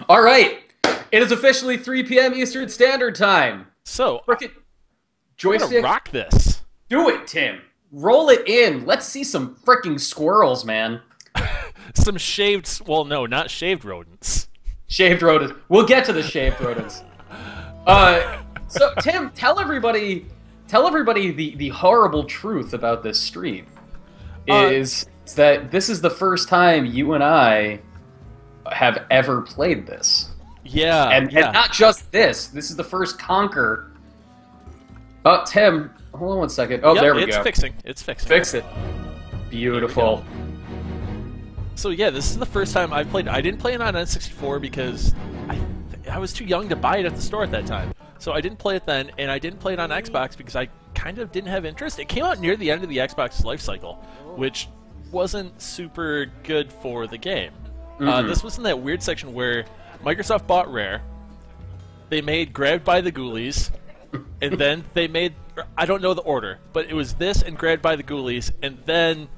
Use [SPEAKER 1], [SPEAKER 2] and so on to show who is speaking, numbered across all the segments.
[SPEAKER 1] All right, it is officially 3 p.m. Eastern Standard Time.
[SPEAKER 2] So,
[SPEAKER 1] Frickin'
[SPEAKER 2] I'm gonna
[SPEAKER 1] joystick,
[SPEAKER 2] rock this.
[SPEAKER 1] do it, Tim. Roll it in. Let's see some fricking squirrels, man.
[SPEAKER 2] Some shaved, well, no, not shaved rodents.
[SPEAKER 1] Shaved rodents. We'll get to the shaved rodents. So Tim, tell everybody the horrible truth about this stream is that this is the first time you and I have ever played this.
[SPEAKER 2] Yeah,
[SPEAKER 1] And not just this. This is the first Conker. Oh, Tim, hold on one second. Oh,
[SPEAKER 2] Yep,
[SPEAKER 1] there we
[SPEAKER 2] it's
[SPEAKER 1] go.
[SPEAKER 2] fixing. It's fixing.
[SPEAKER 1] Fix it. Beautiful.
[SPEAKER 2] So yeah, this is the first time I've played. I didn't play it on N64 because I was too young to buy it at the store at that time. So I didn't play it then, and I didn't play it on Xbox because I kind of didn't have interest. It came out near the end of the Xbox life cycle, which wasn't super good for the game. This was in that weird section where Microsoft bought Rare, they made Grabbed by the Ghoulies, and then they made, I don't know the order, but it was this and Grabbed by the Ghoulies, and then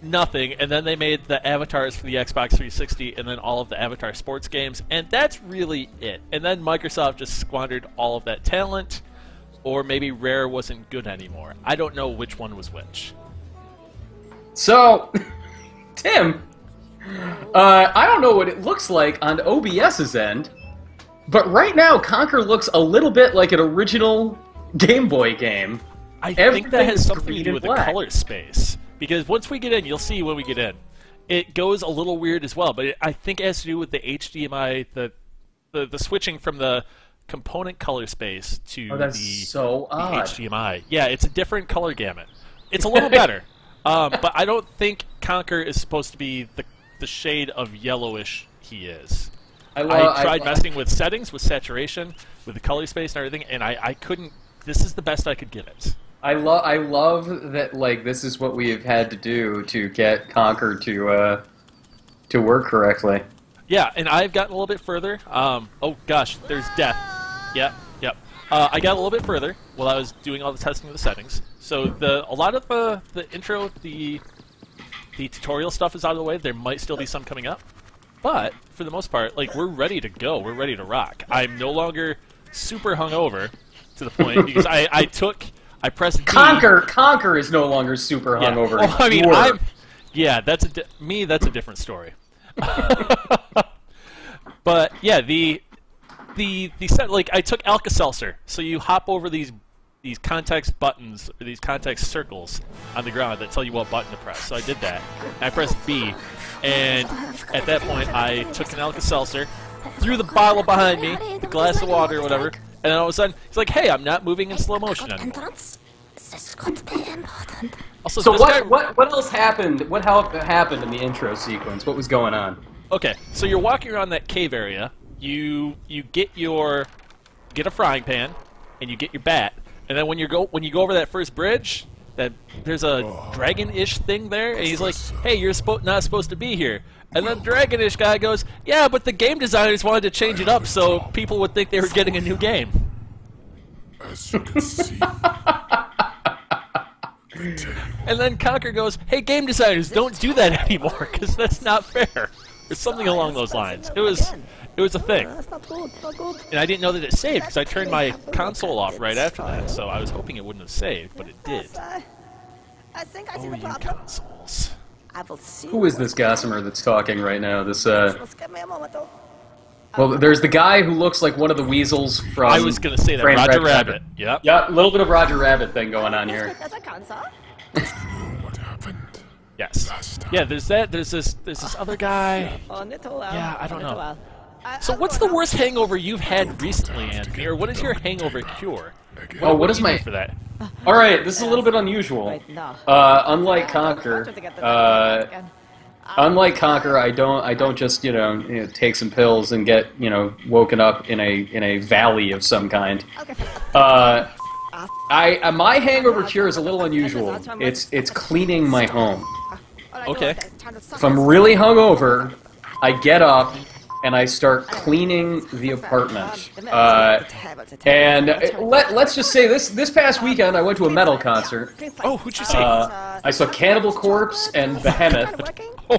[SPEAKER 2] nothing, and then they made the avatars for the Xbox 360, and then all of the Avatar sports games, and that's really it. And then Microsoft just squandered all of that talent, or maybe Rare wasn't good anymore. I don't know which one was which.
[SPEAKER 1] So, Tim, I don't know what it looks like on OBS's end, but right now Conker looks a little bit like an original Game Boy game.
[SPEAKER 2] I think that has
[SPEAKER 1] Everything's
[SPEAKER 2] something to
[SPEAKER 1] green
[SPEAKER 2] do
[SPEAKER 1] and
[SPEAKER 2] with the
[SPEAKER 1] black.
[SPEAKER 2] color space. Because once we get in, you'll see when we get in, it goes a little weird as well. But I think it has to do with the HDMI, the switching from the component color space to the
[SPEAKER 1] so odd.
[SPEAKER 2] HDMI. Yeah, it's a different color gamut. It's a little better, but I don't think Conker is supposed to be the shade of yellowish he is. I tried messing with settings, with saturation, with the color space and everything, and I couldn't. This is the best I could give it.
[SPEAKER 1] I love that, like, this is what we have had to do to get Conker to work correctly.
[SPEAKER 2] Yeah, and I've gotten a little bit further. Oh gosh, there's death. Yep. I got a little bit further while I was doing all the testing of the settings. So a lot of the intro, the tutorial stuff is out of the way. There might still be some coming up, but for the most part, like, we're ready to go. We're ready to rock. I'm no longer super hungover to the point because I pressed B.
[SPEAKER 1] Conker is no longer super hungover.
[SPEAKER 2] Well, I mean, that's a different story. But yeah, the set, like, I took Alka-Seltzer, so you hop over these context buttons or these context circles on the ground that tell you what button to press. So I did that. And I pressed B, and at that point I took an Alka-Seltzer, threw the bottle behind me, the glass of water or whatever. And then all of a sudden, he's like, "Hey, I'm not moving in slow motion anymore." Also,
[SPEAKER 1] So what else happened? What happened in the intro sequence? What was going on?
[SPEAKER 2] Okay, so you're walking around that cave area. You get a frying pan, and you get your bat. And then when you go over that first bridge, there's a dragon-ish thing there, and he's like, "Hey, you're not supposed to be here." And then the dragon-ish guy goes, "Yeah, but the game designers wanted to change it up so people would think they were getting a new game."
[SPEAKER 3] As you can see.
[SPEAKER 2] And then Conker goes, "Hey, game designers, don't do that anymore, because that's not fair." Or something along those lines. It was a thing. And I didn't know that it saved, because I turned my console off right after that, so I was hoping it wouldn't have saved, but it did. Oh, you consoles.
[SPEAKER 1] Who is this gossamer that's talking right now? This well, there's the guy who looks like one of the weasels from.
[SPEAKER 2] I was gonna say that,
[SPEAKER 1] Frame
[SPEAKER 2] Roger
[SPEAKER 1] Red
[SPEAKER 2] Rabbit. Yep.
[SPEAKER 1] Yeah, a little bit of Roger Rabbit thing going on here.
[SPEAKER 3] What happened?
[SPEAKER 2] Yes. Yeah, there's that. There's this other guy.
[SPEAKER 4] Yeah,
[SPEAKER 2] I don't know. So what's the worst hangover you've had recently, Anthony? Or what is your hangover cure?
[SPEAKER 1] What is
[SPEAKER 2] do you
[SPEAKER 1] my
[SPEAKER 2] do for that?
[SPEAKER 1] All right, this is a little bit unusual. Unlike Conker, I don't just take some pills and get woken up in a valley of some kind. My hangover cure is a little unusual. It's cleaning my home.
[SPEAKER 2] Okay.
[SPEAKER 1] If I'm really hungover, I get up and I start cleaning the apartment. Let's just say this past weekend I went to a metal concert.
[SPEAKER 2] Oh, who'd you see?
[SPEAKER 1] I saw Cannibal Corpse and Behemoth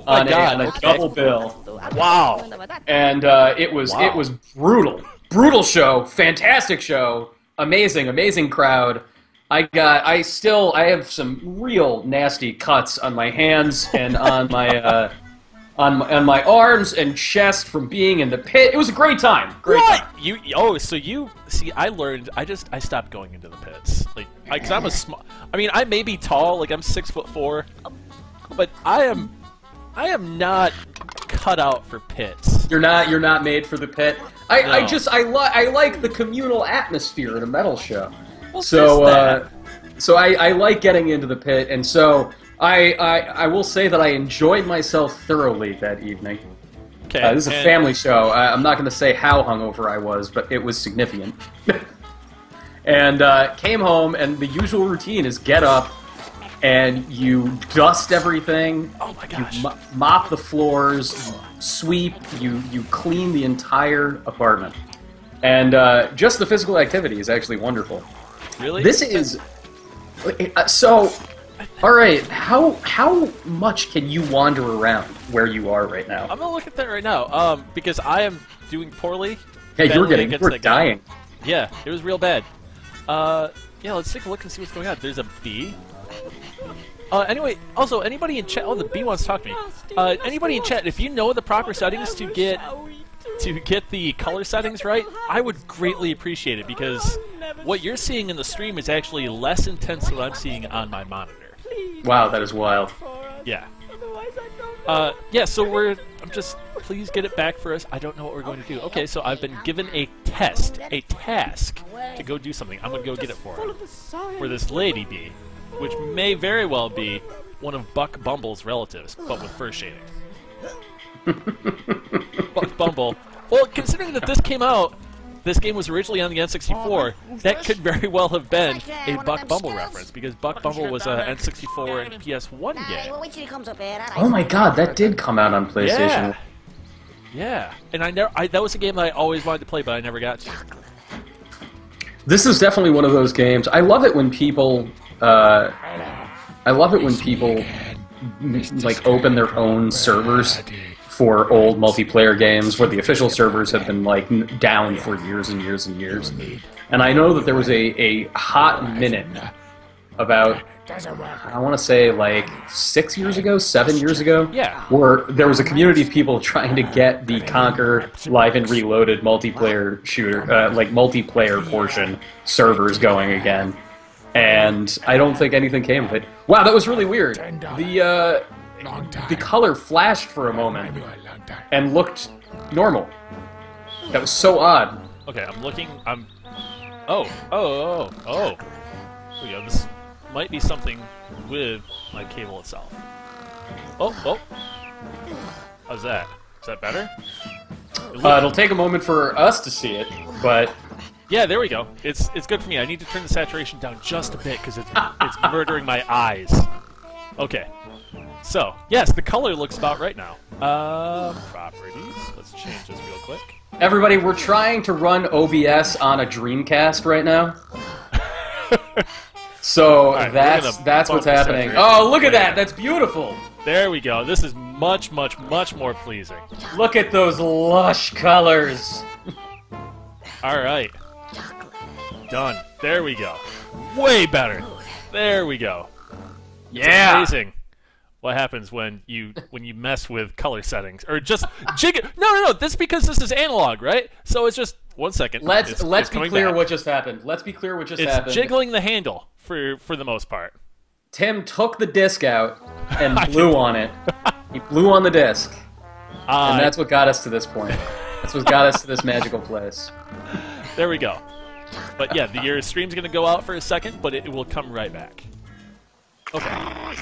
[SPEAKER 1] on a double bill.
[SPEAKER 2] Wow.
[SPEAKER 1] And it was brutal show, fantastic show, amazing crowd. I have some real nasty cuts on my hands and on my on my arms and chest from being in the pit. It was a great time.
[SPEAKER 2] Time. I stopped going into the pits. Cause I'm a small. I mean, I may be tall, I'm 6'4", but I am not cut out for pits.
[SPEAKER 1] You're not made for the pit. I like the communal atmosphere at a metal show.
[SPEAKER 2] Well,
[SPEAKER 1] so I like getting into the pit, and so I will say that I enjoyed myself thoroughly that evening.
[SPEAKER 2] Okay.
[SPEAKER 1] This is a family show. I'm not going to say how hungover I was, but it was significant. And came home, and the usual routine is get up, and you dust everything.
[SPEAKER 2] Oh my gosh.
[SPEAKER 1] You mop the floors, sweep, you clean the entire apartment. And just the physical activity is actually wonderful.
[SPEAKER 2] Really?
[SPEAKER 1] This is... So, alright, how much can you wander around where you are right now?
[SPEAKER 2] I'm gonna look at that right now, because I am doing poorly.
[SPEAKER 1] Yeah, you were dying.
[SPEAKER 2] Yeah, it was real bad. Yeah, let's take a look and see what's going on. There's a bee. Anyway, also, anybody in chat... Oh, the bee wants to talk to me. Anybody in chat, if you know the proper settings to get the color settings right, I would greatly appreciate it, because what you're seeing in the stream is actually less intense than what I'm seeing on my monitor.
[SPEAKER 1] Wow, that is wild.
[SPEAKER 2] Yeah. Yeah, so please get it back for us. I don't know what we're going to do. Okay, so I've been given a task to go do something. I'm going to go get it for this lady bee, which may very well be one of Buck Bumble's relatives, but with fur shading. Buck Bumble. Well, considering that this game was originally on the N64, that could very well have been a Buck Bumble reference, because Buck Bumble was a N64 and PS1 game.
[SPEAKER 1] Oh my god, that did come out on PlayStation.
[SPEAKER 2] Yeah. And that was a game that I always wanted to play, but I never got to.
[SPEAKER 1] This is definitely one of those games. I love it when people open their own servers for old multiplayer games where the official servers have been down for years and years and years. And I know that there was a hot minute about, I want to say 6 years ago, 7 years ago,
[SPEAKER 2] yeah,
[SPEAKER 1] where there was a community of people trying to get the Conker Live and Reloaded multiplayer shooter, multiplayer portion servers going again. And I don't think anything came of it. Wow, that was really weird. The color flashed for a moment and looked normal. That was so odd.
[SPEAKER 2] Okay, I'm looking. Oh. Here we go. This might be something with my cable itself. Oh. How's that? Is that better?
[SPEAKER 1] It'll take a moment for us to see it, but...
[SPEAKER 2] Yeah, there we go. It's good for me. I need to turn the saturation down just a bit because it's murdering my eyes. Okay. So, yes, the color looks about right now. Properties. Let's change this real quick.
[SPEAKER 1] Everybody, we're trying to run OBS on a Dreamcast right now. So right, that's what's happening. Oh, look at that! That's beautiful!
[SPEAKER 2] There we go. This is much, much, much more pleasing.
[SPEAKER 1] Look at those lush colors!
[SPEAKER 2] Alright. Done. There we go. Way better. There we go.
[SPEAKER 1] Yeah!
[SPEAKER 2] It's amazing what happens when you mess with color settings. Or just jig... No, that's because this is analog, right? So it's just... 1 second.
[SPEAKER 1] Let's be clear what just happened. Let's be clear what just happened.
[SPEAKER 2] It's jiggling the handle for the most part.
[SPEAKER 1] Tim took the disc out and blew on it. He blew on the disc. And that's what got us to this point. That's what got us to this magical place.
[SPEAKER 2] There we go. But yeah, your stream's going to go out for a second, but it will come right back. Okay.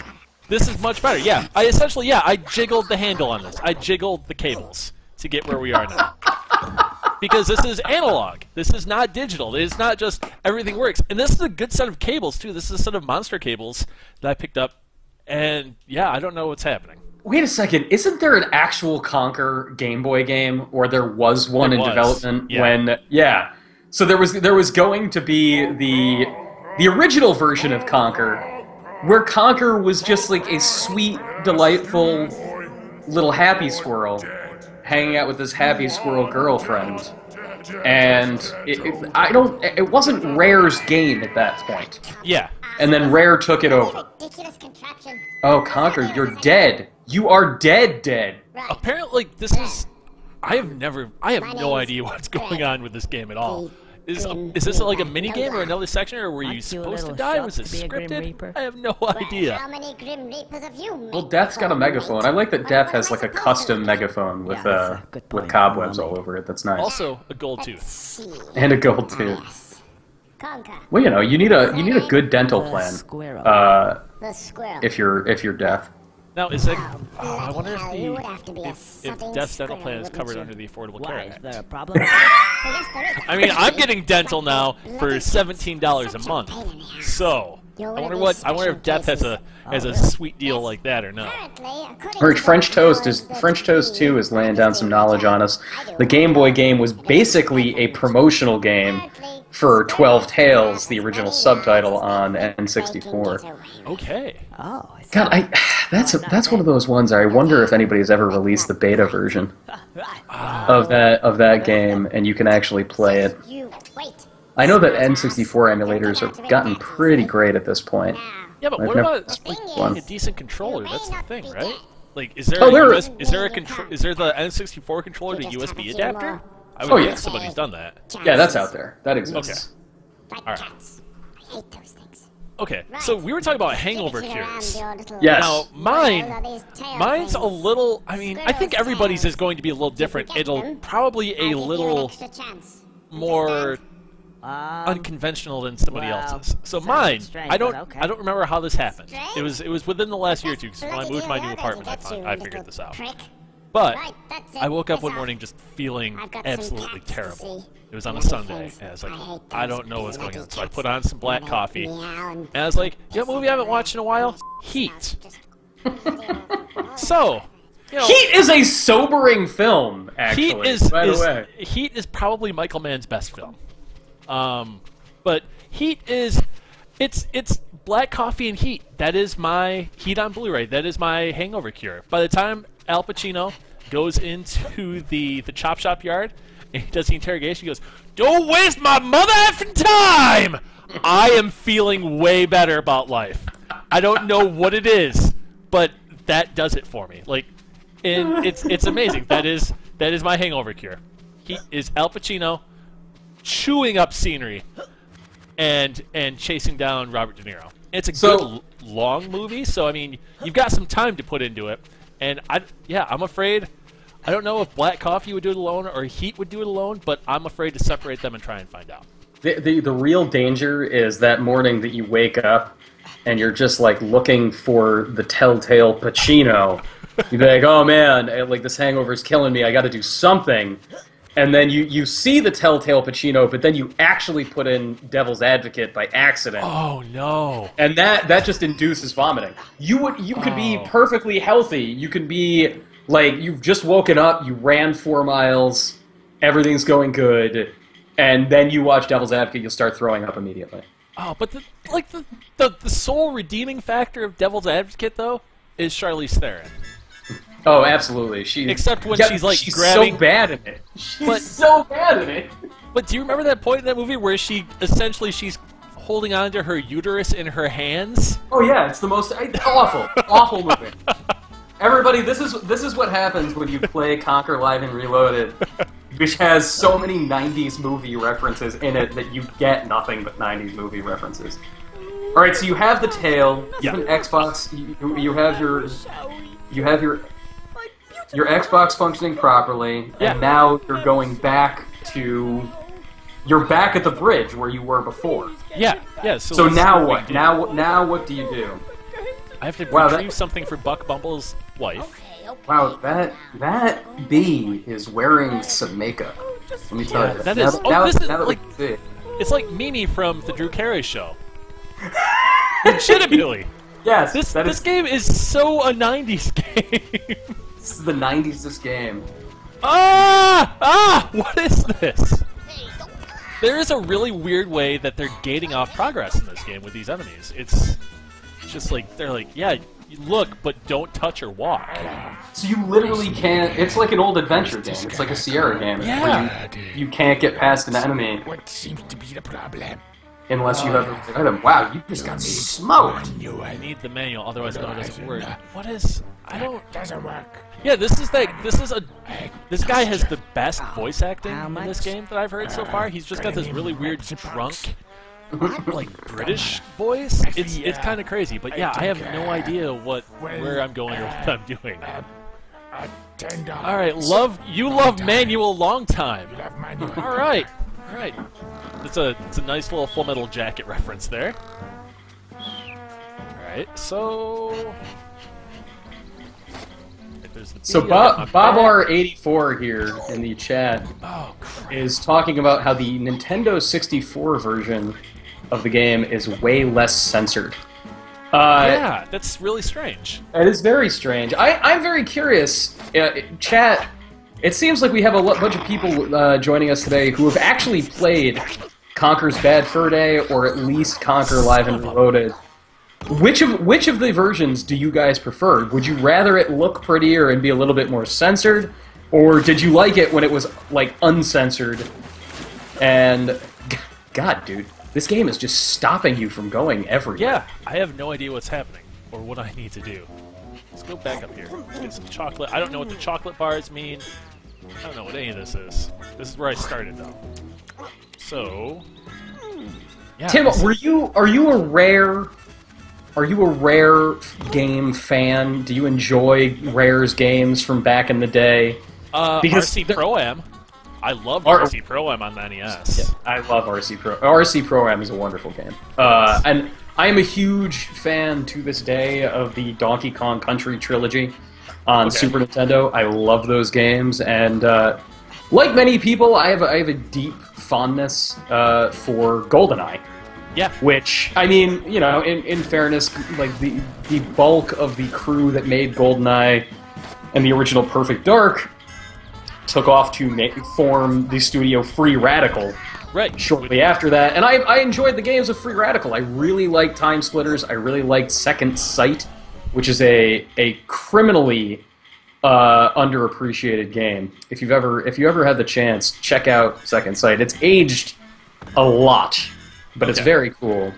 [SPEAKER 2] This is much better. Yeah, I jiggled the handle on this. I jiggled the cables to get where we are now. Because this is analog. This is not digital. It's not just everything works. And this is a good set of cables, too. This is a set of monster cables that I picked up And yeah, I don't know what's happening.
[SPEAKER 1] Wait a second, isn't there an actual Conker Game Boy game, or there was one in development when? Yeah, so there was going to be the original version of Conker, where Conker was just like a sweet, delightful little happy squirrel hanging out with his happy squirrel girlfriend, and it wasn't Rare's game at that point.
[SPEAKER 2] Yeah.
[SPEAKER 1] And then Rare took it over. Oh, Conker, you're dead. You are dead.
[SPEAKER 2] Apparently, this is... I have no idea what's going on with this game at all. Is this like a mini game or another section, or were you supposed to die? Was it scripted? I have no idea.
[SPEAKER 1] Well, Death's got a megaphone. I like that Death has like a custom megaphone with cobwebs all over it. That's nice.
[SPEAKER 2] Also, a gold tooth.
[SPEAKER 1] And a gold tooth. Well, you know, you need a good dental plan. If you're Death.
[SPEAKER 2] Now, is that... I wonder if Death's dental plan is covered under the Affordable Care Act.
[SPEAKER 4] Is there a problem?
[SPEAKER 2] I mean, I'm getting dental now for $17 a month. So, I wonder if Death has a sweet deal like that or not.
[SPEAKER 1] French Toast 2 is laying down some knowledge on us. The Game Boy game was basically a promotional game for 12 Tales, the original subtitle on N64.
[SPEAKER 2] Okay.
[SPEAKER 4] Oh,
[SPEAKER 1] God, that's one of those ones I wonder if anybody's ever released the beta version of that game, and you can actually play it. I know that N64 emulators have gotten pretty great at this point.
[SPEAKER 2] Yeah, but what about like a decent controller? That's the thing, right? Like, is there is there the N64 controller to USB adapter? I would think somebody's done that.
[SPEAKER 1] Yeah, that's out there. That exists.
[SPEAKER 2] Okay. All right. Okay, so we were talking about hangover cures.
[SPEAKER 1] Yes.
[SPEAKER 2] Now, mine's a little... I mean, I think everybody's is going to be a little different. It'll probably a little more unconventional than somebody else's. So mine, I don't remember how this happened. It was within the last year or two, because when I moved to my new apartment, I figured this out. But I woke up one morning just feeling absolutely terrible. It was on a Sunday, and I was like, I don't know what's going on. So I put on some black coffee, and I was like, you know what movie I haven't watched in a while? Heat. So, you know,
[SPEAKER 1] Heat is a sobering film, actually, by the way.
[SPEAKER 2] Heat is probably Michael Mann's best film. But Heat is... It's black coffee and heat. That is my Heat on Blu-ray. That is my hangover cure. By the time Al Pacino goes into the chop shop yard and he does the interrogation, he goes, "Don't waste my mother effing time!" I am feeling way better about life. I don't know what it is, but that does it for me. Like, and it's amazing. That is my hangover cure. He is Al Pacino chewing up scenery and chasing down Robert De Niro. It's a good long movie, so I mean, you've got some time to put into it. And I'm afraid, I don't know if black coffee would do it alone or Heat would do it alone, but I'm afraid to separate them and try and find out.
[SPEAKER 1] The real danger is that morning that you wake up and you're just like looking for the telltale Pacino. You'd be like, oh man, like this hangover's killing me, I gotta do something. And then you see the telltale Pacino, but then you actually put in Devil's Advocate by accident.
[SPEAKER 2] Oh no!
[SPEAKER 1] And that just induces vomiting. You could be perfectly healthy. You could be like you've just woken up, you ran 4 miles, everything's going good, and then you watch Devil's Advocate, you'll start throwing up immediately.
[SPEAKER 2] Oh, but the sole redeeming factor of Devil's Advocate though is Charlize Theron.
[SPEAKER 1] Oh, absolutely.
[SPEAKER 2] Except when she's like
[SPEAKER 1] she's
[SPEAKER 2] grabbing.
[SPEAKER 1] so bad at it. She's so bad at it.
[SPEAKER 2] But do you remember that point in that movie where she's holding on to her uterus in her hands?
[SPEAKER 1] Oh yeah, it's the most awful movie. Everybody, this is what happens when you play Conker Live and Reloaded, which has so many '90s movie references in it that you get nothing but '90s movie references. All right, so you have the tail. You have an Xbox. You have your Xbox functioning properly, and now you're going back to... You're back at the bridge where you were before.
[SPEAKER 2] Yeah.
[SPEAKER 1] So now what? Now what do you do?
[SPEAKER 2] I have to retrieve something for Buck Bumble's wife.
[SPEAKER 1] Wow, that bee is wearing some makeup. Let me tell you.
[SPEAKER 2] That is... It's like Mimi from the Drew Carey Show. Legitimately.
[SPEAKER 1] Yes,
[SPEAKER 2] This game is so a 90s game.
[SPEAKER 1] This is the 90s. This game.
[SPEAKER 2] What is this? There is a really weird way that they're gating off progress in this game with these enemies. It's just like they're like, yeah, you look, but don't touch or walk.
[SPEAKER 1] So you literally can't. It's like an old adventure game. It's like a Sierra game.
[SPEAKER 2] Yeah.
[SPEAKER 1] Where you can't get past an enemy
[SPEAKER 3] What seems to be the problem?
[SPEAKER 1] unless you have the item. Wow, you just got smoked.
[SPEAKER 2] I need the manual, otherwise it doesn't work. What is? I don't.
[SPEAKER 3] Doesn't work.
[SPEAKER 2] Yeah, this guy has the best voice acting in this game that I've heard so far. He's just got this really weird drunk, like British voice. It's kind of crazy, but yeah, I have no idea where I'm going or what I'm doing.
[SPEAKER 3] $10.
[SPEAKER 2] All right, you love manual long time. All right. It's a nice little Full Metal Jacket reference there. All right, so.
[SPEAKER 1] So Bob R84 here in the chat is talking about how the Nintendo 64 version of the game is way less censored.
[SPEAKER 2] Yeah, that's really strange.
[SPEAKER 1] It is very strange. I'm very curious. Chat, it seems like we have a bunch of people joining us today who have actually played Conker's Bad Fur Day, or at least Conker Live and Reloaded. Which of the versions do you guys prefer? Would you rather it look prettier and be a little bit more censored, or did you like it when it was like uncensored? And God, dude, this game is just stopping you from going everywhere.
[SPEAKER 2] Yeah, I have no idea what's happening or what I need to do. Let's go back up here. Let's get some chocolate. I don't know what the chocolate bars mean. I don't know what any of this is. This is where I started, though. So, yeah,
[SPEAKER 1] Tim, are you a Rare game fan? Do you enjoy Rare's games from back in the day?
[SPEAKER 2] RC Pro-Am. I love RC Pro-Am on the NES.
[SPEAKER 1] Yeah, I love RC Pro. RC Pro-Am is a wonderful game. And I am a huge fan to this day of the Donkey Kong Country trilogy on Super Nintendo. I love those games, and like many people, I have a deep fondness for GoldenEye.
[SPEAKER 2] Yeah.
[SPEAKER 1] Which, I mean, you know, in fairness, like the bulk of the crew that made GoldenEye and the original Perfect Dark took off to form the studio Free Radical.
[SPEAKER 2] Right.
[SPEAKER 1] Shortly after that, and I enjoyed the games of Free Radical. I really liked Time Splitters. I really liked Second Sight, which is a criminally underappreciated game. If you ever had the chance, check out Second Sight. It's aged a lot, but it's very cool.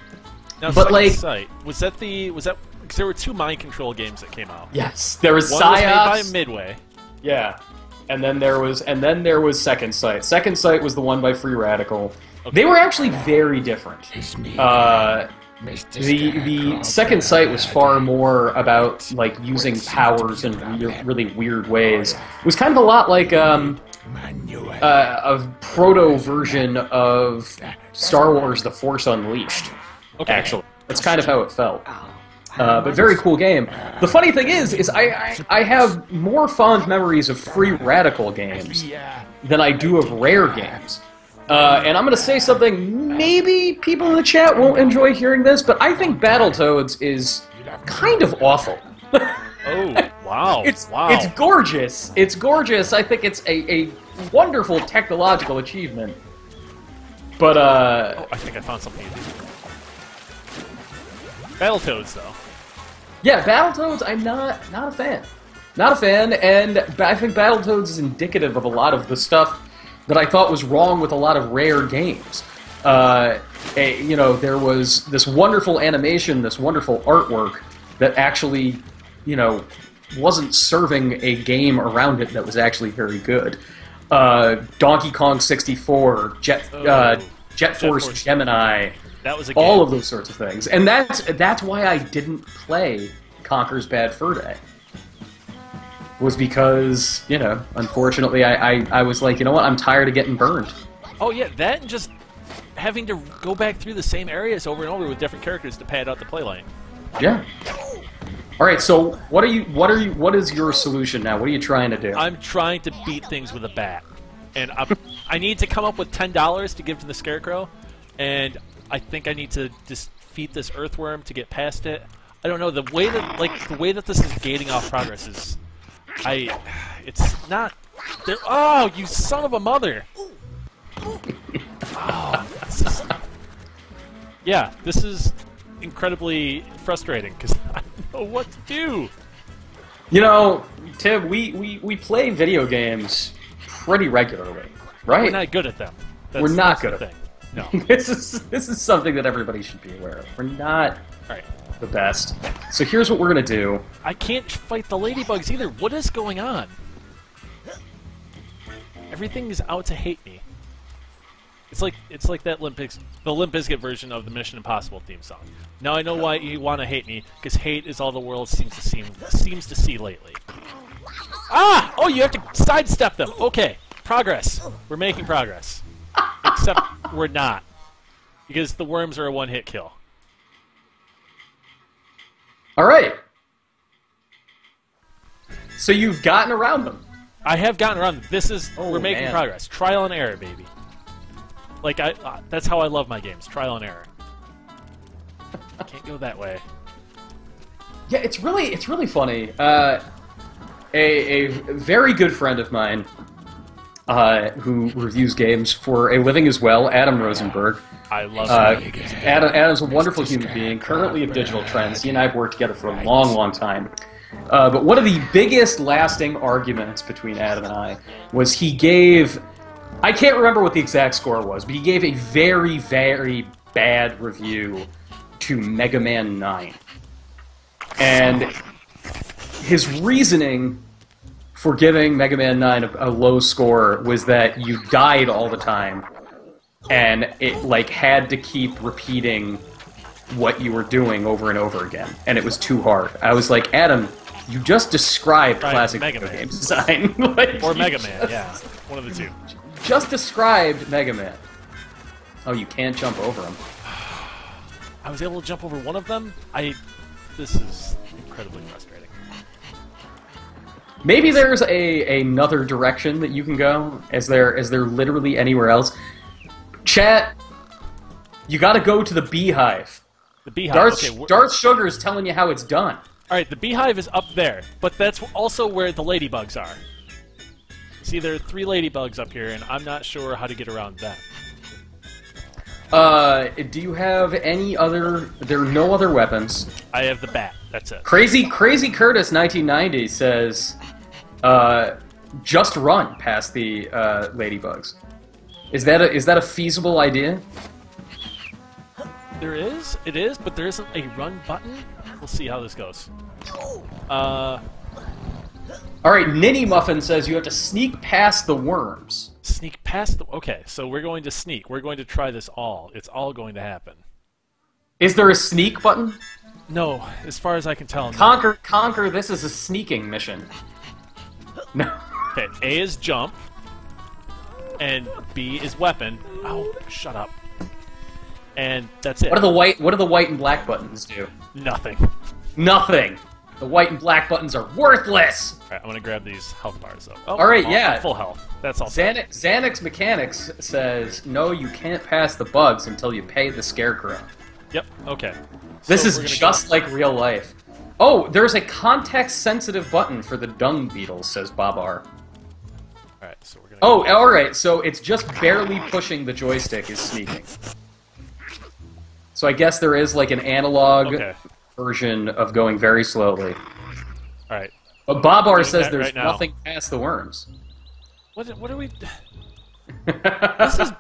[SPEAKER 2] Now,
[SPEAKER 1] but
[SPEAKER 2] Second Sight, was that because there were two mind control games that came out.
[SPEAKER 1] Yes, there was
[SPEAKER 2] One
[SPEAKER 1] Psyops.
[SPEAKER 2] was made by Midway.
[SPEAKER 1] Yeah. And then there was Second Sight. Second Sight was the one by Free Radical. Okay. They were actually very different. The Second Sight was far more about like using powers in really weird ways. It was kind of a lot like a proto version of Star Wars: The Force Unleashed. Okay. Actually, that's kind of how it felt. But very cool game. The funny thing is I have more fond memories of Free Radical games than I do of Rare games. And I'm going to say something, maybe people in the chat won't enjoy hearing this, but I think Battletoads is kind of awful.
[SPEAKER 2] Oh, wow.
[SPEAKER 1] It's gorgeous. It's gorgeous. I think it's a wonderful technological achievement. But,
[SPEAKER 2] oh, I think I found something to do. Battletoads, though.
[SPEAKER 1] Yeah, Battletoads, I'm not a fan. Not a fan, and I think Battletoads is indicative of a lot of the stuff that I thought was wrong with a lot of Rare games. You know, there was this wonderful animation, this wonderful artwork that actually, you know, wasn't serving a game around it that was actually very good. Donkey Kong 64, Jet Force Gemini...
[SPEAKER 2] That was a game.
[SPEAKER 1] All of those sorts of things. And that's why I didn't play Conker's Bad Fur Day. Was because, you know, unfortunately I was like, you know what, I'm tired of getting burned.
[SPEAKER 2] Oh yeah, that and just having to go back through the same areas over and over with different characters to pad out the playline.
[SPEAKER 1] Yeah. Alright, so what is your solution now? What are you trying to do?
[SPEAKER 2] I'm trying to beat things with a bat. And I need to come up with $10 to give to the Scarecrow, and I think I need to defeat this earthworm to get past it. I don't know, the way that this is gating off progress is, it's not. Oh, you son of a mother! Oh, this is incredibly frustrating because I don't know what to do.
[SPEAKER 1] You know, Tim, we play video games pretty regularly, right?
[SPEAKER 2] We're not good at them.
[SPEAKER 1] We're not good at
[SPEAKER 2] them. No.
[SPEAKER 1] This is something that everybody should be aware of. We're not the best. So here's what we're gonna do.
[SPEAKER 2] I can't fight the ladybugs either. What is going on? Everything is out to hate me. It's like that the Limp Bizkit version of the Mission Impossible theme song. Now I know why you want to hate me, because hate is all the world seems to see lately. Ah! Oh, you have to sidestep them. Okay, progress. We're making progress. Except we're not, because the worms are a one-hit kill.
[SPEAKER 1] All right. So you've gotten around them.
[SPEAKER 2] I have gotten around them. We're making progress. Trial and error, baby. Like that's how I love my games. Trial and error. Can't go that way.
[SPEAKER 1] Yeah, it's really funny. A very good friend of mine, who reviews games for a living as well, Adam Rosenberg.
[SPEAKER 2] I love
[SPEAKER 1] Adam's a wonderful human being, currently of Digital Trends. He and I have worked together for a long, long time. But one of the biggest lasting arguments between Adam and I was he gave... I can't remember what the exact score was, but he gave a very, very bad review to Mega Man 9. And his reasoning for giving Mega Man 9 a low score was that you died all the time, and it like had to keep repeating what you were doing over and over again, and it was too hard. I was like, Adam, you just described classic
[SPEAKER 2] Mega
[SPEAKER 1] video
[SPEAKER 2] Man.
[SPEAKER 1] game design. Like,
[SPEAKER 2] or Mega Man, yeah. One of the two.
[SPEAKER 1] Just described Mega Man. Oh, you can't jump over him.
[SPEAKER 2] I was able to jump over one of them? This is incredibly frustrating.
[SPEAKER 1] Maybe there's another direction that you can go. Is there literally anywhere else? Chat, you gotta go to the Beehive.
[SPEAKER 2] The Beehive.
[SPEAKER 1] Darth Sugar's telling you how it's done.
[SPEAKER 2] Alright, the Beehive is up there, but that's also where the ladybugs are. See, there are 3 ladybugs up here, and I'm not sure how to get around them.
[SPEAKER 1] Do you have any other... There are no other weapons.
[SPEAKER 2] I have the bat, that's it.
[SPEAKER 1] Crazy Curtis 1990 says, just run past the ladybugs. Is that a feasible idea?
[SPEAKER 2] It is, but there isn't a run button. We'll see how this goes.
[SPEAKER 1] Alright, Ninny Muffin says you have to sneak past the worms.
[SPEAKER 2] Sneak past the... Okay, so we're going to sneak. We're going to try this all. It's all going to happen.
[SPEAKER 1] Is there a sneak button?
[SPEAKER 2] No, as far as I can tell.
[SPEAKER 1] Conker, this is a sneaking mission. No.
[SPEAKER 2] Okay, A is jump, and B is weapon. Oh, shut up. And that's it.
[SPEAKER 1] What do the white and black buttons do?
[SPEAKER 2] Nothing.
[SPEAKER 1] Nothing. The white and black buttons are worthless.
[SPEAKER 2] All right, I'm gonna grab these health bars though. Oh,
[SPEAKER 1] all right, yeah.
[SPEAKER 2] Full health. That's all.
[SPEAKER 1] Xanax Mechanics says no, you can't pass the bugs until you pay the scarecrow.
[SPEAKER 2] Yep. Okay.
[SPEAKER 1] This is just like real life. Oh, there's a context-sensitive button for the dung beetles, says Babar.
[SPEAKER 2] Alright, so we're gonna...
[SPEAKER 1] Oh, alright, so it's just barely pushing the joystick is sneaking. So I guess there is like an analog version of going very slowly.
[SPEAKER 2] Alright.
[SPEAKER 1] But Babar says there's nothing past the worms.
[SPEAKER 2] What are we... This is...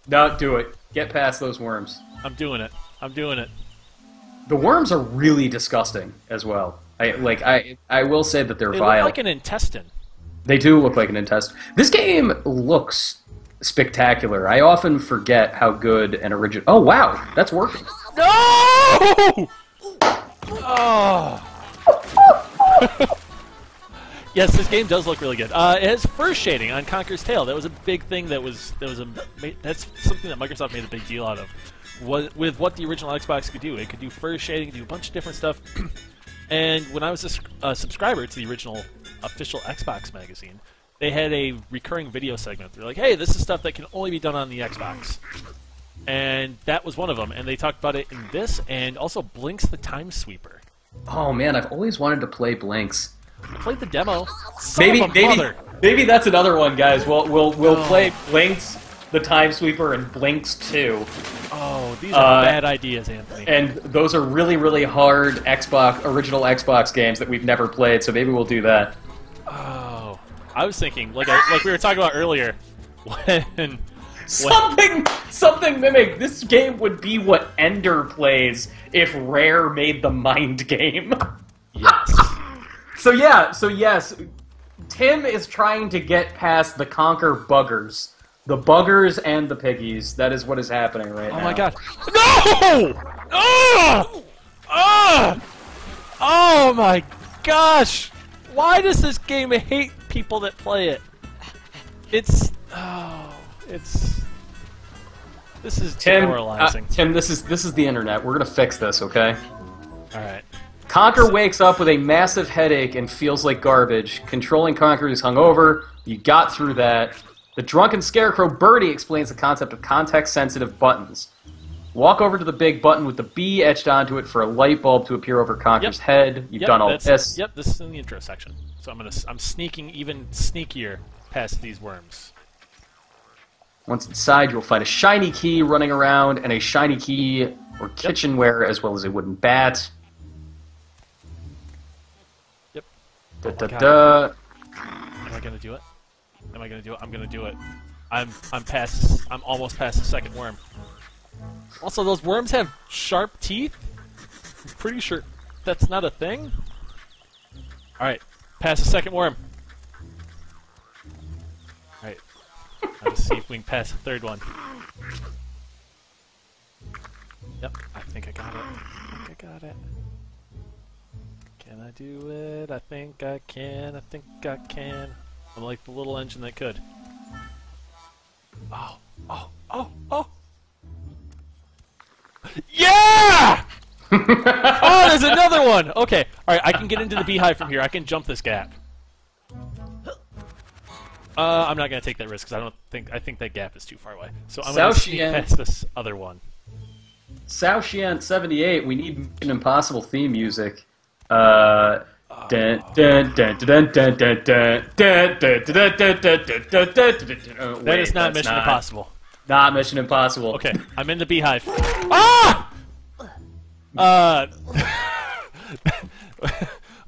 [SPEAKER 1] No, do it. Get past those worms.
[SPEAKER 2] I'm doing it. I'm doing it.
[SPEAKER 1] The worms are really disgusting as well. I will say that they're vile.
[SPEAKER 2] They look like an intestine.
[SPEAKER 1] They do look like an intestine. This game looks spectacular. I often forget how good and original... Oh, wow! That's working.
[SPEAKER 2] No! Oh. Yes, this game does look really good. It has fur shading on Conker's tail. That was a big thing. That's something that Microsoft made a big deal out of. With what the original Xbox could do. It could do fur shading, do a bunch of different stuff. And when I was a subscriber to the original official Xbox magazine, they had a recurring video segment. They're like, hey, this is stuff that can only be done on the Xbox. And that was one of them. And they talked about it in this, and also Blink's the Time Sweeper.
[SPEAKER 1] Oh man, I've always wanted to play Blinks.
[SPEAKER 2] I played the demo. Son of a mother.
[SPEAKER 1] Maybe that's another one, guys. We'll play Blinks, the Time Sweeper, and Blinks 2.
[SPEAKER 2] Oh, these are bad ideas, Anthony.
[SPEAKER 1] And those are really, really hard original Xbox games that we've never played. So maybe we'll do that.
[SPEAKER 2] Oh, I was thinking, like we were talking about earlier, when
[SPEAKER 1] something mimic. This game would be what Ender plays if Rare made the Mind game.
[SPEAKER 2] Yes.
[SPEAKER 1] So yes, Tim is trying to get past the Conker buggers. The buggers and the piggies. That is what is happening right now.
[SPEAKER 2] Oh my god. No! Oh! Oh! Oh my gosh! Why does this game hate people that play it? This is demoralizing.
[SPEAKER 1] Tim, this is the internet. We're gonna fix this, okay?
[SPEAKER 2] Alright.
[SPEAKER 1] Conker wakes up with a massive headache and feels like garbage. Controlling Conker is hungover. You got through that. The drunken scarecrow Birdie explains the concept of context-sensitive buttons. Walk over to the big button with the B etched onto it for a light bulb to appear over Conker's head. You've done all this.
[SPEAKER 2] Yep, this is in the intro section. So I'm sneaking even sneakier past these worms.
[SPEAKER 1] Once inside, you'll find a shiny key running around and a shiny key or kitchenware as well as a wooden bat.
[SPEAKER 2] Yep.
[SPEAKER 1] Da-da-da.
[SPEAKER 2] Am I gonna do it? Am I gonna do it? I'm gonna do it. I'm almost past the second worm. Also, those worms have sharp teeth? I'm pretty sure that's not a thing. Alright, past the second worm. Alright. Let's see if we can pass the third one. Yep, I think I got it. Can I do it? I think I can. I'm like the little engine that could. Oh. Yeah! Oh, there's another one! Okay, alright, I can get into the beehive from here. I can jump this gap. I'm not gonna take that risk because I think that gap is too far away. So I'm gonna sneak past this other one.
[SPEAKER 1] Sao Xian 78, we need Mission Impossible theme music. That
[SPEAKER 2] is not Mission Impossible.
[SPEAKER 1] Not Mission Impossible.
[SPEAKER 2] Okay, I'm in the beehive. Ah!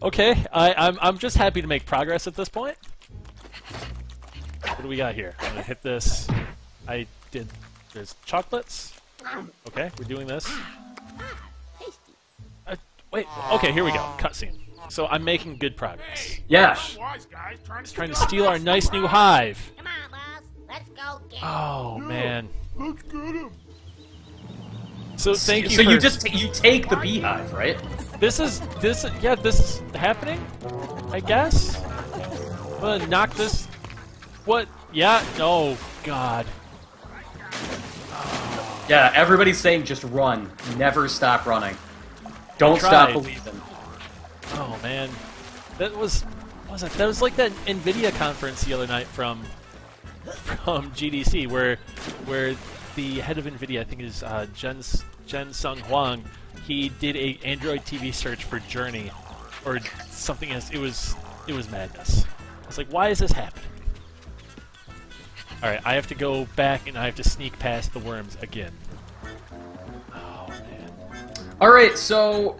[SPEAKER 2] Okay, I'm just happy to make progress at this point. What do we got here? I'm gonna hit this. There's chocolates. Okay, we're doing this. Wait, okay, here we go. Cutscene. So I'm making good progress.
[SPEAKER 1] Yeah.
[SPEAKER 2] He's trying to steal our nice new hive.
[SPEAKER 4] Come on, boss. Let's go get him.
[SPEAKER 2] Oh man.
[SPEAKER 3] Let's get him.
[SPEAKER 2] So thank you.
[SPEAKER 1] So
[SPEAKER 2] for...
[SPEAKER 1] you take the beehive, right?
[SPEAKER 2] This is happening. I guess. I'm gonna knock this. What? Yeah. No. God.
[SPEAKER 1] Yeah. Everybody's saying just run. Never stop running. Don't stop believing.
[SPEAKER 2] Oh man, that was like that NVIDIA conference the other night from GDC where the head of NVIDIA, I think is Jen Sung Huang, he did a Android TV search for Journey or something else. It was madness. I was like, why is this happening? All right, I have to go back and I have to sneak past the worms again. Oh man.
[SPEAKER 1] All right, so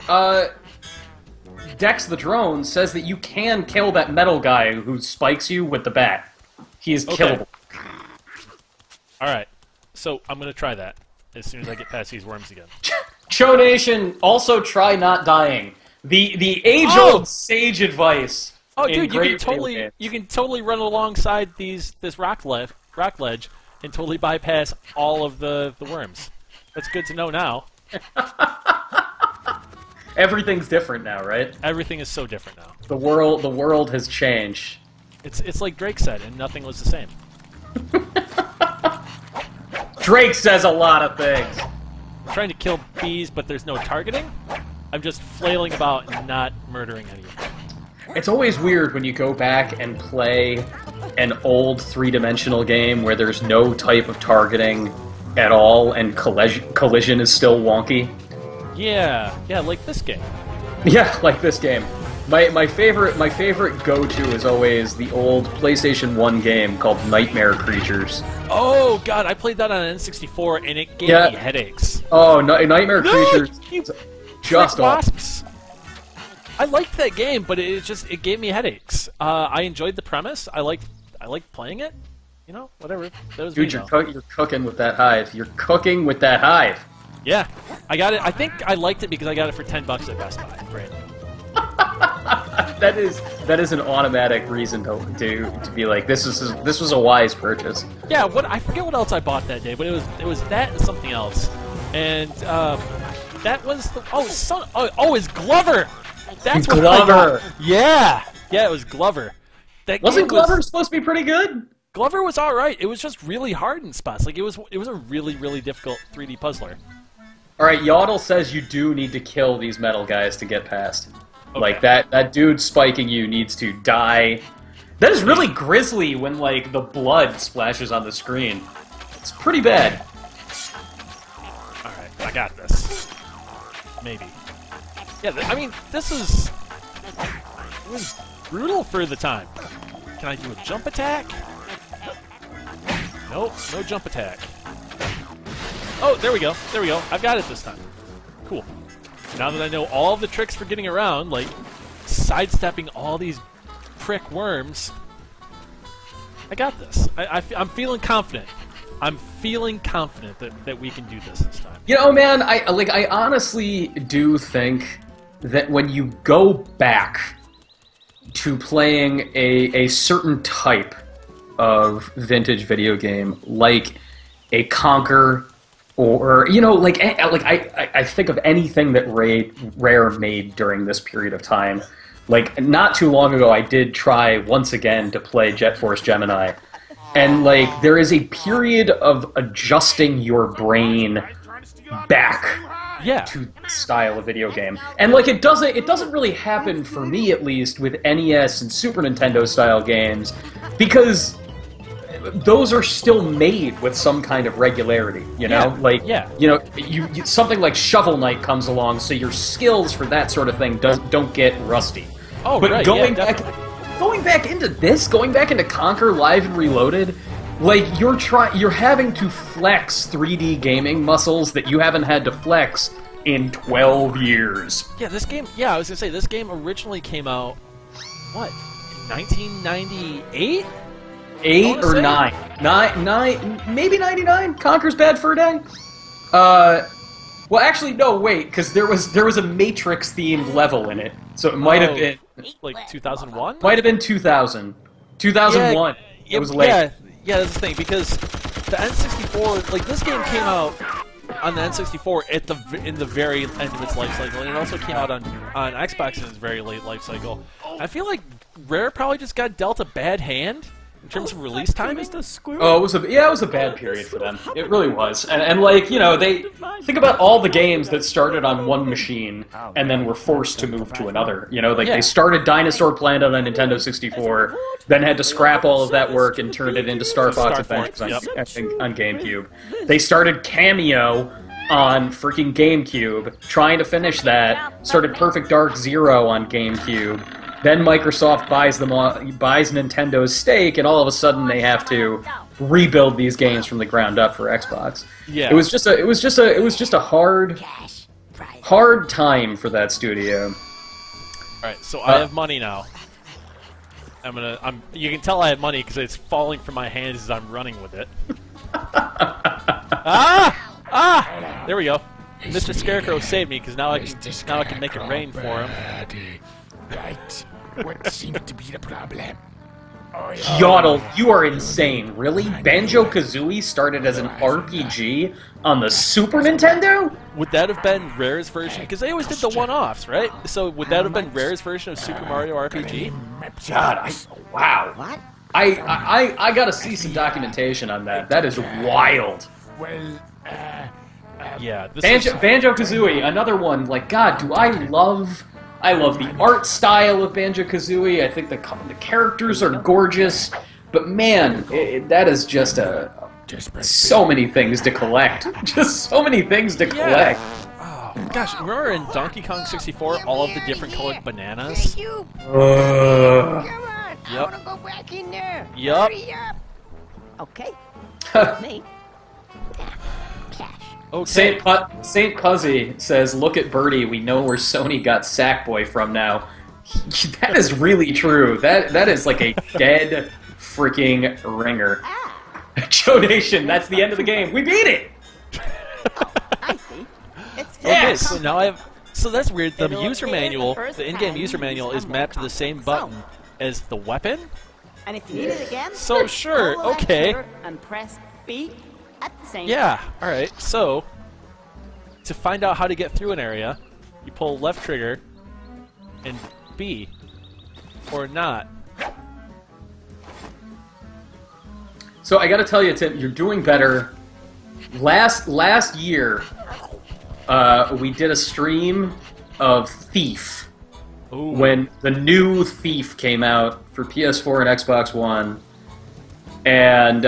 [SPEAKER 1] Dex the drone says that you can kill that metal guy who spikes you with the bat. He is killable.
[SPEAKER 2] Alright, so I'm going to try that as soon as I get past these worms again.
[SPEAKER 1] Cho Nation, also try not dying. The age-old sage advice.
[SPEAKER 2] Oh, dude, you can totally run alongside this rock ledge and totally bypass all of the worms. That's good to know now.
[SPEAKER 1] Everything's different now, right?
[SPEAKER 2] Everything is so different now.
[SPEAKER 1] The world has changed.
[SPEAKER 2] It's like Drake said, and nothing was the same.
[SPEAKER 1] Drake says a lot of things.
[SPEAKER 2] I'm trying to kill bees, but there's no targeting. I'm just flailing about and not murdering anyone.
[SPEAKER 1] It's always weird when you go back and play an old three-dimensional game where there's no type of targeting at all, and collision is still wonky.
[SPEAKER 2] Yeah, like this game.
[SPEAKER 1] Yeah, like this game. My favorite go-to is always the old PlayStation 1 game called Nightmare Creatures.
[SPEAKER 2] Oh god, I played that on N64 and it gave me headaches.
[SPEAKER 1] Oh, Nightmare Creatures. Just
[SPEAKER 2] wasps. I liked that game, but it gave me headaches. I enjoyed the premise. I liked playing it. You know, whatever. That was
[SPEAKER 1] Dude, you're cooking with that hive. You're cooking with that hive.
[SPEAKER 2] Yeah, I got it. I think I liked it because I got it for $10 at Best Buy. Right.
[SPEAKER 1] That is an automatic reason to be like, this was a wise purchase.
[SPEAKER 2] Yeah, I forget what else I bought that day, but it was that and something else, and that was it's Glover. That's what
[SPEAKER 1] Glover.
[SPEAKER 2] Yeah, it was Glover.
[SPEAKER 1] Wasn't Glover supposed to be pretty good?
[SPEAKER 2] Glover was all right. It was just really hard in spots. Like it was a really, really difficult 3D puzzler.
[SPEAKER 1] All right, Yodel says you do need to kill these metal guys to get past.
[SPEAKER 2] Okay.
[SPEAKER 1] Like that dude spiking you needs to die. That is really grisly when like the blood splashes on the screen. It's pretty bad.
[SPEAKER 2] All right, I got this. Maybe. Yeah, I mean, it was brutal for the time. Can I do a jump attack? Nope, no jump attack. Oh, there we go. There we go. I've got it this time. Cool. Now that I know all the tricks for getting around, like sidestepping all these prick worms, I got this. I'm feeling confident. I'm feeling confident that we can do this time.
[SPEAKER 1] You know, man, I honestly do think that when you go back to playing a certain type of vintage video game, like a Conker, or you know, like I think of anything that Rare made during this period of time. Like not too long ago, I did try once again to play Jet Force Gemini, and like there is a period of adjusting your brain back to the style of video game, and like it doesn't really happen for me, at least with NES and Super Nintendo style games, because those are still made with some kind of regularity, you know? You know, you something like Shovel Knight comes along, so your skills for that sort of thing don't get rusty.
[SPEAKER 2] Oh,
[SPEAKER 1] but
[SPEAKER 2] right,
[SPEAKER 1] going back into this, going back into Conker Live and Reloaded, like you're having to flex 3D gaming muscles that you haven't had to flex in 12 years.
[SPEAKER 2] Yeah, this game. Yeah, I was gonna say this game originally came out what, in 1998?
[SPEAKER 1] 8 or 9. 9, maybe 99? Conker's Bad Fur Day? Well, actually, no, wait, because there was a Matrix-themed level in it, so it might have been...
[SPEAKER 2] Like 2001?
[SPEAKER 1] Might have been 2000. 2001.
[SPEAKER 2] Yeah,
[SPEAKER 1] it was late.
[SPEAKER 2] Yeah, that's the thing, because the N64, like, this game came out on the N64 in the very end of its life cycle, and it also came out on Xbox in its very late life cycle. I feel like Rare probably just got dealt a bad hand in terms of release timing.
[SPEAKER 1] Oh, it was a bad period for them. It really was. And like, you know, they think about all the games that started on one machine and then were forced to move to another. You know, like they started Dinosaur Planet on Nintendo 64, then had to scrap all of that work and turn it into Star Fox Adventures on GameCube. They started Cameo on freaking GameCube, trying to finish that, started Perfect Dark Zero on GameCube. Then Microsoft buys Nintendo's stake, and all of a sudden they have to rebuild these games from the ground up for Xbox. Yeah, it was just a hard time for that studio.
[SPEAKER 2] All right, so I have money now. You can tell I have money because it's falling from my hands as I'm running with it. There we go. Mr. Scarecrow saved me because now I can make it rain for him.
[SPEAKER 3] Right. What seems to be the problem?
[SPEAKER 1] Yodel, you are insane. Really? Banjo-Kazooie started as an RPG on the Super Nintendo?
[SPEAKER 2] Would that have been Rare's version? Because they always did the one-offs, right? So would that have been Rare's version of Super Mario RPG?
[SPEAKER 1] God, wow. What? I gotta see some documentation on that. That is wild.
[SPEAKER 3] Well,
[SPEAKER 2] yeah.
[SPEAKER 1] Banjo-Kazooie, another one. Like, God, do I love the art style of Banjo-Kazooie. I think the characters are gorgeous, but man, that is just so many things to collect. Just so many things to collect.
[SPEAKER 2] Oh, Gosh, remember in Donkey Kong 64 all of the different colored bananas?
[SPEAKER 4] You.
[SPEAKER 1] Uh,
[SPEAKER 4] Come on. I
[SPEAKER 2] Yep.
[SPEAKER 4] wanna go back in there.
[SPEAKER 2] Yup.
[SPEAKER 4] Hurry up. Okay. Me. Cash.
[SPEAKER 2] Okay.
[SPEAKER 1] Saint Puzzy says, "Look at Birdie. We know where Sony got Sackboy from now." That is really true. That is like a dead freaking ringer. Joe Nation, that's the end of the game. We beat it.
[SPEAKER 4] I see. It's
[SPEAKER 2] Okay,
[SPEAKER 1] Yes!
[SPEAKER 2] so now I have... So that's weird. The
[SPEAKER 4] It'll
[SPEAKER 2] user
[SPEAKER 4] appear
[SPEAKER 2] manual,
[SPEAKER 4] the first
[SPEAKER 2] the in-game
[SPEAKER 4] time
[SPEAKER 2] user
[SPEAKER 4] you
[SPEAKER 2] manual
[SPEAKER 4] use
[SPEAKER 2] is mapped to the same
[SPEAKER 4] console.
[SPEAKER 2] button as the weapon?
[SPEAKER 4] And if you need it again,
[SPEAKER 2] So sure,
[SPEAKER 4] pull the left
[SPEAKER 2] okay.
[SPEAKER 4] trigger and press B at the same
[SPEAKER 2] Yeah, alright. So, to find out how to get through an area, you pull left trigger and B. Or not.
[SPEAKER 1] So I got to tell you, Tim, you're doing better. Last year, we did a stream of Thief
[SPEAKER 2] Ooh.
[SPEAKER 1] when the new Thief came out for PS4 and Xbox One, and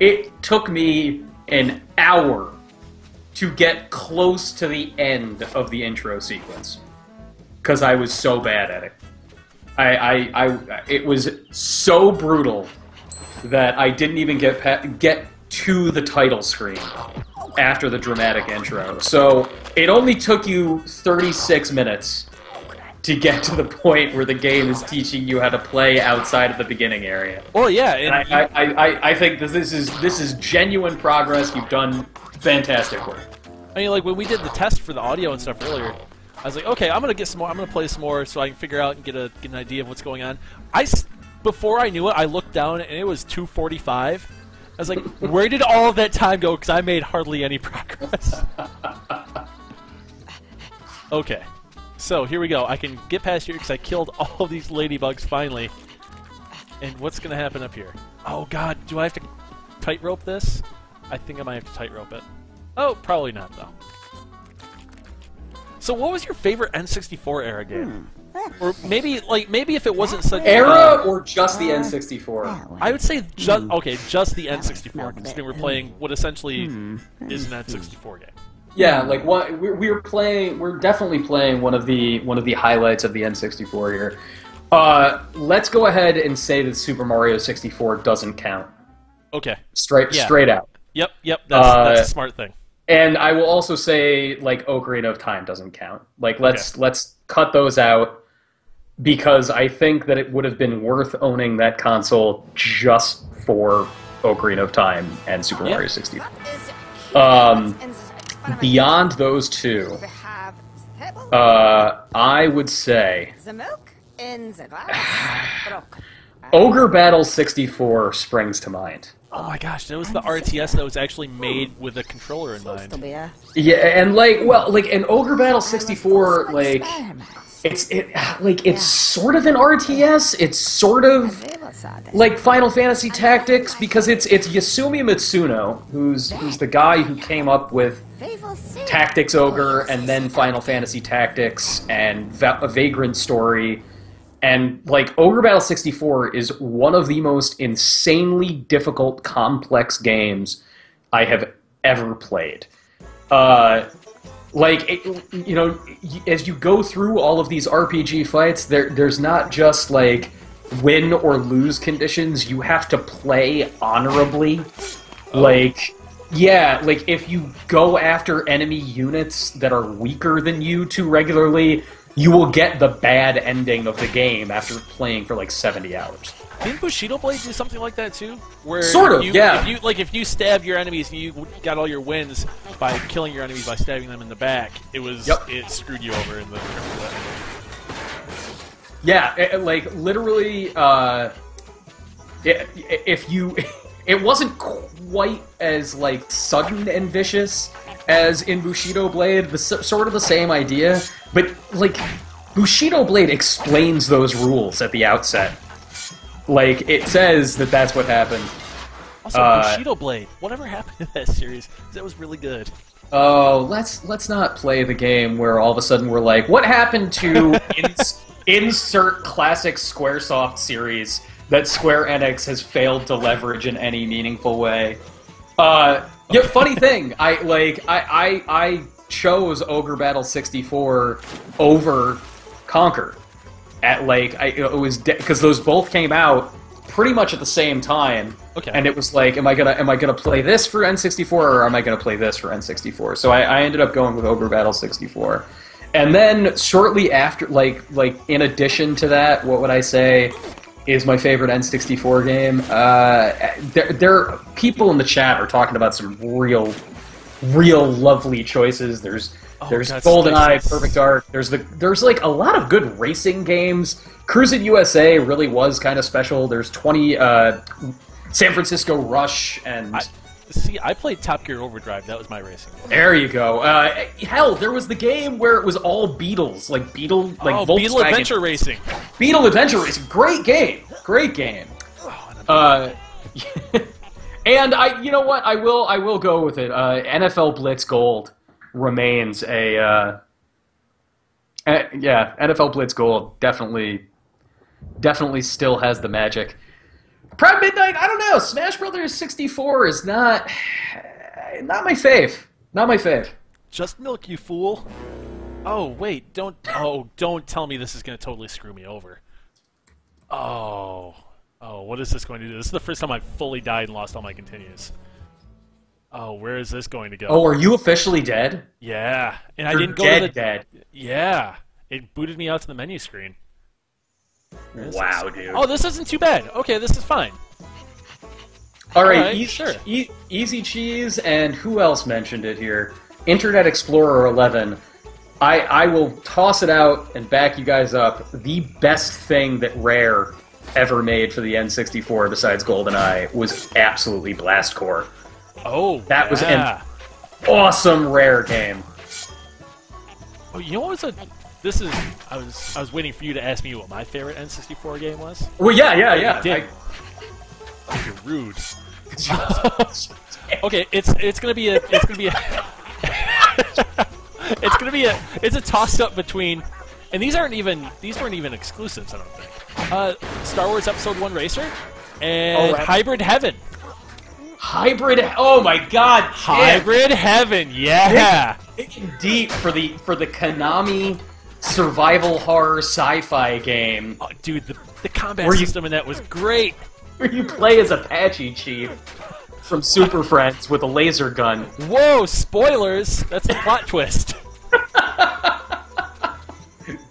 [SPEAKER 1] it took me an hour to get close to the end of the intro sequence because I was so bad at it. It was so brutal that I didn't even get to the title screen after the dramatic intro. So it only took you 36 minutes to get to the point where the game is teaching you how to play outside of the beginning area.
[SPEAKER 2] Well, yeah,
[SPEAKER 1] And
[SPEAKER 2] and
[SPEAKER 1] I think that this is genuine progress. You've done fantastic work.
[SPEAKER 2] I mean, like when we did the test for the audio and stuff earlier, I was like, okay, I'm gonna get some more. I'm gonna play some more so I can figure out and get an idea of what's going on. Before I knew it, I looked down and it was 2:45. I was like, where did all of that time go? Because I made hardly any progress. Okay, so here we go. I can get past here because I killed all of these ladybugs finally. And what's gonna happen up here? Oh God, do I have to tightrope this? I think I might have to tightrope it. Oh, probably not though. So what was your favorite N64 era game? Or maybe if it wasn't such
[SPEAKER 1] Era or just the N64?
[SPEAKER 2] I would say just the N64 because we're playing what essentially is an N64 game.
[SPEAKER 1] Yeah, like what we're definitely playing one of the highlights of the N64 here. Let's go ahead and say that Super Mario 64 doesn't count.
[SPEAKER 2] Okay.
[SPEAKER 1] Straight out.
[SPEAKER 2] Yep. That's a smart thing.
[SPEAKER 1] And I will also say, like, Ocarina of Time doesn't count. Like, let's cut those out, because I think that it would have been worth owning that console just for Ocarina of Time and Super Mario 64. Beyond those two, I would say
[SPEAKER 4] The milk in the glass broke.
[SPEAKER 1] Ogre Battle 64 springs to mind.
[SPEAKER 2] Oh my gosh, that was the RTS that was actually made with a controller in mind.
[SPEAKER 1] Yeah, and and Ogre Battle 64, like, it's sort of an RTS. It's sort of like Final Fantasy Tactics, because it's Yasumi Mitsuno, who's the guy who came up with Tactics Ogre and then Final Fantasy Tactics and a Vagrant Story. And, like, Ogre Battle 64 is one of the most insanely difficult, complex games I have ever played. As you go through all of these RPG fights, there's not just, like, win or lose conditions. You have to play honorably. If you go after enemy units that are weaker than you too regularly, you will get the bad ending of the game after playing for like 70 hours.
[SPEAKER 2] Didn't Bushido Blade do something like that too? Where
[SPEAKER 1] yeah.
[SPEAKER 2] If you stab your enemies and you got all your wins by killing your enemies by stabbing them in the back, it screwed you over in the terms of that ending.
[SPEAKER 1] Yeah, literally, it wasn't quite as like sudden and vicious as in Bushido Blade, sort of the same idea, but like Bushido Blade explains those rules at the outset. Like, it says that that's what happened.
[SPEAKER 2] Also, Bushido Blade. Whatever happened to that series? That was really good.
[SPEAKER 1] Oh, let's not play the game where all of a sudden we're like, what happened to insert classic Squaresoft series that Square Enix has failed to leverage in any meaningful way? Yeah, funny thing, I chose Ogre Battle 64 over Conker it was because those both came out pretty much at the same time.
[SPEAKER 2] Okay.
[SPEAKER 1] And it was like, am I gonna play this for N64 or am I gonna play this for N64? So I ended up going with Ogre Battle 64. And then shortly after, like in addition to that, what would I say is my favorite N64 game? There people in the chat are talking about some real lovely choices. There's GoldenEye, Perfect Dark. There's like a lot of good racing games. Cruisin' USA really was kind of special. There's San Francisco Rush and.
[SPEAKER 2] I played Top Gear Overdrive. That was my racing game.
[SPEAKER 1] There you go. Hell, there was the game where it was all Beetles, Beetle
[SPEAKER 2] Adventure Racing.
[SPEAKER 1] Beetle Adventure Racing. Great game. And you know what? I will go with it. NFL Blitz Gold remains a. NFL Blitz Gold definitely still has the magic. Proud Midnight, I don't know. Smash Brothers 64 is not my fave. Not my fave.
[SPEAKER 2] Just Milk, you fool. Oh, wait, don't tell me this is going to totally screw me over. Oh, what is this going to do? This is the first time I've fully died and lost all my continues. Oh, where is this going to go?
[SPEAKER 1] Oh, are you officially dead?
[SPEAKER 2] Yeah, and
[SPEAKER 1] You're
[SPEAKER 2] I didn't go to the
[SPEAKER 1] dead.
[SPEAKER 2] Yeah, it booted me out to the menu screen.
[SPEAKER 1] Wow, dude.
[SPEAKER 2] Oh, this isn't too bad. Okay, this is fine.
[SPEAKER 1] All right,
[SPEAKER 2] Easy
[SPEAKER 1] Cheese, and who else mentioned it here? Internet Explorer 11. I will toss it out and back you guys up. The best thing that Rare ever made for the N64 besides GoldenEye was absolutely Blast Corps.
[SPEAKER 2] Oh,
[SPEAKER 1] that was an awesome Rare game.
[SPEAKER 2] Oh, you know what was This is. I was waiting for you to ask me what my favorite N64 game was.
[SPEAKER 1] Well, yeah.
[SPEAKER 2] You're rude. Okay, it's gonna be a toss up between, and these weren't even exclusives, I don't think. Star Wars Episode 1 Racer and Hybrid Heaven.
[SPEAKER 1] Oh my God!
[SPEAKER 2] Hybrid Heaven, yeah.
[SPEAKER 1] Digging deep for the Konami survival horror sci-fi game.
[SPEAKER 2] Oh, dude, the combat system in that was great.
[SPEAKER 1] Where you play as Apache Chief from Super Friends with a laser gun.
[SPEAKER 2] Whoa! Spoilers. That's the plot twist.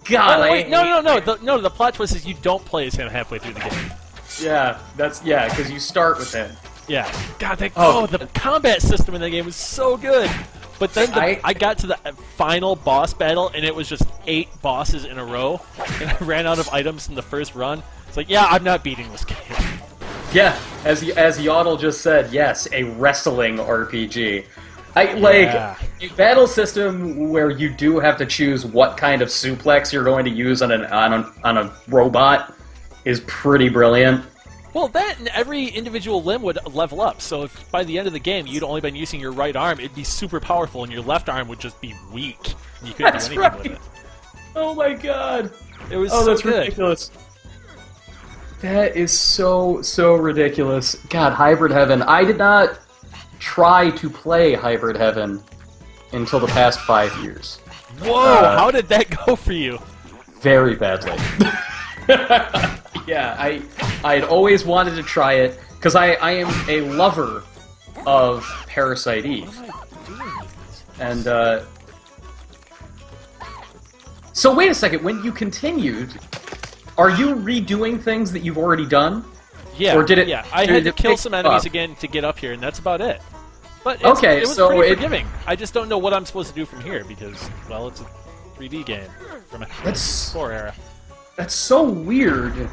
[SPEAKER 1] God,
[SPEAKER 2] oh, wait, no. The plot twist is you don't play as him halfway through the game.
[SPEAKER 1] Yeah, because you start with him.
[SPEAKER 2] Yeah. God, the combat system in that game was so good. But then I got to the final boss battle, and it was just 8 bosses in a row, and I ran out of items in the first run. It's like, yeah, I'm not beating this game.
[SPEAKER 1] Yeah, as Yodel just said, yes, a wrestling RPG. A battle system where you do have to choose what kind of suplex you're going to use on a robot is pretty brilliant.
[SPEAKER 2] Well, that and every individual limb would level up, so if by the end of the game you'd only been using your right arm, it'd be super powerful, and your left arm would just be weak. You couldn't do anything with it.
[SPEAKER 1] Oh my God!
[SPEAKER 2] It was so
[SPEAKER 1] that's
[SPEAKER 2] good.
[SPEAKER 1] Ridiculous. That is so ridiculous. God, Hybrid Heaven. I did not try to play Hybrid Heaven until the past 5 years.
[SPEAKER 2] Whoa! How did that go for you?
[SPEAKER 1] Very badly. Yeah, I'd always wanted to try it because I am a lover of Parasite Eve. And so wait a second. When you continued, are you redoing things that you've already done?
[SPEAKER 2] Yeah.
[SPEAKER 1] Or did it?
[SPEAKER 2] Yeah, I had to kill some enemies again to get up here, and that's about it. But it was pretty forgiving. I just don't know what I'm supposed to do from here because, well, it's a 3D game from a 4 era.
[SPEAKER 1] That's so weird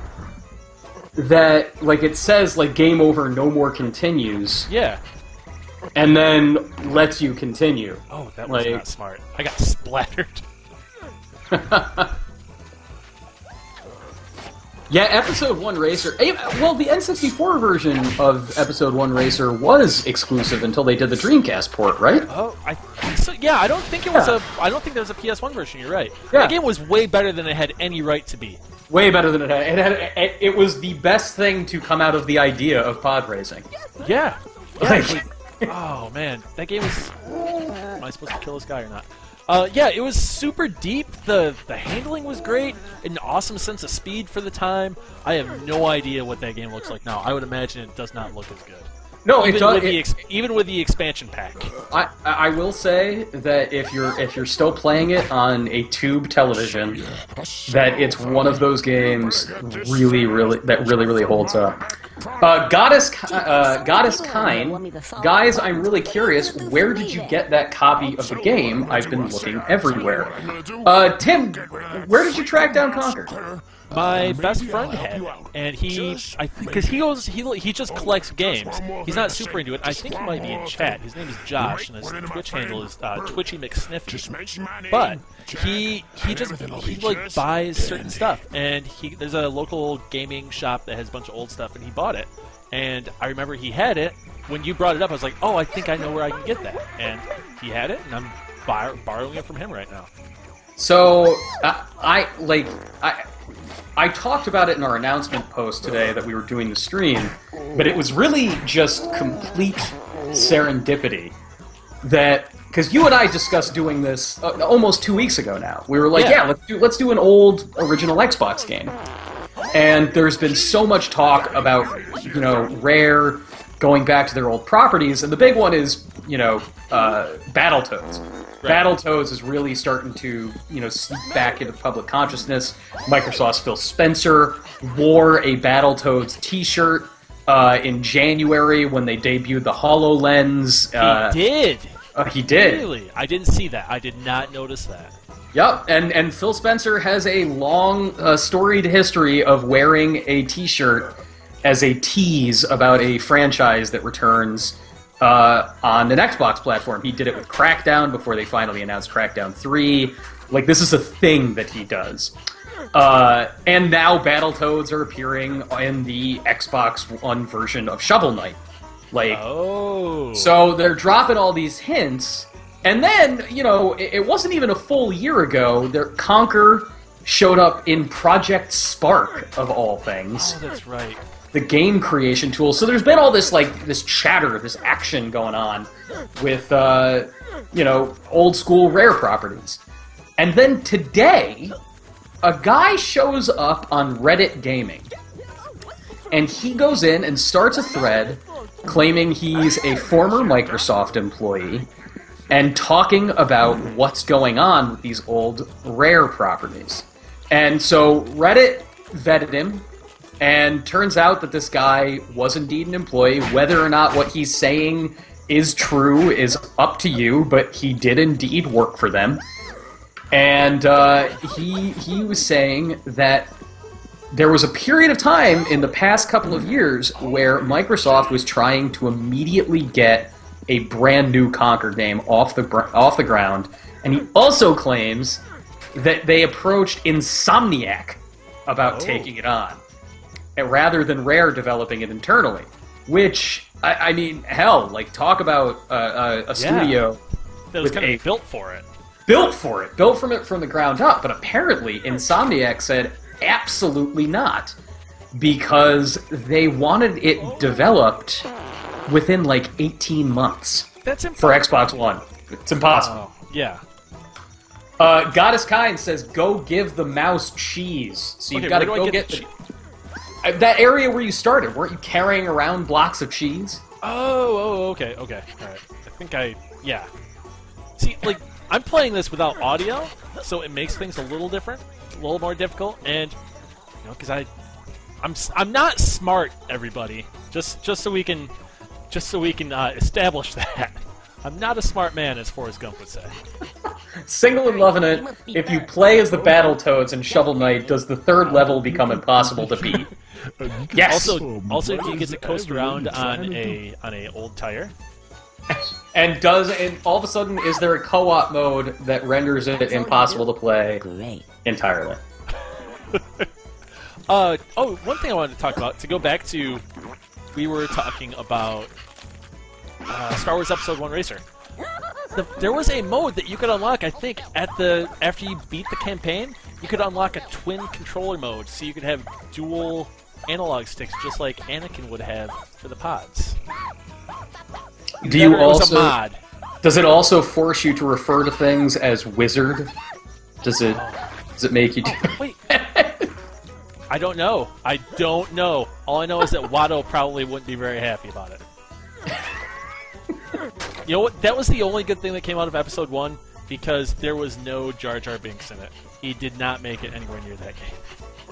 [SPEAKER 1] that, it says, game over, no more continues.
[SPEAKER 2] Yeah.
[SPEAKER 1] And then lets you continue.
[SPEAKER 2] Oh, that was not smart. I got splattered.
[SPEAKER 1] Yeah, Episode 1 Racer... Well, the N64 version of Episode 1 Racer was exclusive until they did the Dreamcast port, right?
[SPEAKER 2] Oh, I think so. Yeah, I don't think it was I don't think there was a PS1 version, you're right.
[SPEAKER 1] Yeah.
[SPEAKER 2] The game was way better than it had any right to be.
[SPEAKER 1] Way better than it had. It was the best thing to come out of the idea of pod racing.
[SPEAKER 2] Yeah. Oh man, that game was. Am I supposed to kill this guy or not? Yeah, it was super deep. The handling was great. An awesome sense of speed for the time. I have no idea what that game looks like now. I would imagine it does not look as good.
[SPEAKER 1] No, it does.
[SPEAKER 2] Even with the expansion pack.
[SPEAKER 1] I will say that if you're still playing it on a tube television, that it's one of those games really holds up. Goddess Kine, guys, I'm really curious. Where did you get that copy of the game? I've been looking everywhere. Tim, where did you track down Conker?
[SPEAKER 2] My best friend had it, and because he just collects games. He's not super into it. I think he might be in chat. His name is Josh, and his Twitch handle is Twitchy McSniffy. But he like buys certain stuff, and there's a local gaming shop that has a bunch of old stuff, and he bought it. And I remember he had it when you brought it up. I was like, oh, I think I know where I can get that, and he had it, and I'm borrowing it from him right now.
[SPEAKER 1] So I talked about it in our announcement post today that we were doing the stream, but it was really just complete serendipity that, because you and I discussed doing this almost 2 weeks ago now. We were like, yeah, let's do an old original Xbox game. And there's been so much talk about, Rare going back to their old properties, and the big one is, Battletoads. Right. Battletoads is really starting to, sneak back into public consciousness. Microsoft's Phil Spencer wore a Battletoads t-shirt in January when they debuted the HoloLens.
[SPEAKER 2] He did.
[SPEAKER 1] He did.
[SPEAKER 2] Really? I didn't see that. I did not notice that.
[SPEAKER 1] Yep, and Phil Spencer has a long, storied history of wearing a t-shirt as a tease about a franchise that returns on an Xbox platform. He did it with Crackdown before they finally announced Crackdown 3. Like, this is a thing that he does. And now Battletoads are appearing in the Xbox One version of Shovel Knight. So they're dropping all these hints, and then, it wasn't even a full year ago, Conker showed up in Project Spark, of all things.
[SPEAKER 2] Oh, that's right.
[SPEAKER 1] The game creation tool. So there's been all this this chatter, this action going on with old school Rare properties. And then today, a guy shows up on Reddit Gaming, and he goes in and starts a thread claiming he's a former Microsoft employee and talking about what's going on with these old Rare properties. And so Reddit vetted him, and turns out that this guy was indeed an employee. Whether or not what he's saying is true is up to you, but he did indeed work for them. And he was saying that there was a period of time in the past couple of years where Microsoft was trying to immediately get a brand new Conker game off the ground. And he also claims that they approached Insomniac about taking it on, rather than Rare developing it internally. Which, I mean, hell, talk about a studio
[SPEAKER 2] that was kind of built for it.
[SPEAKER 1] Built from it from the ground up. But apparently, Insomniac said absolutely not, because they wanted it developed within 18 months.
[SPEAKER 2] That's
[SPEAKER 1] for Xbox One. It's impossible.
[SPEAKER 2] Yeah.
[SPEAKER 1] Goddess Kind says, go give the mouse cheese. So you've got to go get that area where you started. Weren't you carrying around blocks of cheese?
[SPEAKER 2] Okay. All right. Yeah. See, I'm playing this without audio, so it makes things a little different, a little more difficult, and, because I'm not smart, everybody. Just so we can establish that. I'm not a smart man, as Forrest Gump would say.
[SPEAKER 1] Single and loving it. If you play as the Battletoads in Shovel Knight, does the third level become impossible to beat? Yes.
[SPEAKER 2] Also, you get to coast around on a old tire.
[SPEAKER 1] And all of a sudden, is there a co-op mode that renders it impossible to play entirely?
[SPEAKER 2] One thing I wanted to talk about, to go back to, we were talking about Star Wars Episode 1 Racer. There was a mode that you could unlock, I think, after you beat the campaign, you could unlock a twin controller mode, so you could have dual analog sticks, just like Anakin would have for the pods.
[SPEAKER 1] Do you
[SPEAKER 2] Never, it was
[SPEAKER 1] also?
[SPEAKER 2] a mod.
[SPEAKER 1] Does it also force you to refer to things as wizard? Does it make you?
[SPEAKER 2] Wait. I don't know. I don't know. All I know is that Watto probably wouldn't be very happy about it. You know what? That was the only good thing that came out of Episode 1, because there was no Jar Jar Binks in it. He did not make it anywhere near that game.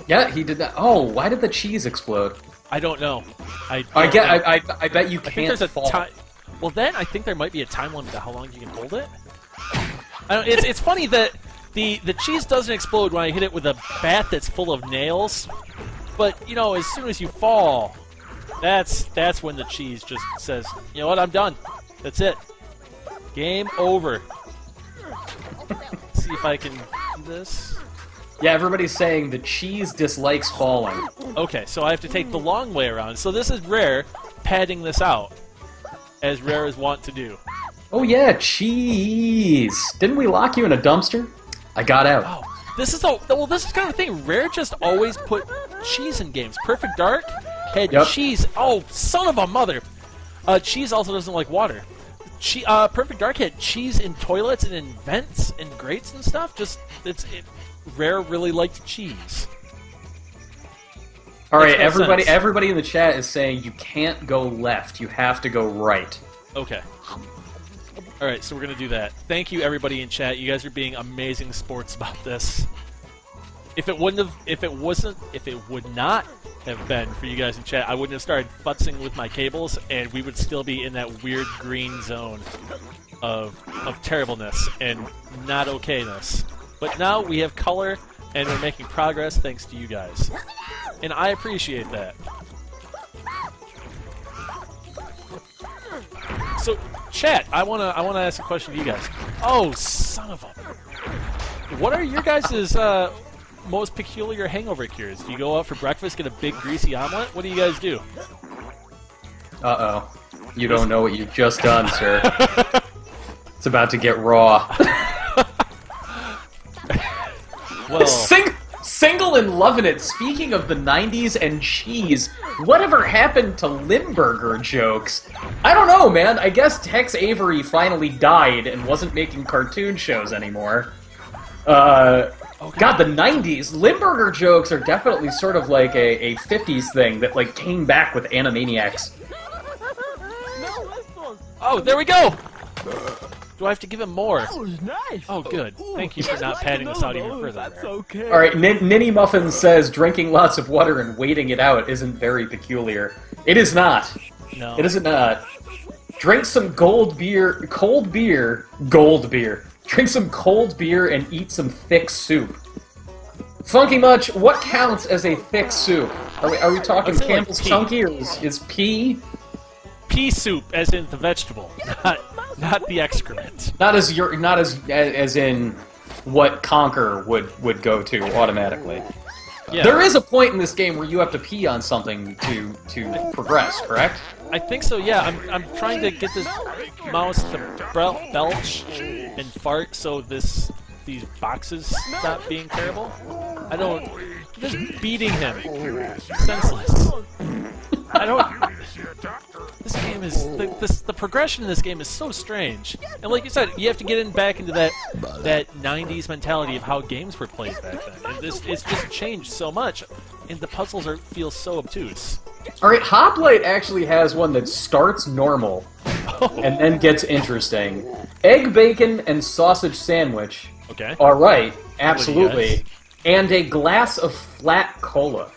[SPEAKER 1] Yeah, he did that. Oh, why did the cheese explode?
[SPEAKER 2] I don't know. I
[SPEAKER 1] bet you
[SPEAKER 2] think
[SPEAKER 1] can't
[SPEAKER 2] there's a
[SPEAKER 1] fall.
[SPEAKER 2] time. Well, then I think there might be a time limit to how long you can hold it. It's funny that the cheese doesn't explode when I hit it with a bat that's full of nails, but you know, as soon as you fall, that's when the cheese just says, you know what, I'm done. That's it. Game over. Let's see if I can do this.
[SPEAKER 1] Yeah, everybody's saying the cheese dislikes falling.
[SPEAKER 2] Okay, so I have to take the long way around. So this is Rare padding this out, as Rare is wont to do.
[SPEAKER 1] Oh yeah, cheese! Didn't we lock you in a dumpster? I got out.
[SPEAKER 2] Oh, this is kind of the thing. Rare just always put cheese in games. Perfect Dark had cheese. Oh, son of a mother! Cheese also doesn't like water. Perfect Dark had cheese in toilets and in vents and grates and stuff. Rare really liked cheese.
[SPEAKER 1] All right,
[SPEAKER 2] Makes no sense.
[SPEAKER 1] everybody in the chat is saying you can't go left. You have to go right.
[SPEAKER 2] Okay. All right, so we're gonna do that. Thank you, everybody in chat. You guys are being amazing sports about this. If it would not have been for you guys in chat, I wouldn't have started futzing with my cables, and we would still be in that weird green zone of terribleness and not okayness. But now we have color, and we're making progress thanks to you guys, and I appreciate that. So, chat, I wanna ask a question to you guys. Oh, son of a! What are your guys' most peculiar hangover cures? Do you go out for breakfast, get a big greasy omelet? What do you guys do?
[SPEAKER 1] Uh-oh. You don't know what you've just done, sir. It's about to get raw.
[SPEAKER 2] Well,
[SPEAKER 1] Single and loving it. Speaking of the 90s and cheese, whatever happened to Limburger jokes? I don't know, man. I guess Tex Avery finally died and wasn't making cartoon shows anymore. God, the 90s. Limburger jokes are definitely sort of like a 50s thing that like came back with Animaniacs.
[SPEAKER 2] oh, there we go! Do I have to give him more?
[SPEAKER 3] That was nice.
[SPEAKER 2] Oh, good. Thank you for not padding this out even further.
[SPEAKER 3] That's okay.
[SPEAKER 1] Alright, Ninny Muffin says drinking lots of water and waiting it out isn't very peculiar. It is not.
[SPEAKER 2] No.
[SPEAKER 1] It isn't not. Drink some cold beer. Drink some cold beer and eat some thick soup. Funky Much, what counts as a thick soup? Are we talking
[SPEAKER 2] I'd say, like,
[SPEAKER 1] Campbell's
[SPEAKER 2] pea.
[SPEAKER 1] Chunky, or is pea?
[SPEAKER 2] Pea soup, as in the vegetable, not the excrement.
[SPEAKER 1] Not as in what Conker would go to automatically.
[SPEAKER 2] Yeah.
[SPEAKER 1] There is a point in this game where you have to pee on something to progress, correct?
[SPEAKER 2] I think so, yeah. I'm trying to get this mouse to belch and fart so these boxes stop being terrible. I don't... Just beating him. Senseless. I don't... This game is... The progression in this game is so strange. And like you said, you have to get back into that 90s mentality of how games were played back then. And it's just changed so much, and the puzzles feel so obtuse.
[SPEAKER 1] Alright, Hoplite actually has one that starts normal and then gets interesting. Egg, bacon, and sausage sandwich.
[SPEAKER 2] Okay.
[SPEAKER 1] Alright, absolutely.
[SPEAKER 2] Yes.
[SPEAKER 1] And a glass of flat cola.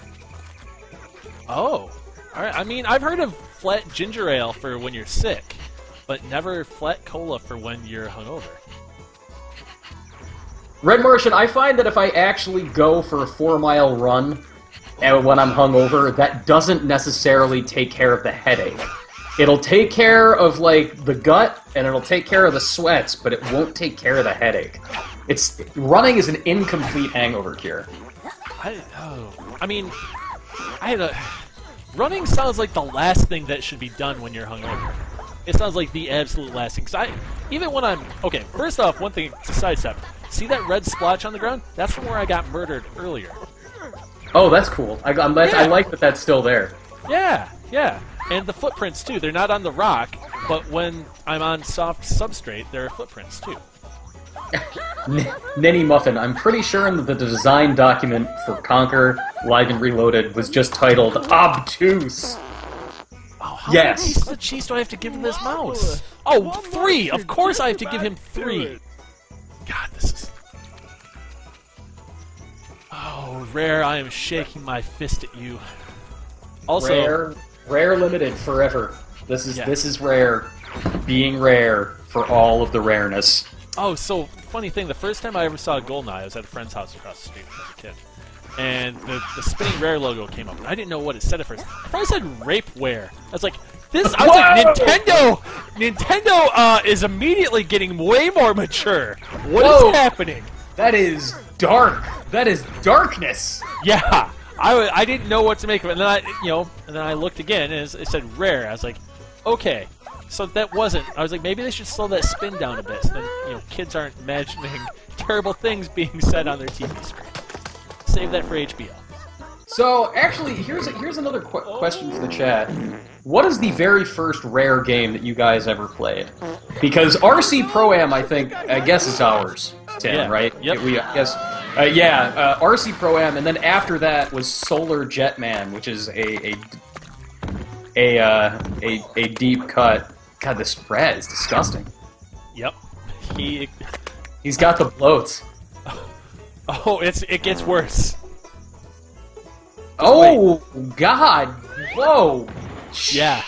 [SPEAKER 2] Oh. Alright, I mean, I've heard of flat ginger ale for when you're sick, but never flat cola for when you're hungover.
[SPEAKER 1] Red Martian, I find that if I actually go for a 4-mile run when I'm hungover, that doesn't necessarily take care of the headache. It'll take care of, like, the gut, and it'll take care of the sweats, but it won't take care of the headache. Running is an incomplete hangover cure.
[SPEAKER 2] Running sounds like the last thing that should be done when you're hungover. It sounds like the absolute last thing. Even when I'm... Okay, first off, one thing to sidestep. See that red splotch on the ground? That's from where I got murdered earlier.
[SPEAKER 1] Oh, that's cool. I like that that's still there.
[SPEAKER 2] Yeah, yeah. And the footprints, too. They're not on the rock. but when I'm on soft substrate, there are footprints too.
[SPEAKER 1] Ninny Muffin, I'm pretty sure that the design document for Conker Live and Reloaded was just titled Obtuse.
[SPEAKER 2] Oh, how
[SPEAKER 1] Yes.
[SPEAKER 2] many pieces of cheese do I have to give him this mouse? Oh, 3! Of course I have to give him 3! God, this is... Oh, Rare, I am shaking my fist at you. Also...
[SPEAKER 1] Rare limited forever. This
[SPEAKER 2] Yeah.
[SPEAKER 1] is Rare being rare for all of the rareness.
[SPEAKER 2] Oh, so, funny thing, the first time I ever saw Goldeneye, I was at a friend's house across the street when I was a kid. And the spinning Rare logo came up, and I didn't know what it said at first. It probably said Rapeware. I was like, I was like, Nintendo is immediately getting way more mature. What is happening?
[SPEAKER 1] That is dark. That is darkness.
[SPEAKER 2] Yeah, I didn't know what to make of it. And then I looked again, and it said Rare. I was like, okay. So that wasn't. I was like, maybe they should slow that spin down a bit, so then kids aren't imagining terrible things being said on their TV screen. Save that for HBO.
[SPEAKER 1] So actually, here's another question for the chat. What is the very first Rare game that you guys ever played? Because RC Pro-Am, I guess it's ours, Tim,
[SPEAKER 2] Yeah.
[SPEAKER 1] right?
[SPEAKER 2] Yep.
[SPEAKER 1] RC Pro-Am, and then after that was Solar Jetman, which is a deep cut. God, this spread is disgusting.
[SPEAKER 2] Yep.
[SPEAKER 1] He's got the bloats.
[SPEAKER 2] Oh, it gets worse.
[SPEAKER 1] Oh God! Whoa!
[SPEAKER 2] Yeah.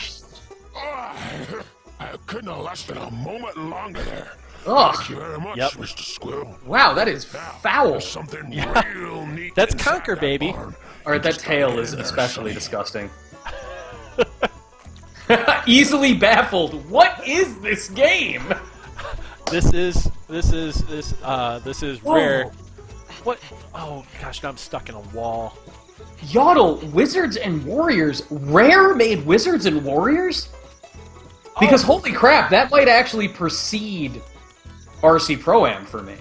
[SPEAKER 3] I couldn't have lasted a moment longer there.
[SPEAKER 1] Ugh!
[SPEAKER 3] Thank you very much,
[SPEAKER 2] Yep.
[SPEAKER 3] Mr. Squirrel.
[SPEAKER 1] Wow, that is foul.
[SPEAKER 3] There's something
[SPEAKER 2] Yeah.
[SPEAKER 3] real neat.
[SPEAKER 2] That's
[SPEAKER 3] inside
[SPEAKER 2] Conker,
[SPEAKER 3] that
[SPEAKER 2] baby.
[SPEAKER 3] barn.
[SPEAKER 1] All right, that
[SPEAKER 3] Just
[SPEAKER 1] tail
[SPEAKER 3] gotta
[SPEAKER 1] is
[SPEAKER 3] get in there,
[SPEAKER 1] especially
[SPEAKER 3] Sonny.
[SPEAKER 1] disgusting. Easily baffled. What is this game?
[SPEAKER 2] This is Rare.
[SPEAKER 1] Whoa.
[SPEAKER 2] What? Oh gosh, now I'm stuck in a wall.
[SPEAKER 1] Yodel, Wizards and Warriors. Rare made Wizards and Warriors? Because holy crap, that might actually precede RC Pro-Am for me.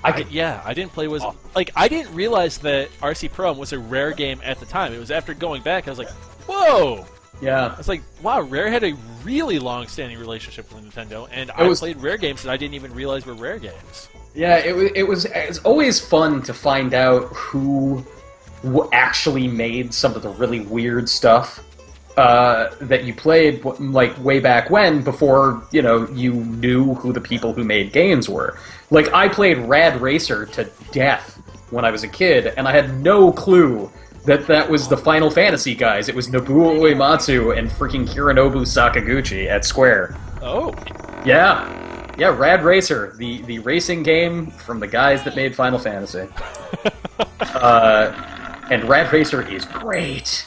[SPEAKER 2] I didn't play Wizards. Like, I didn't realize that RC Pro was a Rare game at the time. It was after going back, I was like, whoa!
[SPEAKER 1] Yeah.
[SPEAKER 2] I was like, wow, Rare had a really long-standing relationship with Nintendo, and I played Rare games that I didn't even realize were Rare games.
[SPEAKER 1] Yeah, it's always fun to find out who actually made some of the really weird stuff that you played, like, way back when, before, you knew who the people who made games were. Like, I played Rad Racer to death when I was a kid, and I had no clue that was the Final Fantasy guys. It was Nobuo Uematsu and freaking Hironobu Sakaguchi at Square.
[SPEAKER 2] Oh.
[SPEAKER 1] Yeah. Yeah, Rad Racer, the racing game from the guys that made Final Fantasy. And Rad Racer is great.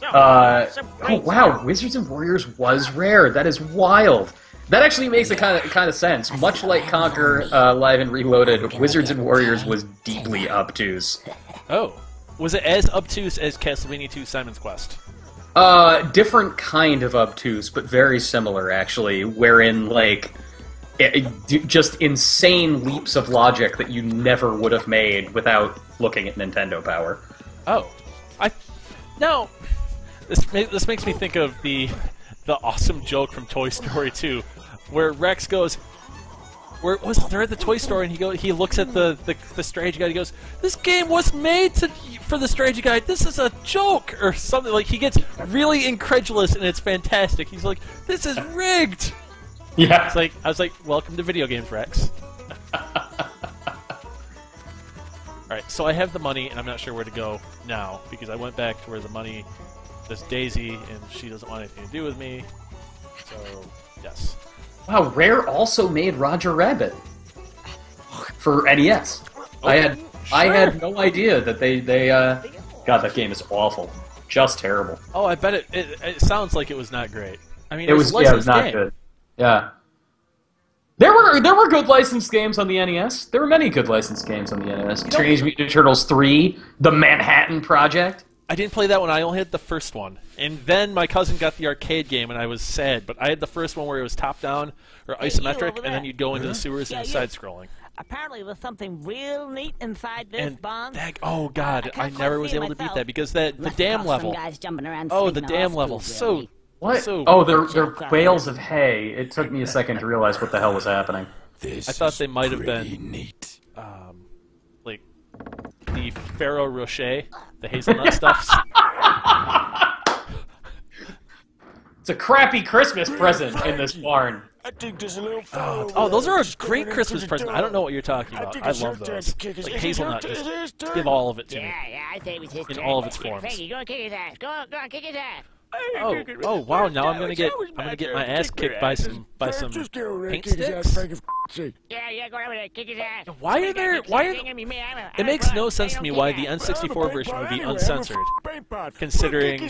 [SPEAKER 1] Oh wow, Wizards and Warriors was Rare. That is wild. That actually makes a kind of sense. Much like Conker Live and Reloaded, Wizards and Warriors was deeply obtuse.
[SPEAKER 2] Oh. Was it as obtuse as Castlevania 2 Simon's Quest?
[SPEAKER 1] Different kind of obtuse, but very similar, actually, wherein, like, just insane leaps of logic that you never would have made without looking at Nintendo Power.
[SPEAKER 2] Oh. Now, this makes me think of the awesome joke from Toy Story 2, where Rex goes, they're at the toy store and he looks at the strategy guide. He goes, "This game was made for the strategy guide. This is a joke," or something. Like, he gets really incredulous, and it's fantastic. He's like, "This is rigged."
[SPEAKER 1] Yeah.
[SPEAKER 2] I was like, "Welcome to video games, Rex." All right, so I have the money, and I'm not sure where to go now because I went back to where the money. There's Daisy, and she doesn't want anything to do with me. So yes.
[SPEAKER 1] Wow, Rare also made Roger Rabbit for NES.
[SPEAKER 2] Okay,
[SPEAKER 1] I had no idea that they God, that game is awful, just terrible.
[SPEAKER 2] Oh, I bet it sounds like it was not great. I mean,
[SPEAKER 1] It was not
[SPEAKER 2] game.
[SPEAKER 1] good. Yeah. There were good licensed games on the NES. There were many good licensed games on the NES. Teenage Mutant Ninja Turtles 3, The Manhattan Project.
[SPEAKER 2] I didn't play that one. I only had the first one. And then my cousin got the arcade game, and I was sad. But I had the first one where it was top-down or
[SPEAKER 4] Hey, you
[SPEAKER 2] isometric,
[SPEAKER 4] over
[SPEAKER 2] and then
[SPEAKER 4] there.
[SPEAKER 2] you'd go into the sewers
[SPEAKER 4] Yeah,
[SPEAKER 2] and
[SPEAKER 4] you.
[SPEAKER 2] side-scrolling.
[SPEAKER 4] Apparently there's something real neat inside this
[SPEAKER 2] And
[SPEAKER 4] bond.
[SPEAKER 2] oh god,
[SPEAKER 4] I
[SPEAKER 2] I
[SPEAKER 4] can't
[SPEAKER 2] never
[SPEAKER 4] quite
[SPEAKER 2] was
[SPEAKER 4] see
[SPEAKER 2] able to beat
[SPEAKER 4] myself.
[SPEAKER 2] that because the
[SPEAKER 4] Must
[SPEAKER 2] dam
[SPEAKER 4] cost
[SPEAKER 2] level.
[SPEAKER 4] Some guys jumping around
[SPEAKER 2] Oh, the
[SPEAKER 4] sleeping in
[SPEAKER 2] dam
[SPEAKER 4] our
[SPEAKER 2] level,
[SPEAKER 4] schools,
[SPEAKER 2] so
[SPEAKER 4] really.
[SPEAKER 1] What?
[SPEAKER 2] So-
[SPEAKER 1] Oh, they're bales of hay. It took me a second to realize what the hell was happening.
[SPEAKER 3] This
[SPEAKER 2] I thought they
[SPEAKER 3] is
[SPEAKER 2] might have
[SPEAKER 3] pretty
[SPEAKER 2] been-
[SPEAKER 3] neat.
[SPEAKER 2] Like the Ferrero Rocher, the hazelnut stuffs.
[SPEAKER 1] It's a crappy Christmas present in this barn.
[SPEAKER 3] I think there's a little
[SPEAKER 2] Oh, those are a great Christmas present. I don't know what you're talking about. I love those. Like hazelnut, just give all of it to me.
[SPEAKER 4] Yeah, I say it was his
[SPEAKER 2] In
[SPEAKER 4] turn.
[SPEAKER 2] all of its forms.
[SPEAKER 4] Frankie, go and kick his ass. Go on, kick his ass.
[SPEAKER 2] Oh, wow! Now I'm gonna get my ass kicked by some paint sticks.
[SPEAKER 4] Yeah, go over there, kick his ass.
[SPEAKER 2] Why are there? It makes no sense to me why the N64 version would be uncensored, considering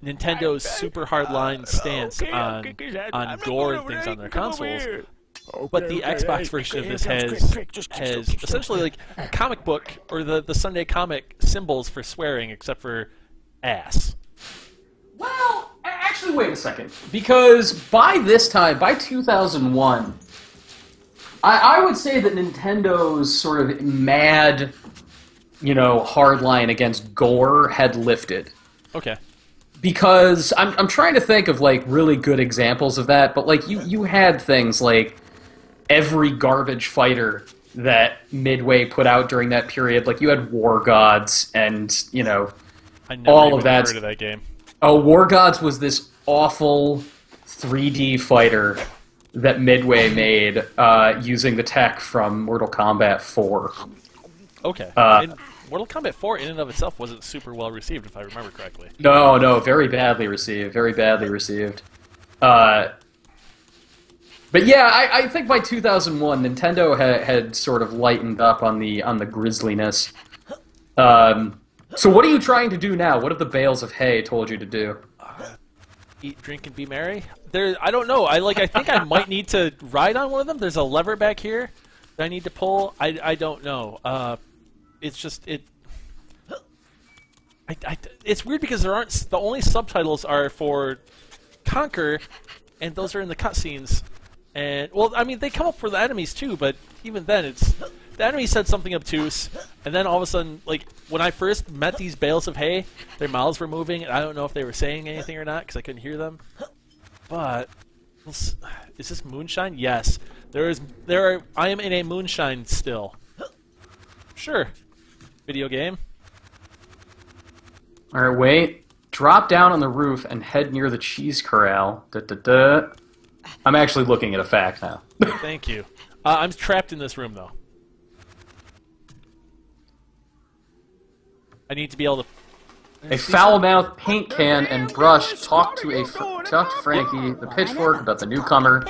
[SPEAKER 2] Nintendo's super hardline stance on gore and things on their consoles. But the Xbox version of this has essentially like comic book or the Sunday comic symbols for swearing, except for ass.
[SPEAKER 1] Well, actually, wait a second. Because by this time, by 2001, I would say that Nintendo's sort of mad, hardline against gore had lifted.
[SPEAKER 2] Okay.
[SPEAKER 1] Because I'm trying to think of, like, really good examples of that, but, like, you had things like every garbage fighter that Midway put out during that period. Like, you had War Gods and,
[SPEAKER 2] I never
[SPEAKER 1] all
[SPEAKER 2] even
[SPEAKER 1] of that.
[SPEAKER 2] heard of that game.
[SPEAKER 1] Oh, War Gods was this awful 3D fighter that Midway made using the tech from Mortal Kombat 4.
[SPEAKER 2] Okay. And Mortal Kombat 4 in and of itself wasn't super well received, if I remember correctly.
[SPEAKER 1] No, very badly received. Very badly received. But yeah, I think by 2001, Nintendo had sort of lightened up on the grisliness. So what are you trying to do now? What have the bales of hay told you to do?
[SPEAKER 2] Eat, drink, and be merry? I don't know. I think I might need to ride on one of them. There's a lever back here that I need to pull. I don't know. It's just it's weird because there aren't the only subtitles are for Conker, and those are in the cutscenes. And well, I mean they come up for the enemies too, but even then it's the enemy said something obtuse, and then all of a sudden, like when I first met these bales of hay, their mouths were moving, and I don't know if they were saying anything or not because I couldn't hear them. But is this moonshine? Yes, I am in a moonshine still. Sure, video game.
[SPEAKER 1] All right, wait. Drop down on the roof and head near the cheese corral. I'm actually looking at a fact now.
[SPEAKER 2] Thank you. I'm trapped in this room though. I need to be able to.
[SPEAKER 1] A foul-mouthed paint can and brush talk to Frankie, the pitchfork, about the newcomer.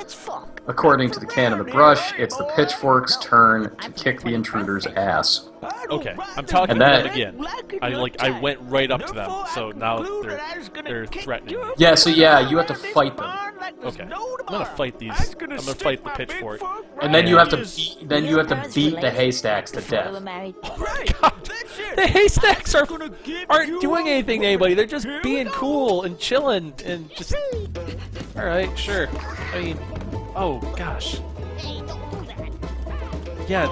[SPEAKER 1] According to the can and the brush, it's the pitchfork's turn to kick the intruder's ass.
[SPEAKER 2] Okay, I'm talking
[SPEAKER 1] And
[SPEAKER 2] to
[SPEAKER 1] that-
[SPEAKER 2] them again. I went right up to them, so now they're threatening me.
[SPEAKER 1] Yeah, so yeah, you have to fight them.
[SPEAKER 2] Okay, I'm gonna fight these. I'm gonna fight the pitchfork.
[SPEAKER 1] And then you have to beat the haystacks to death.
[SPEAKER 2] God, the haystacks aren't doing anything to anybody. They're just being cool and chilling and just. All right, sure. I mean, oh gosh. Yeah,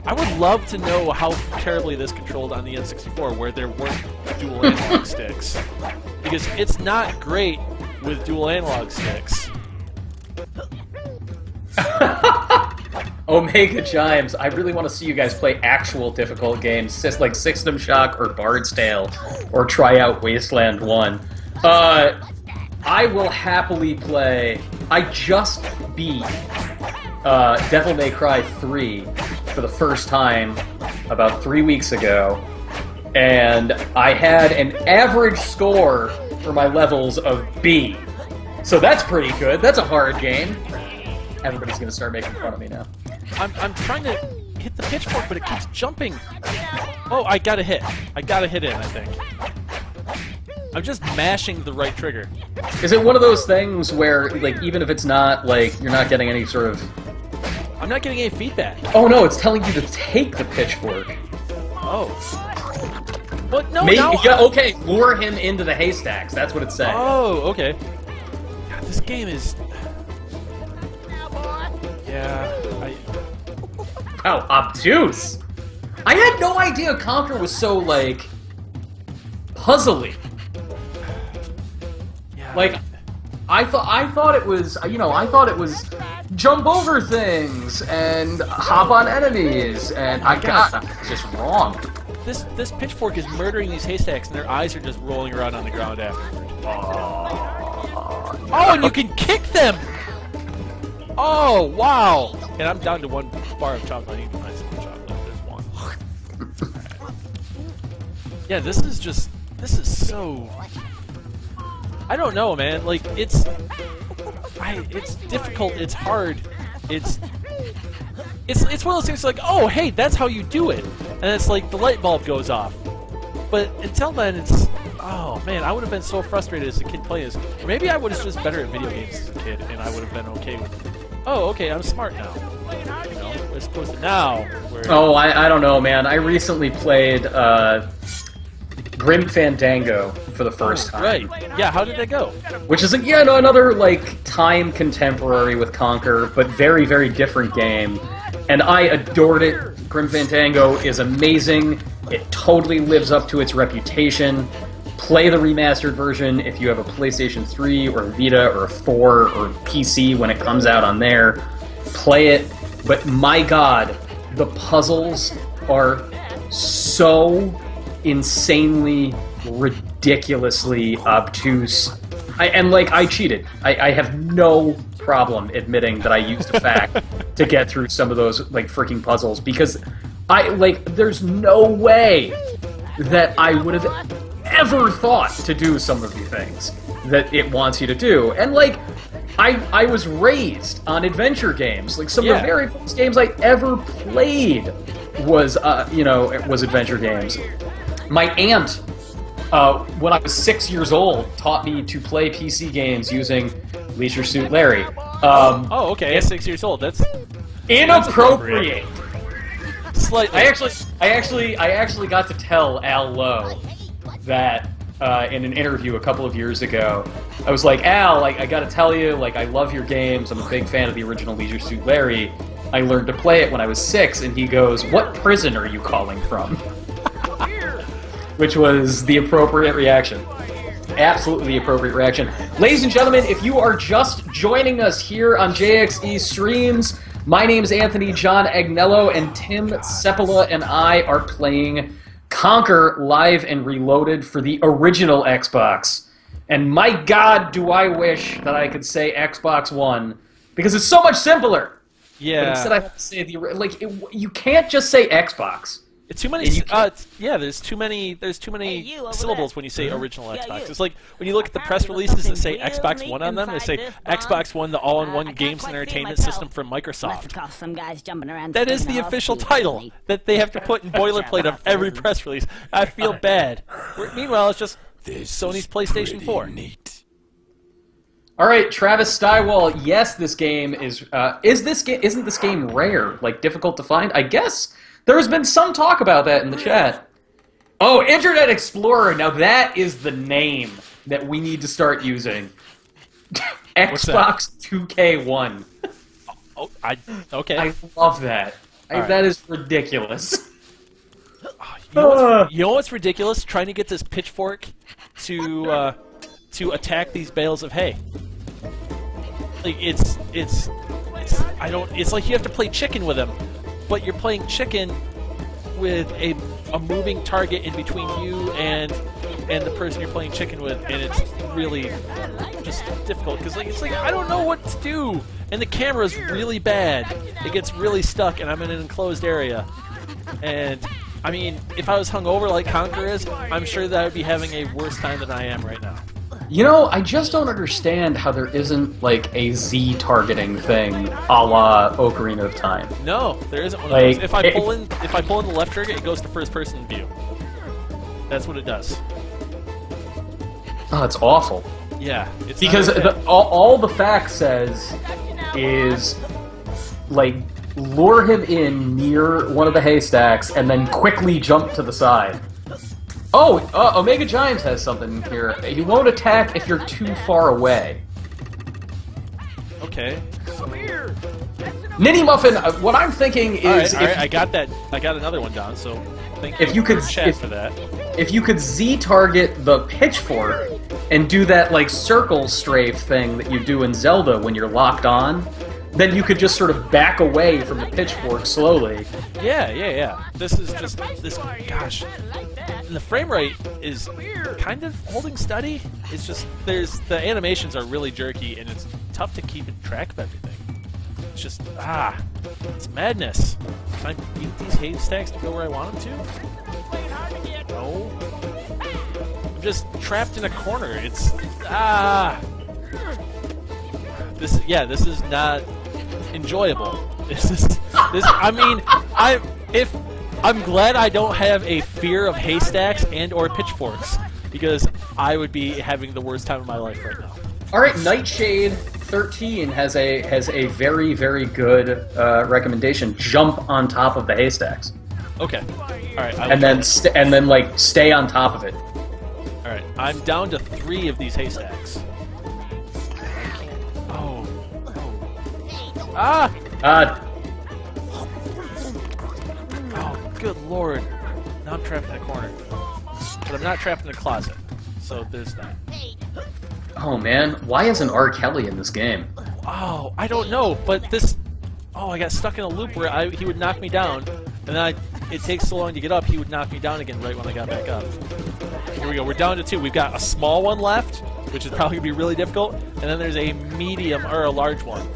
[SPEAKER 2] I would love to know how terribly this controlled on the N64, where there weren't dual analog sticks, because it's not great with dual analog sticks.
[SPEAKER 1] Omega Chimes, I really want to see you guys play actual difficult games, like System Shock or Bard's Tale, or try out Wasteland 1. I will happily play. I just beat Devil May Cry 3 for the first time about 3 weeks ago, and I had an average score for my levels of B. So that's pretty good. That's a hard game. Everybody's gonna start making fun of me now.
[SPEAKER 2] I'm trying to hit the pitchfork, but it keeps jumping. Oh, I got a hit. I got a hit in, I think. I'm just mashing the right trigger.
[SPEAKER 1] Is it one of those things where, like, even if it's not, like, you're not getting any sort of...
[SPEAKER 2] I'm not getting any feedback.
[SPEAKER 1] Oh no, it's telling you to take the pitchfork.
[SPEAKER 2] Oh. But no,
[SPEAKER 1] Maybe,
[SPEAKER 2] no.
[SPEAKER 1] yeah, okay, lure him into the haystacks. That's what it's saying.
[SPEAKER 2] Oh, okay. God, this game is... Yeah,
[SPEAKER 1] Wow, obtuse! I had no idea Conker was so, like, puzzly. Like, I thought it was, I thought it was jump over things and hop on enemies, and I got it's just wrong.
[SPEAKER 2] This pitchfork is murdering these haystacks, and their eyes are just rolling around on the ground afterward. Oh, and you can kick them! Oh, wow! And I'm down to 1 bar of chocolate. I need to find some more chocolate. There's 1. Yeah, this is so... I don't know, man. Like, it's difficult, it's hard, it's one of those things like, oh, hey, that's how you do it! And it's like, the light bulb goes off. But until then, it's... Oh, man, I would have been so frustrated as a kid playing this. Or maybe I was just better at video games as a kid, and I would have been okay with... Oh, okay, I'm smart now. You know, as opposed to now, where...
[SPEAKER 1] Oh, I don't know, man. I recently played, Grim Fandango for the first time.
[SPEAKER 2] Right. Yeah, how did that go?
[SPEAKER 1] Which is, another, like, time contemporary with Conker, but very, very different game. And I adored it. Grim Fandango is amazing. It totally lives up to its reputation. Play the remastered version if you have a PlayStation 3 or a Vita or a 4 or PC when it comes out on there. Play it. But my god, the puzzles are so insanely, ridiculously obtuse. I cheated. I have no problem admitting that I used a fact to get through some of those, like, freaking puzzles, because there's no way that I would have ever thought to do some of the things that it wants you to do. And, like, I was raised on adventure games. Like, some of the very first games I ever played was, was adventure games. My aunt, when I was 6 years old, taught me to play PC games using Leisure Suit Larry.
[SPEAKER 2] Oh, okay. At 6 years old, that's
[SPEAKER 1] inappropriate.
[SPEAKER 2] Slightly.
[SPEAKER 1] I actually got to tell Al Lowe that in an interview a couple of years ago. I was like, Al, I gotta tell you, like, I love your games. I'm a big fan of the original Leisure Suit Larry. I learned to play it when I was 6, and he goes, "What prison are you calling from?" Which was the appropriate reaction. Absolutely the appropriate reaction. Ladies and gentlemen, if you are just joining us here on JXE Streams, my name is Anthony John Agnello, and Tim Seppala and I are playing Conker Live and Reloaded for the original Xbox. And my god, do I wish that I could say Xbox One, because it's so much simpler.
[SPEAKER 2] Yeah.
[SPEAKER 1] But instead I have to say you can't just say Xbox.
[SPEAKER 2] It's too many. There's too many syllables when you say original Xbox. It's like when you look at the press releases that say Xbox One on them, they say Xbox One, the all-in-one games and entertainment system from Microsoft. That is the official title that they have to put in boilerplate of every press release. I feel bad. Meanwhile, it's just Sony's PlayStation 4.
[SPEAKER 3] Neat.
[SPEAKER 1] All right, Travis Stywall. Yes, this game is. Isn't this game rare? Like, difficult to find? I guess. There's been some talk about that in the chat. Oh, Internet Explorer. Now that is the name that we need to start using. Xbox 2K1.
[SPEAKER 2] Oh, okay.
[SPEAKER 1] I love that.
[SPEAKER 2] Right.
[SPEAKER 1] That is ridiculous.
[SPEAKER 2] You know what's ridiculous? Trying to get this pitchfork to attack these bales of hay. Like it's like you have to play chicken with him. But you're playing chicken with a moving target in between you and the person you're playing chicken with, and it's really just difficult because it's like I don't know what to do, and the camera's really bad. It gets really stuck, and I'm in an enclosed area. And I mean, if I was hungover like Conker is, I'm sure that I would be having a worse time than I am right now.
[SPEAKER 1] You know, I just don't understand how there isn't, like, a Z targeting thing a la Ocarina of Time.
[SPEAKER 2] No, there isn't one of those. If I pull in the left trigger, it goes to first-person view. That's what it does.
[SPEAKER 1] Oh, it's awful.
[SPEAKER 2] Yeah. It's
[SPEAKER 1] because all the fact says is, like, lure him in near one of the haystacks and then quickly jump to the side. Oh, Omega Giants has something here. He won't attack if you're too far away.
[SPEAKER 2] Okay.
[SPEAKER 1] Ninny Muffin, what I'm thinking is...
[SPEAKER 2] All right, I got that. I got another one down, so... Thank you
[SPEAKER 1] if you could
[SPEAKER 2] chat for that.
[SPEAKER 1] if you could Z target the pitchfork and do that like circle strafe thing that you do in Zelda when you're locked on, then you could just sort of back away from the pitchfork slowly.
[SPEAKER 2] Yeah. This is just this. Gosh, and the frame rate is kind of holding steady. It's just the animations are really jerky, and it's tough to keep track of everything. It's just it's madness. Can I beat these haystacks to go where I want them to? No. I'm just trapped in a corner. It's This is not enjoyable. I'm glad I don't have a fear of haystacks and or pitchforks, because I would be having the worst time of my life right now.
[SPEAKER 1] All right, Nightshade 13 has a very, very good recommendation. Jump on top of the haystacks.
[SPEAKER 2] Okay. All right.
[SPEAKER 1] And then like stay on top of it.
[SPEAKER 2] All right. I'm down to 3 of these haystacks. Oh. Oh, good lord. Now I'm trapped in a corner. But I'm not trapped in a closet. So there's that.
[SPEAKER 1] Oh man, why isn't R. Kelly in this game?
[SPEAKER 2] Oh, I don't know, but this... Oh, I got stuck in a loop where he would knock me down, and then it takes so long to get up, he would knock me down again right when I got back up. Here we go, we're down to 2. We've got a small one left, which is probably going to be really difficult, and then there's a medium, or a large one.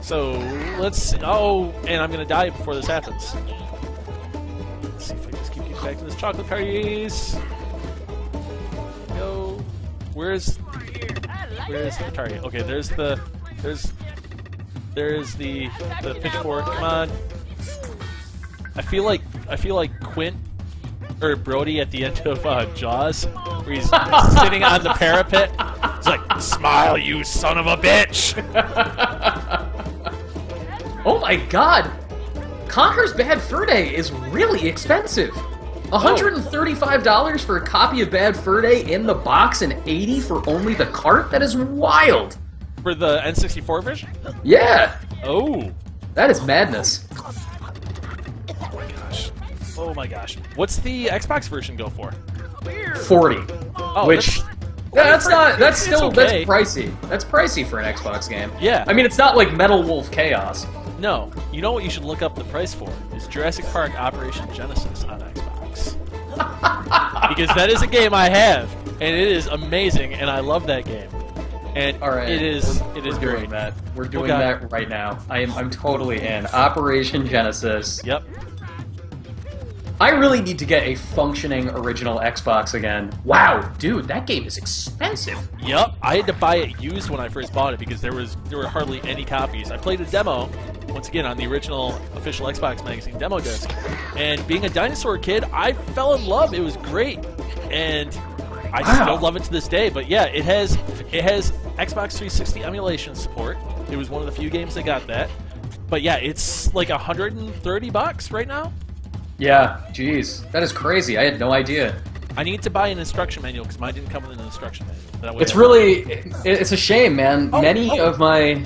[SPEAKER 2] So, let's... Oh, and I'm going to die before this happens. Let's see if I can just keep getting back to this chocolate parties. Go. Where's the target? Okay, there's the pitchfork. Come on. I feel like Quint or Brody at the end of Jaws, where he's sitting on the parapet. He's like, "Smile, you son of a bitch!"
[SPEAKER 1] Oh my god! Conker's Bad Fur Day is really expensive. $135 for a copy of Bad Fur Day in the box and $80 for only the cart? That is wild!
[SPEAKER 2] For the N64 version?
[SPEAKER 1] Yeah!
[SPEAKER 2] Oh!
[SPEAKER 1] That is madness.
[SPEAKER 2] Oh my gosh. Oh my gosh. What's the Xbox version go for?
[SPEAKER 1] 40.
[SPEAKER 2] Oh,
[SPEAKER 1] which... That's
[SPEAKER 2] okay.
[SPEAKER 1] pricey. That's pricey for an Xbox game.
[SPEAKER 2] Yeah.
[SPEAKER 1] I mean, it's not like Metal Wolf Chaos.
[SPEAKER 2] No. You know what you should look up the price for? Is Jurassic Park Operation Genesis on Xbox. Because that is a game I have, and it is amazing, and I love that game. And
[SPEAKER 1] all right,
[SPEAKER 2] it is
[SPEAKER 1] doing
[SPEAKER 2] great.
[SPEAKER 1] that. We're doing that right now. I'm totally in. Operation Genesis.
[SPEAKER 2] Yep.
[SPEAKER 1] I really need to get a functioning original Xbox again. Wow, dude, that game is expensive.
[SPEAKER 2] Yep. I had to buy it used when I first bought it because there were hardly any copies. I played a demo once again on the original official Xbox Magazine demo disc, and being a dinosaur kid, I fell in love. It was great, and I still love it to this day. But yeah, it has Xbox 360 emulation support. It was one of the few games that got that. But yeah, it's like $130 right now.
[SPEAKER 1] Yeah, jeez, that is crazy. I had no idea.
[SPEAKER 2] I need to buy an instruction manual because mine didn't come with an instruction manual. That way
[SPEAKER 1] it's a shame, man. Many of my...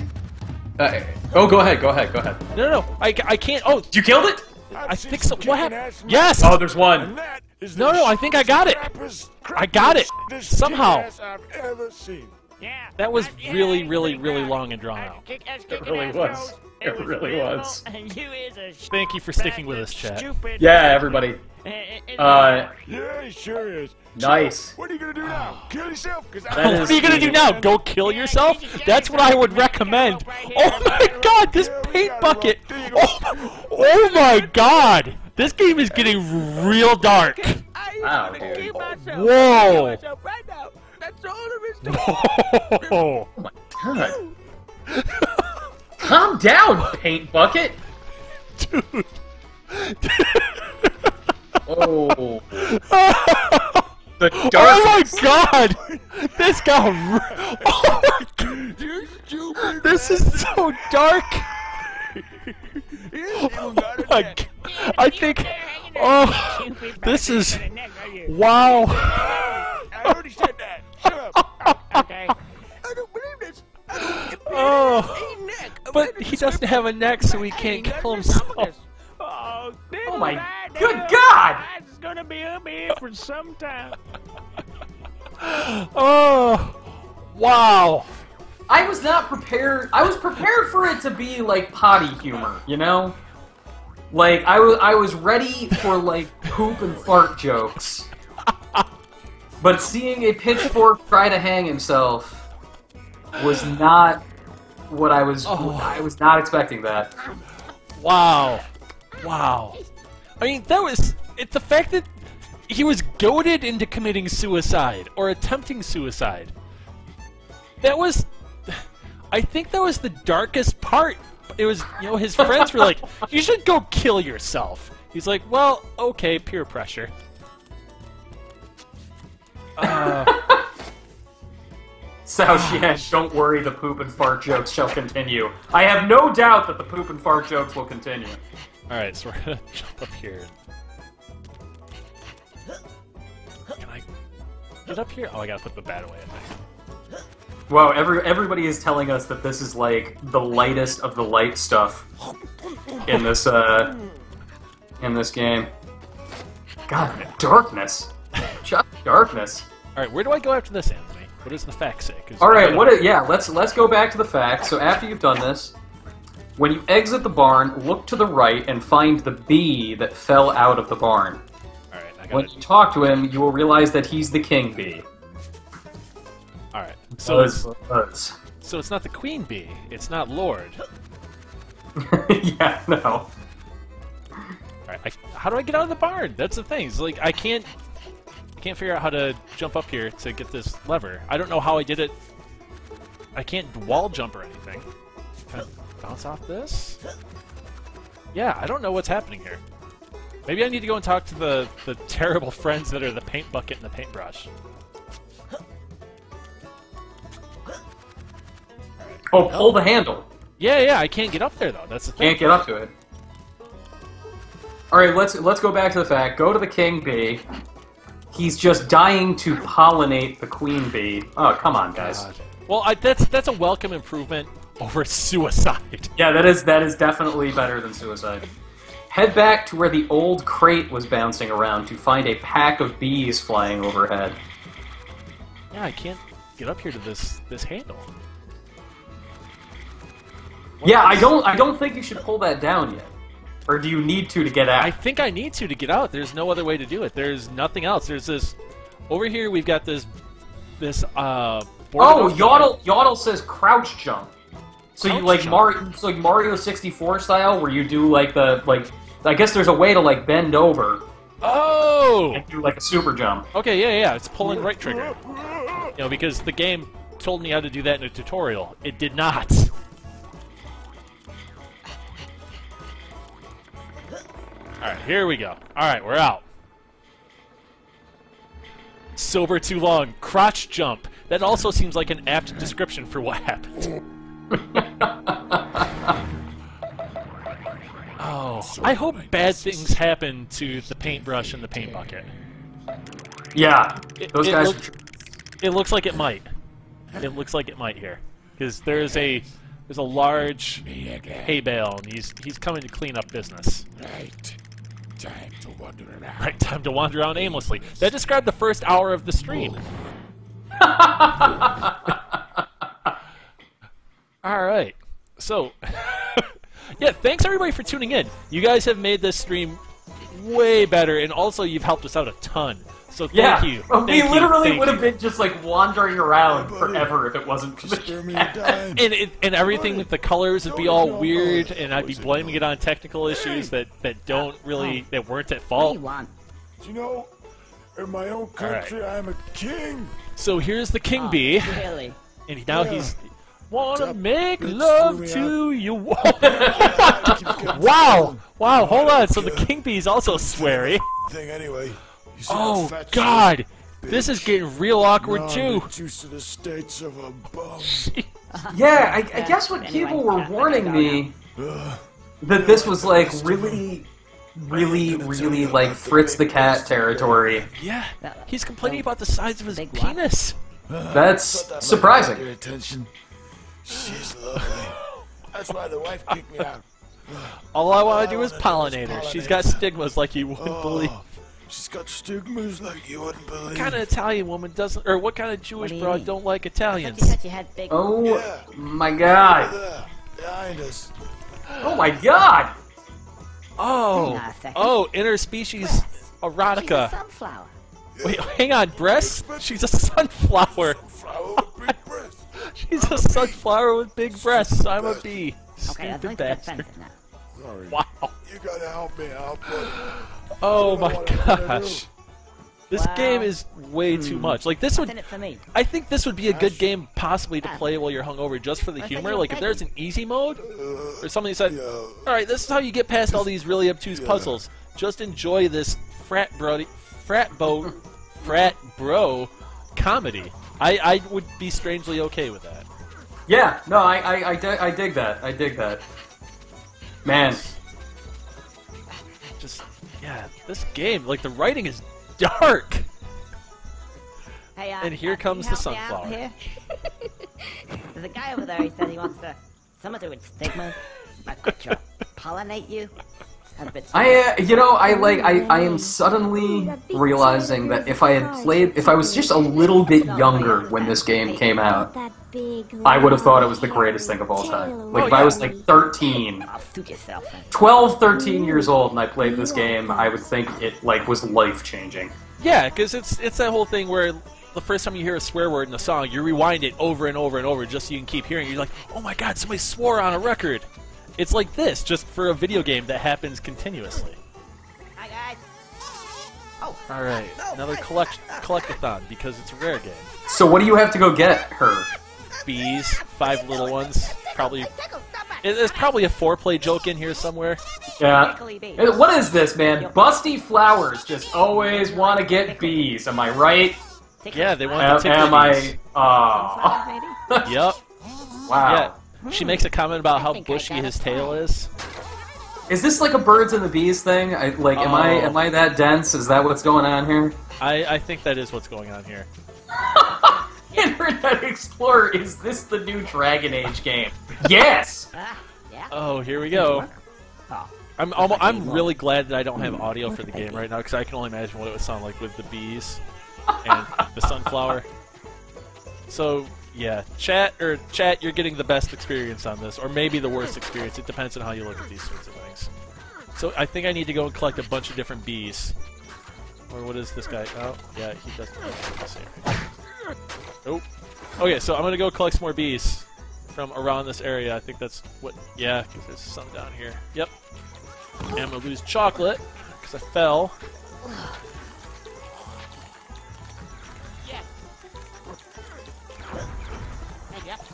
[SPEAKER 1] go ahead.
[SPEAKER 2] No, I can't... Oh,
[SPEAKER 1] you killed it?
[SPEAKER 2] I think so. What happened? Yes!
[SPEAKER 1] Oh, there's one.
[SPEAKER 2] No, I think I got it. I got it. Somehow. That was really, really, really long and drawn out.
[SPEAKER 1] It really was. It really was.
[SPEAKER 2] Thank you for sticking with us, chat.
[SPEAKER 1] Yeah, everybody.
[SPEAKER 3] Yeah, he sure is.
[SPEAKER 1] Nice.
[SPEAKER 3] What are you gonna do now? Kill yourself?
[SPEAKER 2] What are you gonna do now? Go kill yourself? That's what I would recommend. Oh my god, this paint bucket! Oh my god! This game is getting real dark.
[SPEAKER 1] Wow, dude.
[SPEAKER 2] Whoa!
[SPEAKER 1] Oh my god. Calm down, paint bucket!
[SPEAKER 2] Dude.
[SPEAKER 1] Oh. The dark.
[SPEAKER 2] Oh my god! This got. Oh my god! This is so dark! Oh my god. I think. Oh. This is. Wow.
[SPEAKER 3] I already said that. Shut up.
[SPEAKER 4] Okay.
[SPEAKER 3] I don't believe this.
[SPEAKER 2] Oh. But he doesn't have a neck, so he can't kill himself.
[SPEAKER 1] Oh my good god!
[SPEAKER 4] gonna be up here for some time.
[SPEAKER 2] Oh, wow.
[SPEAKER 1] I was not prepared. I was prepared for it to be like potty humor, you know? Like I was ready for like poop and fart jokes. But seeing a pitchfork try to hang himself was not what I was. I was not expecting that.
[SPEAKER 2] Wow. Wow. I mean, it's the fact that he was goaded into committing suicide or attempting suicide. That was, I think that was the darkest part. It was, you know, his friends were like, "You should go kill yourself." He's like, "Well, okay, peer pressure."
[SPEAKER 1] Xiaoxian, don't worry, the poop and fart jokes shall continue. I have no doubt that the poop and fart jokes will continue.
[SPEAKER 2] Alright, so we're gonna jump up here. Can I get up here? Oh, I gotta put the bat away, I think.
[SPEAKER 1] Wow, everybody is telling us that this is like the lightest of the light stuff in this game. God, darkness. Just darkness.
[SPEAKER 2] Alright, where do I go after this, Anthony? What does the fact say?
[SPEAKER 1] Alright, let's go back to the facts. So after you've done this, when you exit the barn, look to the right and find the bee that fell out of the barn.
[SPEAKER 2] Alright, I got
[SPEAKER 1] When you talk to him, you will realize that he's the king bee.
[SPEAKER 2] Alright, so it's not the queen bee. It's not Lord.
[SPEAKER 1] Yeah, no.
[SPEAKER 2] Alright, how do I get out of the barn? That's the thing. It's like, I can't figure out how to jump up here to get this lever. I don't know how I did it. I can't wall jump or anything. Can I bounce off this? Yeah, I don't know what's happening here. Maybe I need to go and talk to the terrible friends that are the paint bucket and the paintbrush.
[SPEAKER 1] Oh, pull the handle.
[SPEAKER 2] Yeah, I can't get up there though. That's the thing.
[SPEAKER 1] Can't get up to it. Alright, let's go back to the fact. Go to the king bee. He's just dying to pollinate the queen bee. Oh, come on, guys.
[SPEAKER 2] God. Well, that's a welcome improvement over suicide.
[SPEAKER 1] Yeah, that is definitely better than suicide. Head back to where the old crate was bouncing around to find a pack of bees flying overhead.
[SPEAKER 2] Yeah, I can't get up here to this handle.
[SPEAKER 1] Yeah, I don't think you should pull that down yet. Or do you need to get out?
[SPEAKER 2] I think I need to get out. There's no other way to do it. There's nothing else. There's this... Over here, we've got this
[SPEAKER 1] Oh, Yodel says crouch jump. So you like Mario 64 style, where you do like I guess there's a way to like bend over.
[SPEAKER 2] Oh!
[SPEAKER 1] And do like a super jump.
[SPEAKER 2] Okay, yeah. It's pulling right trigger. You know, because the game told me how to do that in a tutorial. It did not. Alright, here we go. Alright, we're out. Sober too long. Crotch jump. That also seems like an apt description for what happened. Oh, I hope bad things happen to the paintbrush and the paint bucket.
[SPEAKER 1] Yeah, those guys...
[SPEAKER 2] It looks like it might. It looks like it might here. Because there's a large hay bale, and he's coming to clean up business.
[SPEAKER 3] Right. Time to wander around.
[SPEAKER 2] Right, time to wander around aimlessly. That described the first hour of the stream. Alright. So, yeah, thanks everybody for tuning in. You guys have made this stream way better, and also you've helped us out a ton. So thank you.
[SPEAKER 1] We literally would have been just like wandering around forever if it wasn't for the
[SPEAKER 2] and everything with the colors would be all weird, and I'd be blaming it on technical issues that weren't at fault.
[SPEAKER 3] You know, in my own country, I'm a king.
[SPEAKER 2] So here's the king bee,
[SPEAKER 4] Really?
[SPEAKER 2] and now he's wanna make love to you. Wow, hold on. So the king bee is also sweary.
[SPEAKER 3] Thing anyway.
[SPEAKER 2] Oh God, this is getting real awkward too.
[SPEAKER 3] Juice of the states of a bum.
[SPEAKER 1] Yeah, I guess what people were warning me that this was like really like Fritz the Cat territory.
[SPEAKER 2] Yeah, he's complaining about the size of his penis.
[SPEAKER 1] That's surprising.
[SPEAKER 3] Your attention. She's lovely. That's why the wife kicked me out.
[SPEAKER 2] All I want to do is pollinate her. She's got stigmas like you wouldn't believe.
[SPEAKER 3] She's got stigmas like you wouldn't believe.
[SPEAKER 2] What kind of Italian woman doesn't, or what kind of Jewish
[SPEAKER 5] do you
[SPEAKER 2] broad
[SPEAKER 5] mean?
[SPEAKER 2] don't like
[SPEAKER 5] I
[SPEAKER 2] Italians?
[SPEAKER 5] thought you had big...
[SPEAKER 1] Oh
[SPEAKER 3] Yeah.
[SPEAKER 1] my god!
[SPEAKER 3] There, behind us.
[SPEAKER 1] Oh my god!
[SPEAKER 2] Oh,
[SPEAKER 5] Hang on a second.
[SPEAKER 2] oh, interspecies
[SPEAKER 5] She's a
[SPEAKER 2] erotica.
[SPEAKER 5] sunflower.
[SPEAKER 2] Wait, hang on, breasts? She's a sunflower.
[SPEAKER 3] Flower with big breasts.
[SPEAKER 2] She's a sunflower with big breasts. I'm a bee.
[SPEAKER 5] Okay, I'd
[SPEAKER 2] Stupid
[SPEAKER 5] like to
[SPEAKER 2] bastard.
[SPEAKER 5] defend it now.
[SPEAKER 3] Sorry.
[SPEAKER 2] Wow.
[SPEAKER 3] You gotta help me out, buddy.
[SPEAKER 2] Oh
[SPEAKER 3] I don't know
[SPEAKER 2] my
[SPEAKER 3] what I'm gonna
[SPEAKER 2] gosh.
[SPEAKER 3] do.
[SPEAKER 2] This
[SPEAKER 5] Wow.
[SPEAKER 2] game is way too much. Like this
[SPEAKER 5] What's
[SPEAKER 2] would,
[SPEAKER 5] in it for me?
[SPEAKER 2] I think this would be a good game possibly to play while you're hungover, just for the
[SPEAKER 5] I thought
[SPEAKER 2] humor.
[SPEAKER 5] you were
[SPEAKER 2] Like if there's an easy mode, or somebody said,
[SPEAKER 3] Yeah.
[SPEAKER 2] "All right, this is how you get past all these really obtuse puzzles. Just enjoy this frat bro comedy." I would be strangely okay with that.
[SPEAKER 1] Yeah, no, I dig that. I dig that. Man.
[SPEAKER 2] Just yeah, this game, like the writing is dark.
[SPEAKER 5] Hey,
[SPEAKER 2] And here
[SPEAKER 5] can
[SPEAKER 2] comes
[SPEAKER 5] you
[SPEAKER 2] the
[SPEAKER 5] help me out
[SPEAKER 2] sunflower.
[SPEAKER 5] here? There's a guy over there, he said he wants to... Something to do with stigma. Pollinate you. That's a bit
[SPEAKER 1] I am suddenly realizing that if I was just a little bit younger when this game came out, I would have thought it was the greatest thing of all time. Like, if I was like 13,
[SPEAKER 5] I'll suit yourself then.
[SPEAKER 1] 12, 13 years old and I played this game, I would think it, like, was life-changing.
[SPEAKER 2] Yeah, because it's that whole thing where the first time you hear a swear word in a song, you rewind it over and over and over just so you can keep hearing it. You're like, oh my god, somebody swore on a record. It's like this, just for a video game that happens continuously.
[SPEAKER 5] Hi, guys. Oh,
[SPEAKER 2] Alright, another collectathon, because it's a rare game.
[SPEAKER 1] So what do you have to go get her?
[SPEAKER 2] Bees, 5 little ones, probably... There's probably a foreplay joke in here somewhere.
[SPEAKER 1] Yeah.
[SPEAKER 5] tickly bee.
[SPEAKER 1] Hey, what is this, man? Busty flowers just always want to get bees. Am I right?
[SPEAKER 2] Yeah, they want to tickle
[SPEAKER 1] Am I?
[SPEAKER 2] bees.
[SPEAKER 5] Sunflower, maybe?
[SPEAKER 2] Yep.
[SPEAKER 1] Wow.
[SPEAKER 2] Yeah. She makes a comment about how
[SPEAKER 5] think I
[SPEAKER 2] bushy
[SPEAKER 5] got
[SPEAKER 2] his
[SPEAKER 5] it
[SPEAKER 2] tail
[SPEAKER 5] right.
[SPEAKER 2] is.
[SPEAKER 1] Is this like a birds and the bees thing? Am I that dense? Is that what's going on here?
[SPEAKER 2] I think that is what's going on here.
[SPEAKER 1] Internet Explorer, is this the new Dragon Age game? Yes!
[SPEAKER 5] Ah, yeah.
[SPEAKER 2] Oh, here we go.
[SPEAKER 5] Oh,
[SPEAKER 2] I'm really glad that I don't have audio for the game right now, because I can only imagine what it would sound like with the bees and the sunflower. So, yeah, chat, you're getting the best experience on this, or maybe the worst experience. It depends on how you look at these sorts of things. So I think I need to go and collect a bunch of different bees. Or what is this guy? Oh, yeah, he doesn't have the same. Nope. Okay, so I'm gonna go collect some more bees from around this area. I think that's what. Yeah, because there's some down here. Yep. And I'm gonna lose chocolate because I fell.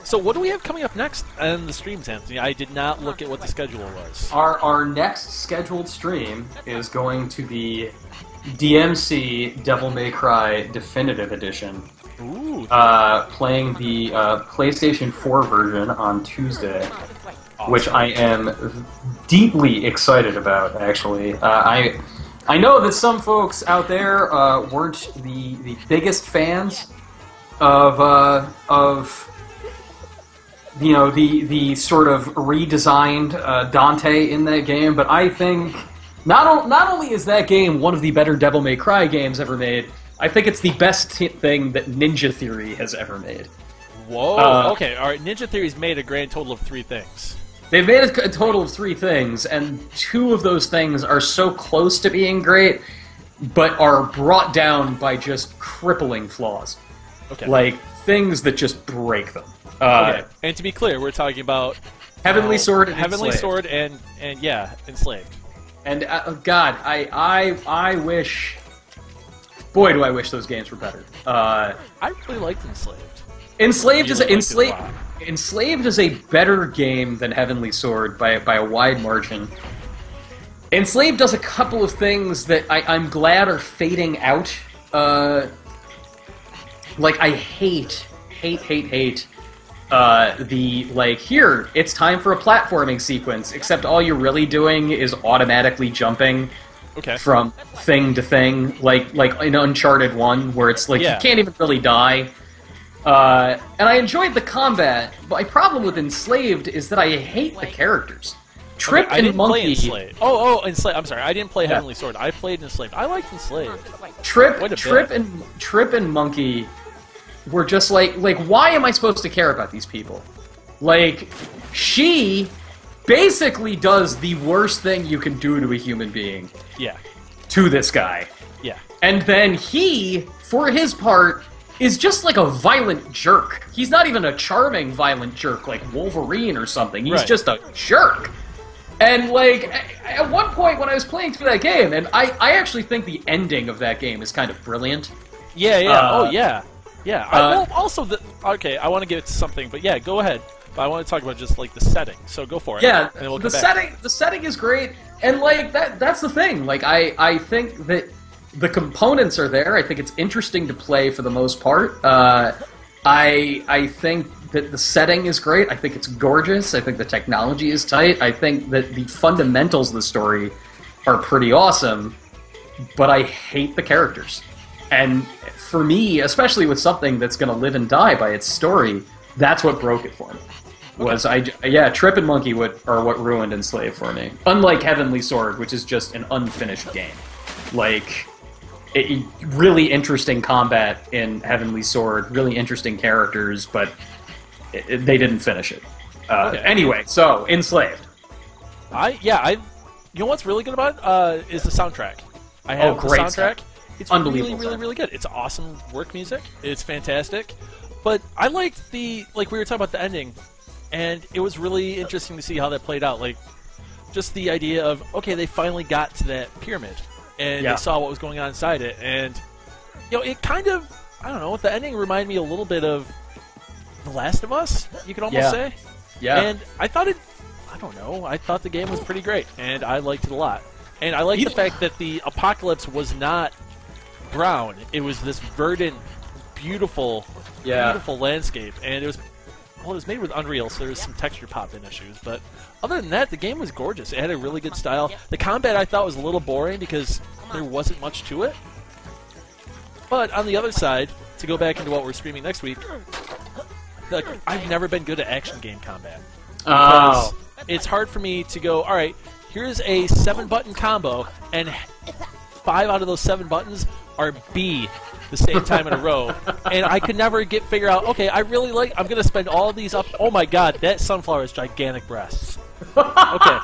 [SPEAKER 2] So what do we have coming up next on the streams, Anthony? I did not look at what the schedule was.
[SPEAKER 1] Our next scheduled stream is going to be DMC Devil May Cry Definitive Edition.
[SPEAKER 2] Ooh.
[SPEAKER 1] Playing the PlayStation 4 version on Tuesday, which I am deeply excited about, actually. I know that some folks out there weren't the biggest fans of you know, the sort of redesigned Dante in that game, but I think not only is that game one of the better Devil May Cry games ever made, I think it's the best thing that Ninja Theory has ever made.
[SPEAKER 2] Whoa. Okay. All right. Ninja Theory's made a grand total of 3 things.
[SPEAKER 1] They've made a total of 3 things, and 2 of those things are so close to being great, but are brought down by just crippling flaws.
[SPEAKER 2] Okay.
[SPEAKER 1] Like, things that just break them.
[SPEAKER 2] Okay. And to be clear, we're talking about
[SPEAKER 1] Heavenly Sword and
[SPEAKER 2] Heavenly
[SPEAKER 1] Enslaved.
[SPEAKER 2] Sword and yeah, Enslaved.
[SPEAKER 1] And, God, I wish... Boy, do I wish those games were better.
[SPEAKER 2] I really liked Enslaved.
[SPEAKER 1] Enslaved
[SPEAKER 2] Really liked it a lot.
[SPEAKER 1] Enslaved is a better game than Heavenly Sword by a wide margin. Enslaved does a couple of things that I'm glad are fading out. Like, I hate the, like, here, it's time for a platforming sequence, except all you're really doing is automatically jumping from thing to thing, like in Uncharted 1, where it's like, you can't even really die. And I enjoyed the combat, but my problem with Enslaved is that I hate the characters. Trip
[SPEAKER 2] I
[SPEAKER 1] and
[SPEAKER 2] didn't play
[SPEAKER 1] Monkey.
[SPEAKER 2] Enslaved. Oh, Enslaved. I'm sorry, I didn't play
[SPEAKER 1] Yeah.
[SPEAKER 2] Heavenly Sword. I played Enslaved. I liked Enslaved.
[SPEAKER 1] Trip
[SPEAKER 2] Quite a
[SPEAKER 1] Trip and Monkey were just like why am I supposed to care about these people? Like, she basically does the worst thing you can do to a human being
[SPEAKER 2] Yeah,
[SPEAKER 1] to this guy.
[SPEAKER 2] yeah.
[SPEAKER 1] And then he, for his part, is just like a violent jerk. He's not even a charming violent jerk like Wolverine or something. He's
[SPEAKER 2] Right.
[SPEAKER 1] just a jerk. And, like, at one point when I was playing through that game, and I actually think the ending of that game is kind of brilliant.
[SPEAKER 2] Yeah.
[SPEAKER 1] Uh,
[SPEAKER 2] Oh, yeah. Yeah. Well, also, okay, I want to get to something, but yeah, go ahead. But I want to talk about just, like, the setting. So go for it.
[SPEAKER 1] Yeah,
[SPEAKER 2] and we'll
[SPEAKER 1] the
[SPEAKER 2] come back.
[SPEAKER 1] setting is great, and, like, that's the thing. Like, I think that the components are there. I think it's interesting to play for the most part. I think that the setting is great. I think it's gorgeous. I think the technology is tight. I think that the fundamentals of the story are pretty awesome, but I hate the characters. And for me, especially with something that's going to live and die by its story, that's what broke it for me. Trip and Monkey are what ruined Enslaved for me. Unlike Heavenly Sword, which is just an unfinished game. Like, really interesting combat in Heavenly Sword, really interesting characters, but they didn't finish it. Anyway, so Enslaved.
[SPEAKER 2] You know what's really good about it is the soundtrack. I have the
[SPEAKER 1] great
[SPEAKER 2] soundtrack. It's
[SPEAKER 1] Unbelievable
[SPEAKER 2] really, really, really good. It's awesome work music. It's fantastic. But I liked we were talking about the ending, and it was really interesting to see how that played out. Like, just the idea of, okay, they finally got to that pyramid, and they saw what was going on inside it, and, you know, it kind of, I don't know, the ending reminded me a little bit of The Last of Us, you could almost say.
[SPEAKER 1] Yeah.
[SPEAKER 2] And I thought I thought the game was pretty great, and I liked it a lot. And I liked the fact that the apocalypse was not brown. It was this verdant, beautiful landscape, and it was made with Unreal, so there was some texture pop-in issues, but other than that, the game was gorgeous. It had a really good style. The combat I thought was a little boring because there wasn't much to it. But on the other side, to go back into what we're streaming next week, I've never been good at action game combat. Because it's hard for me to go, alright, here's a 7-button combo, and 5 out of those 7 buttons are B the same time in a row. And I could never figure out, okay, I'm going to spend all these up. Oh my god, that sunflower has gigantic breasts. Okay.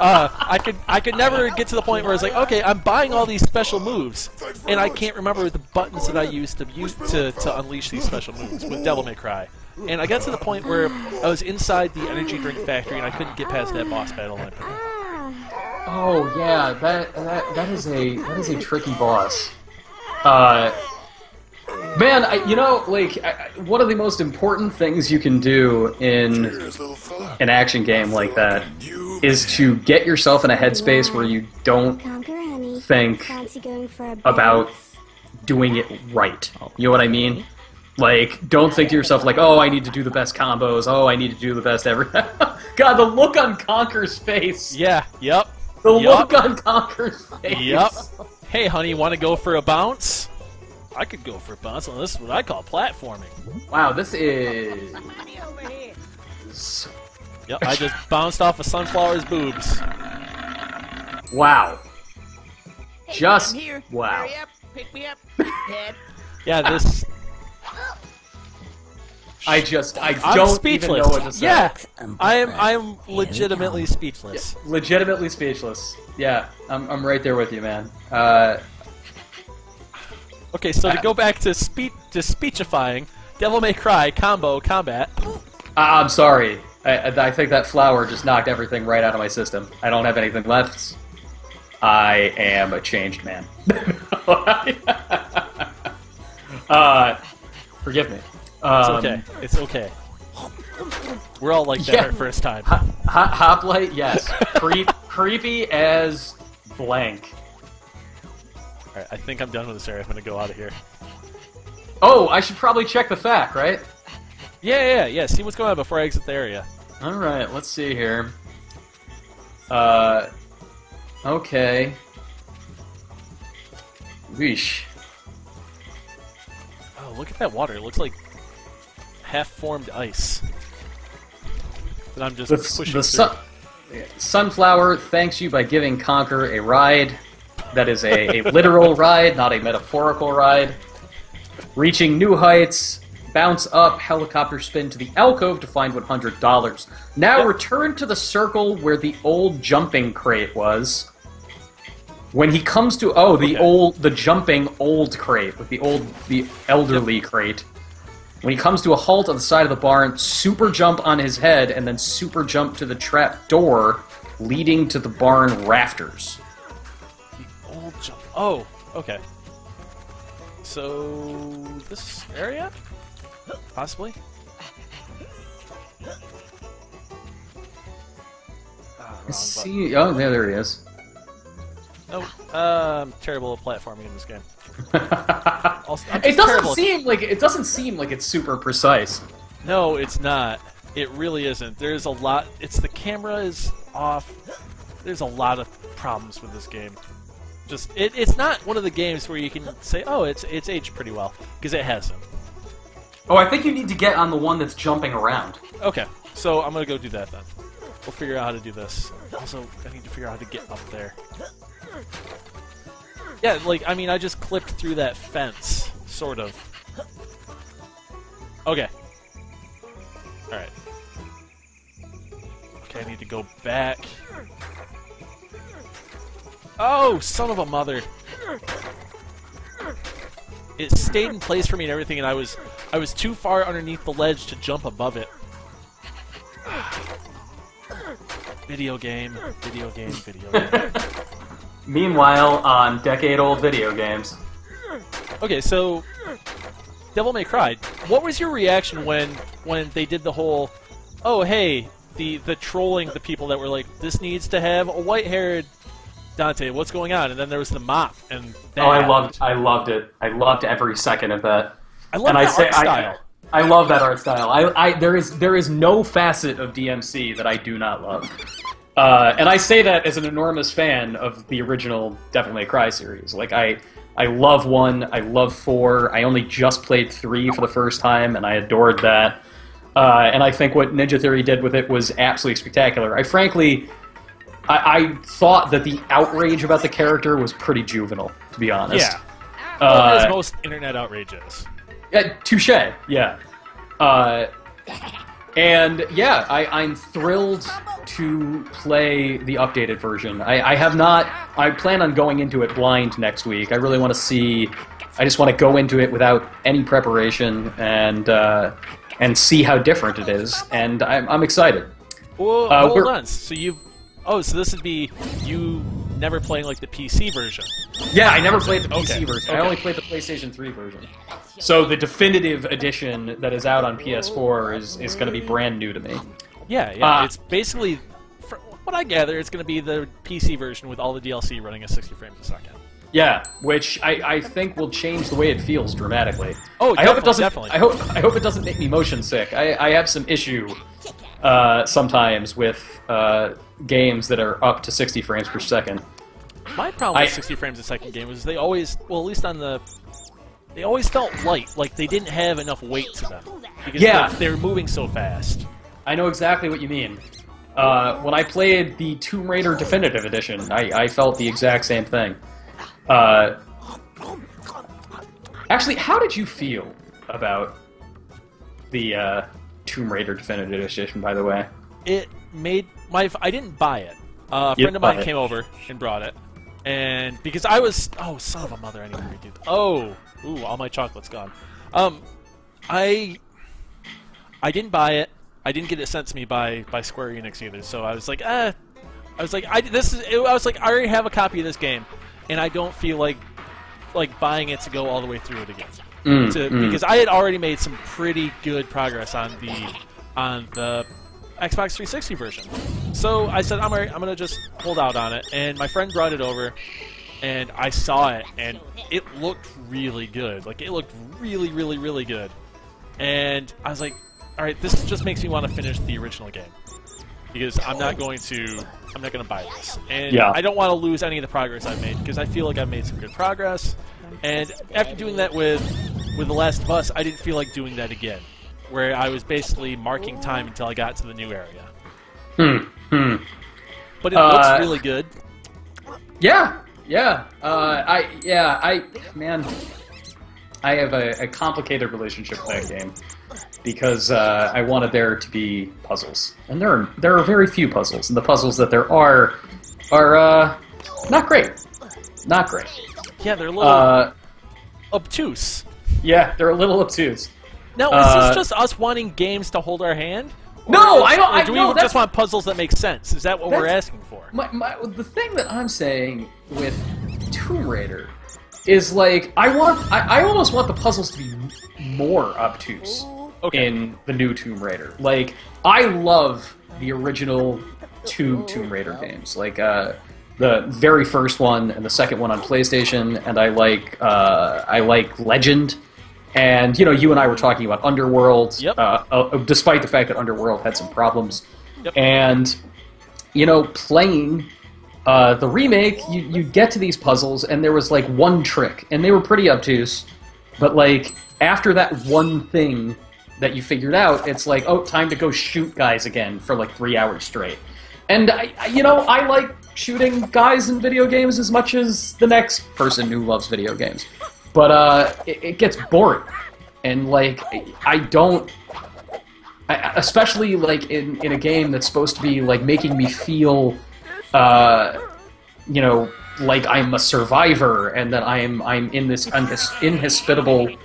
[SPEAKER 2] I could never get to the point where it's like, okay, I'm buying all these special moves, and I can't remember the buttons that I used to unleash these special moves with Devil May Cry. And I got to the point where I was inside the energy drink factory, and I couldn't get past that boss battle.
[SPEAKER 1] Oh yeah, that is a tricky boss. Man, one of the most important things you can do in an action game like that is to get yourself in a headspace where you don't think about doing it right. You know what I mean? Like, don't think to yourself like, oh, I need to do the best combos. Oh, I need to do the best ever. God, the look on Conker's face.
[SPEAKER 2] Yeah, yep.
[SPEAKER 1] The look on Conker's face.
[SPEAKER 2] Yep. Hey, honey, want to go for a bounce? I could go for a bounce on this is what I call platforming.
[SPEAKER 1] Wow, this is...
[SPEAKER 2] Yep, I just bounced off of Sunflower's boobs.
[SPEAKER 1] Wow.
[SPEAKER 5] Hey,
[SPEAKER 1] Just...
[SPEAKER 5] I'm here.
[SPEAKER 1] Wow.
[SPEAKER 5] Hurry up, pick me up, Dad.
[SPEAKER 2] Yeah, this...
[SPEAKER 1] I
[SPEAKER 2] I'm
[SPEAKER 1] don't
[SPEAKER 2] speechless.
[SPEAKER 1] even know what to say.
[SPEAKER 2] Yeah, I'm legitimately speechless.
[SPEAKER 1] Legitimately speechless. Yeah, I'm right there with you, man.
[SPEAKER 2] Okay, so to go back to speechifying, Devil May Cry combat.
[SPEAKER 1] I'm sorry. I think that flower just knocked everything right out of my system. I don't have anything left. I am a changed man. Forgive me.
[SPEAKER 2] It's okay. It's okay. We're all like that
[SPEAKER 1] Yeah.
[SPEAKER 2] our first time.
[SPEAKER 1] Hoplite, yes. Creepy as blank.
[SPEAKER 2] Alright, I think I'm done with this area. I'm gonna go out of here.
[SPEAKER 1] Oh, I should probably check the FAQ, right?
[SPEAKER 2] Yeah. See what's going on before I exit the area.
[SPEAKER 1] Alright, let's see here. Okay. Weesh.
[SPEAKER 2] Oh, look at that water. It looks like half-formed ice. That I'm just pushing through.
[SPEAKER 1] Sunflower thanks you by giving Conker a ride. That is a literal ride, not a metaphorical ride. Reaching new heights, bounce up, helicopter spin to the alcove to find $100. Now return to the circle where the old jumping crate was. When he comes to the jumping old crate with the elderly crate. When he comes to a halt on the side of the barn, super jump on his head and then super jump to the trap door leading to the barn rafters.
[SPEAKER 2] The old jump. Oh, okay. So this area, possibly.
[SPEAKER 1] See, oh, there he is.
[SPEAKER 2] No, I'm terrible at platforming in this game.
[SPEAKER 1] It doesn't seem like it's super precise.
[SPEAKER 2] No, it's not. It really isn't. There's a lot. The camera is off. There's a lot of problems with this game. It's not one of the games where you can say, oh, it's aged pretty well, because it hasn't.
[SPEAKER 1] Oh, I think you need to get on the one that's jumping around.
[SPEAKER 2] Okay, so I'm gonna go do that then. We'll figure out how to do this. Also, I need to figure out how to get up there. Yeah, I just clipped through that fence, sort of. Okay. Alright. Okay, I need to go back. Oh, son of a mother! It stayed in place for me and everything, and I was too far underneath the ledge to jump above it. Video game.
[SPEAKER 1] Meanwhile, on decade-old video games.
[SPEAKER 2] Okay, so Devil May Cry. What was your reaction when they did the whole, oh hey, the trolling the people that were like, this needs to have a white-haired Dante, what's going on? And then there was the mop, and that
[SPEAKER 1] I loved it. I loved every second of that.
[SPEAKER 2] I love that art style.
[SPEAKER 1] I love that art style. There is no facet of DMC that I do not love. And I say that as an enormous fan of the original Devil May Cry series. Like, I love 1, I love 4, I only just played 3 for the first time, and I adored that. And I think what Ninja Theory did with it was absolutely spectacular. I thought that the outrage about the character was pretty juvenile, to be honest.
[SPEAKER 2] Yeah. As most internet outrages.
[SPEAKER 1] Yeah, touche, yeah. And yeah, I'm thrilled to play the updated version. I plan on going into it blind next week. I really want to see, I just want to go into it without any preparation and see how different it is, and I'm excited.
[SPEAKER 2] Well, hold on, so this would be you never playing like the PC version.
[SPEAKER 1] Yeah, I never played the PC version.
[SPEAKER 2] Okay.
[SPEAKER 1] I only played the PlayStation 3 version. So the definitive edition that is out on PS4 is going to be brand new to me.
[SPEAKER 2] Yeah, it's basically, from what I gather, it's going to be the PC version with all the DLC running at 60 frames a second.
[SPEAKER 1] Yeah, which I think will change the way it feels dramatically.
[SPEAKER 2] Oh,
[SPEAKER 1] I hope it doesn't.
[SPEAKER 2] Definitely.
[SPEAKER 1] I hope it doesn't make me motion sick. I have some issue sometimes with games that are up to 60 frames per second.
[SPEAKER 2] My problem with 60 frames a second game was they always, well, at least on the, they always felt light, like they didn't have enough weight to them. Because they were moving so fast.
[SPEAKER 1] I know exactly what you mean. When I played the Tomb Raider Definitive Edition, I felt the exact same thing. Actually, how did you feel about the Tomb Raider Definitive Edition, by the way?
[SPEAKER 2] It made I didn't buy it. A friend of mine came over and brought it. And because I was... Oh, son of a mother, I need to redo that. Oh! Ooh, all my chocolate's gone. I didn't buy it. I didn't get it sent to me by Square Enix either, so I was like, I already have a copy of this game, and I don't feel like buying it to go all the way through it again. Because I had already made some pretty good progress on the Xbox 360 version. So I said, I'm gonna just hold out on it, and my friend brought it over, and I saw it, and it looked really good. Like, it looked really, really, really good. And I was like, alright, this just makes me want to finish the original game. Because I'm not going to buy this. And I don't want to lose any of the progress I've made, because I feel like I've made some good progress. And after doing that with The Last of Us, I didn't feel like doing that again. Where I was basically marking time until I got to the new area. But it looks really good.
[SPEAKER 1] Yeah. Man, I have a complicated relationship with that game because I wanted there to be puzzles, and there are very few puzzles, and the puzzles that there are not great. Not great.
[SPEAKER 2] Yeah, they're a little obtuse.
[SPEAKER 1] Yeah, they're a little obtuse.
[SPEAKER 2] Now, is this just us wanting games to hold our hand?
[SPEAKER 1] No, I don't.
[SPEAKER 2] Or do we just want puzzles that make sense? Is that what we're asking for?
[SPEAKER 1] The thing that I'm saying with Tomb Raider is like I almost want the puzzles to be more obtuse in the new Tomb Raider. Like I love the original two Tomb Raider games, like the very first one and the second one on PlayStation, and I like Legend. And, you know, you and I were talking about Underworld, despite the fact that Underworld had some problems. Yep. And, you know, playing the remake, you get to these puzzles, and there was, like, one trick. And they were pretty obtuse. But, like, after that one thing that you figured out, it's like, oh, time to go shoot guys again for, like, 3 hours straight. And, I like shooting guys in video games as much as the next person who loves video games. But it gets boring, and like especially like in a game that's supposed to be like making me feel, you know, like I'm a survivor and that I'm in this inhospitable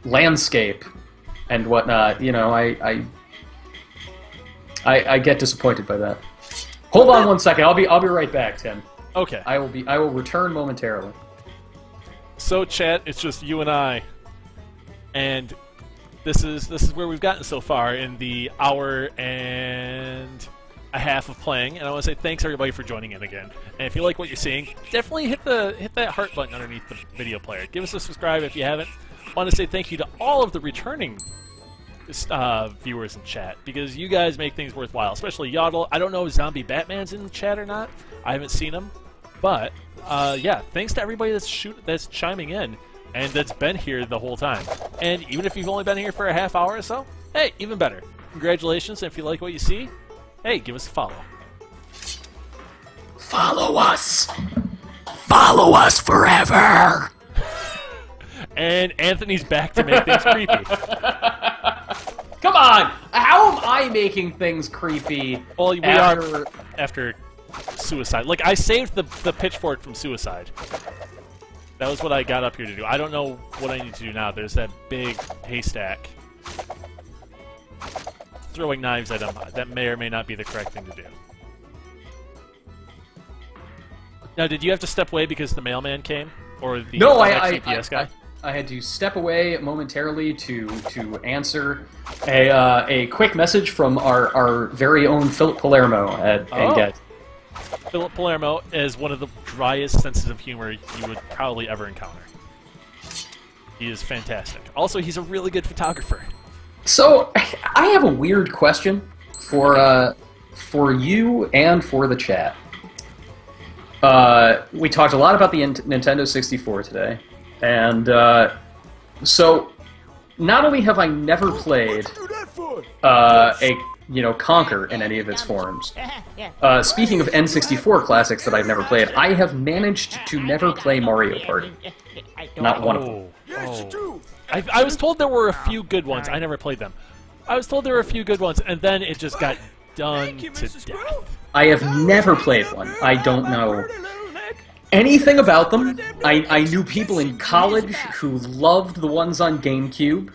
[SPEAKER 1] landscape and whatnot. You know, I get disappointed by that. Hold on one second. I'll be right back, Tim.
[SPEAKER 2] Okay.
[SPEAKER 1] I will return momentarily.
[SPEAKER 2] So, chat, it's just you and I, and this is where we've gotten so far in the hour and a half of playing. And I want to say thanks everybody for joining in again. And if you like what you're seeing, definitely hit that heart button underneath the video player. Give us a subscribe if you haven't. I want to say thank you to all of the returning viewers in chat, because you guys make things worthwhile, especially Yodel. I don't know if Zombie Batman's in the chat or not. I haven't seen him. But, yeah, thanks to everybody that's chiming in and that's been here the whole time. And even if you've only been here for a half hour or so, hey, even better. Congratulations, and if you like what you see, hey, give us a follow.
[SPEAKER 3] Follow us! Follow us forever!
[SPEAKER 2] And Anthony's back to make things creepy.
[SPEAKER 1] Come on! How am I making things creepy?
[SPEAKER 2] Well, we are after Suicide. Like, I saved the pitchfork from Suicide. That was what I got up here to do. I don't know what I need to do now. There's that big haystack. Throwing knives at him. That may or may not be the correct thing to do. Now, did you have to step away because the mailman came? Or the CPS guy?
[SPEAKER 1] I had to step away momentarily to answer a quick message from our very own Philip Palermo at Engadget.
[SPEAKER 2] Philip Palermo is one of the driest senses of humor you would probably ever encounter. He is fantastic. Also, he's a really good photographer. So,
[SPEAKER 1] I have a weird question for you and for the chat. We talked a lot about the Nintendo 64 today, and so not only have I never played Conker in any of its forms. Speaking of N64 classics that I've never played, I have managed to never play Mario Party. Not one of them.
[SPEAKER 2] I was told there were a few good ones. I never played them. I was told there were a few good ones, and then it just got done to death.
[SPEAKER 1] I have never played one. I don't know anything about them. I knew people in college who loved the ones on GameCube.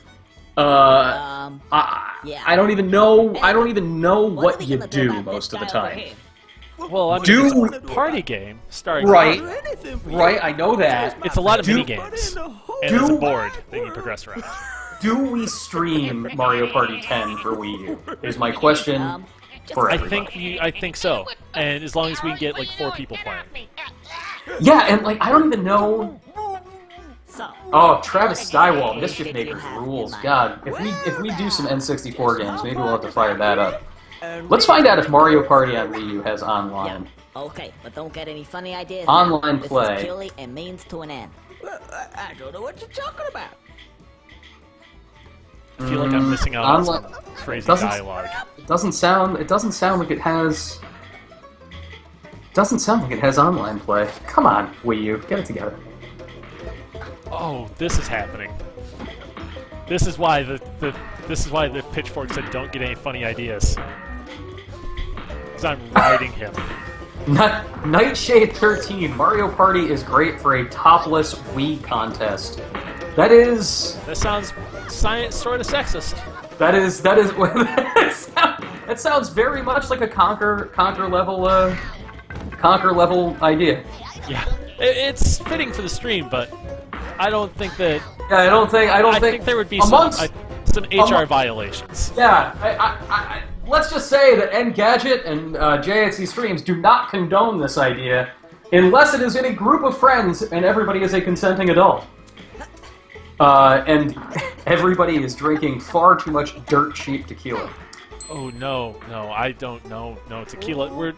[SPEAKER 1] I don't even know. I don't even know what you do most of the time.
[SPEAKER 2] Well, I mean, it's a party game starring
[SPEAKER 1] right. I know that.
[SPEAKER 2] It's a lot of mini games, and it's a board that you progress around.
[SPEAKER 1] Do we stream Mario Party 10 for Wii U? Is my question for everybody.
[SPEAKER 2] I think so, and as long as we get like 4 people playing.
[SPEAKER 1] Yeah, and like I don't even know. Oh, Travis Skywald, Mischief Makers rules. God, if we do some N64 games, maybe we'll have to fire that up. Let's find out if Mario Party on Wii U has online.
[SPEAKER 5] Okay, but don't get any funny ideas.
[SPEAKER 1] Online
[SPEAKER 5] now.
[SPEAKER 1] play.
[SPEAKER 5] This is purely a means to an end.
[SPEAKER 3] I don't know what you're talking about.
[SPEAKER 2] I feel like I'm missing out on some crazy
[SPEAKER 1] doesn't-
[SPEAKER 2] dialogue.
[SPEAKER 1] It doesn't sound like it has. Doesn't sound like it has online play. Come on, Wii U, get it together.
[SPEAKER 2] Oh, this is happening. This is why the pitchfork said don't get any funny ideas. Because I'm riding him.
[SPEAKER 1] Nightshade 13. Mario Party is great for a topless Wii contest. That
[SPEAKER 2] sounds sort of sexist.
[SPEAKER 1] That sounds very much like a Conker level idea.
[SPEAKER 2] Yeah, it's fitting for the stream, but I don't think that.
[SPEAKER 1] Yeah, I think
[SPEAKER 2] there would be some HR violations.
[SPEAKER 1] Yeah, let's just say that Engadget and JXE streams do not condone this idea unless it is in a group of friends and everybody is a consenting adult. And everybody is drinking far too much dirt cheap tequila.
[SPEAKER 2] Oh no, I don't know. No, tequila.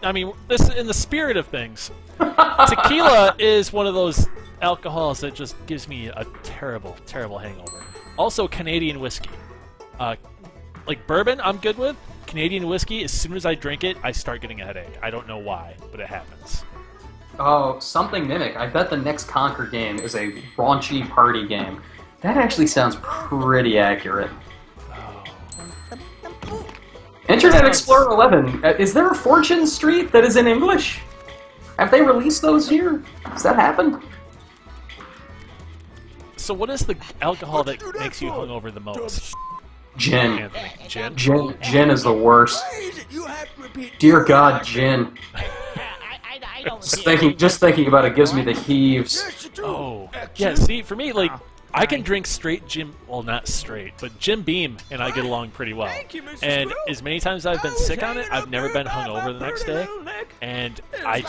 [SPEAKER 2] This in the spirit of things. Tequila is one of those alcohols that just gives me a terrible, terrible hangover. Also, Canadian whiskey. Like bourbon, I'm good with. Canadian whiskey, as soon as I drink it, I start getting a headache. I don't know why, but it happens.
[SPEAKER 1] Oh, something mimic. I bet the next Conker game is a raunchy party game. That actually sounds pretty accurate.
[SPEAKER 2] Oh.
[SPEAKER 1] Internet Explorer 11. Is there a Fortune Street that is in English? Have they released those here? Has that happened?
[SPEAKER 2] So what is the alcohol that makes you hungover the most?
[SPEAKER 1] Gin.
[SPEAKER 2] Anthony, gin?
[SPEAKER 1] Gin is the worst. Dear God, gin.
[SPEAKER 5] I don't
[SPEAKER 1] Just thinking about it gives me the heaves.
[SPEAKER 2] Oh. Yeah, see, for me, like, I can drink straight Jim, well, not straight, but Jim Beam, and I get along pretty well. And as many times as I've been sick on it, I've never been hungover the next day. And I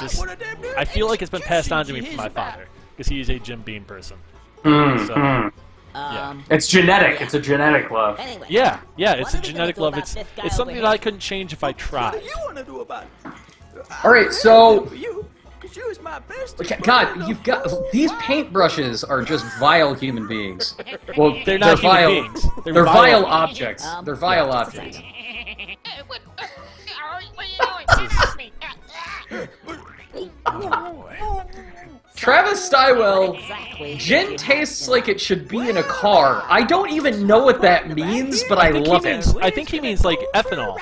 [SPEAKER 2] feel like it's been passed on to me from my father, because he's a Jim Beam person. So, yeah.
[SPEAKER 1] It's genetic. It's a genetic love.
[SPEAKER 5] Anyway,
[SPEAKER 2] Yeah, it's a genetic love. It's something that I couldn't change if I tried.
[SPEAKER 1] All right, so
[SPEAKER 3] Okay,
[SPEAKER 1] God, you've got these paintbrushes are just vile human beings. Well,
[SPEAKER 2] They're not human
[SPEAKER 1] vile.
[SPEAKER 2] beings.
[SPEAKER 1] They're vile objects. They're vile objects. Travis Stywell, gin tastes like it should be in a car. I don't even know what that means, but I love it.
[SPEAKER 2] I think he means like ethanol.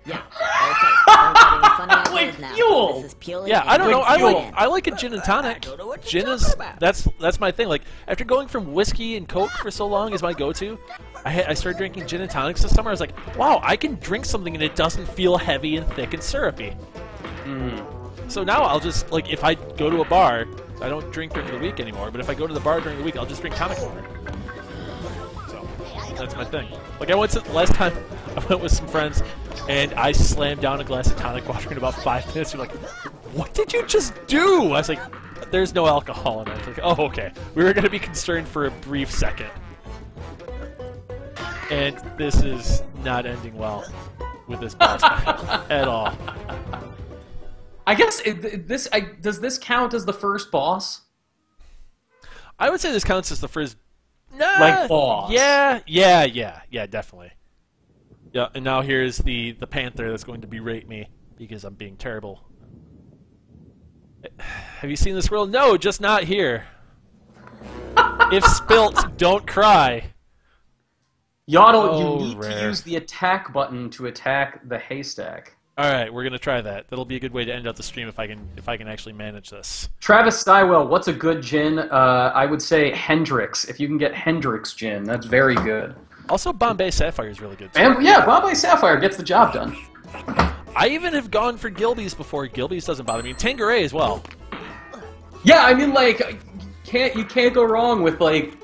[SPEAKER 5] Yeah. Okay. Don't get any funny
[SPEAKER 1] Like
[SPEAKER 5] ideas now.
[SPEAKER 1] fuel.
[SPEAKER 5] This is purely
[SPEAKER 2] Yeah, I don't know.
[SPEAKER 1] fuel.
[SPEAKER 2] I like a gin and tonic. Gin is that's my thing. Like after going from whiskey and Coke for so long as my go-to, I started drinking gin and tonics this summer. I was like, wow, I can drink something and it doesn't feel heavy and thick and syrupy. So now I'll just like if I go to a bar, I don't drink during the week anymore. But if I go to the bar during the week, I'll just drink tonic water. So that's my thing. Like last time I went with some friends. And I slammed down a glass of tonic water in about 5 minutes. You're like, what did you just do? I was like, there's no alcohol in it. I was like, oh, okay. We were going to be concerned for a brief second. And this is not ending well with this boss battle at all.
[SPEAKER 1] I guess does this count as the first boss?
[SPEAKER 2] I would say this counts as the first...
[SPEAKER 1] Like boss.
[SPEAKER 2] Yeah, definitely. Yeah, and now here's the panther that's going to berate me because I'm being terrible. Have you seen this world? No, just not here. If spilt, don't cry.
[SPEAKER 1] Yaddle,
[SPEAKER 2] Oh,
[SPEAKER 1] you need to
[SPEAKER 2] rare.
[SPEAKER 1] use the attack button to attack the haystack.
[SPEAKER 2] All right, we're gonna try that. That'll be a good way to end out the stream if I can actually manage this.
[SPEAKER 1] Travis Stywell, what's a good gin? I would say Hendrix. If you can get Hendrix gin, that's very good.
[SPEAKER 2] Also, Bombay Sapphire is really good too.
[SPEAKER 1] And yeah, Bombay Sapphire gets the job done.
[SPEAKER 2] I even have gone for Gilby's before. Gilby's doesn't bother me. Tanqueray as well.
[SPEAKER 1] Yeah, I mean, like, you can't go wrong with like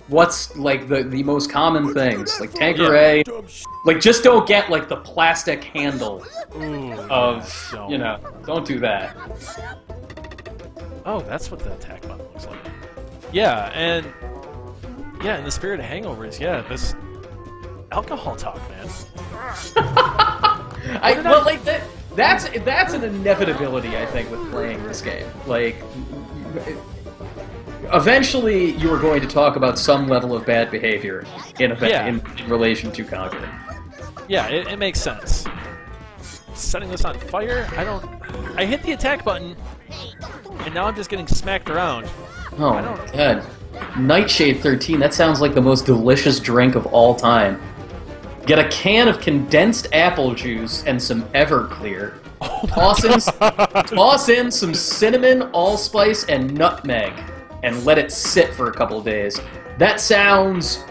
[SPEAKER 1] what's like the most common things, like Tanqueray. Like, just don't get like the plastic handle of don't do that.
[SPEAKER 2] Oh, that's what the attack button looks like. Yeah, and in the spirit of hangovers, this alcohol talk, man.
[SPEAKER 1] That's an inevitability, I think, with playing this game. Like, eventually you are going to talk about some level of bad behavior in relation to Conker.
[SPEAKER 2] Yeah, it makes sense. Setting this on fire? I hit the attack button, and now I'm just getting smacked around.
[SPEAKER 1] Oh my god. Nightshade 13, that sounds like the most delicious drink of all time. Get a can of condensed apple juice and some Everclear. Toss in some cinnamon, allspice, and nutmeg, and let it sit for a couple of days. That sounds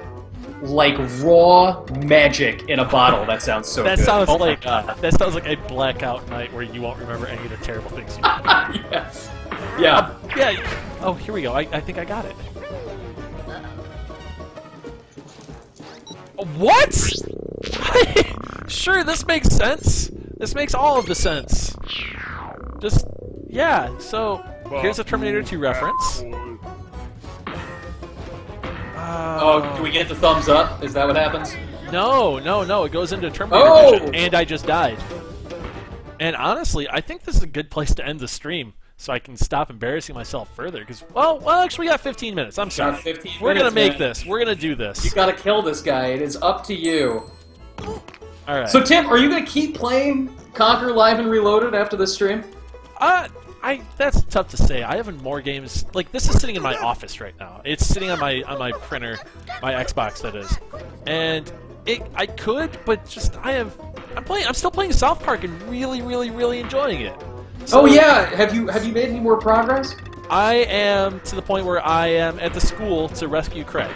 [SPEAKER 1] like raw magic in a bottle. That sounds so
[SPEAKER 2] that
[SPEAKER 1] good.
[SPEAKER 2] Sounds that sounds like a blackout night where you won't remember any of the terrible things you did.
[SPEAKER 1] Yeah.
[SPEAKER 2] Yeah. Oh, here we go. I think I got it. What? Sure, this makes sense. This makes all of the sense. Just, yeah, so here's a Terminator 2 reference.
[SPEAKER 1] Do we get the thumbs up? Is that what happens?
[SPEAKER 2] No, it goes into Terminator Vision, and I just died. And honestly, I think this is a good place to end the stream, so I can stop embarrassing myself further, because, well, actually we got 15 minutes, I'm sorry. We're gonna make this, we're gonna do this.
[SPEAKER 1] You gotta kill this guy, it is up to you.
[SPEAKER 2] Alright.
[SPEAKER 1] So Tim, are you gonna keep playing Conker Live and Reloaded after this stream?
[SPEAKER 2] That's tough to say. I have more games. Like, this is sitting in my office right now. It's sitting on my printer, my Xbox that is, and I could, but just I'm still playing South Park and really enjoying it. So,
[SPEAKER 1] oh yeah, have you made any more progress?
[SPEAKER 2] I am to the point where I am at the school to rescue Craig.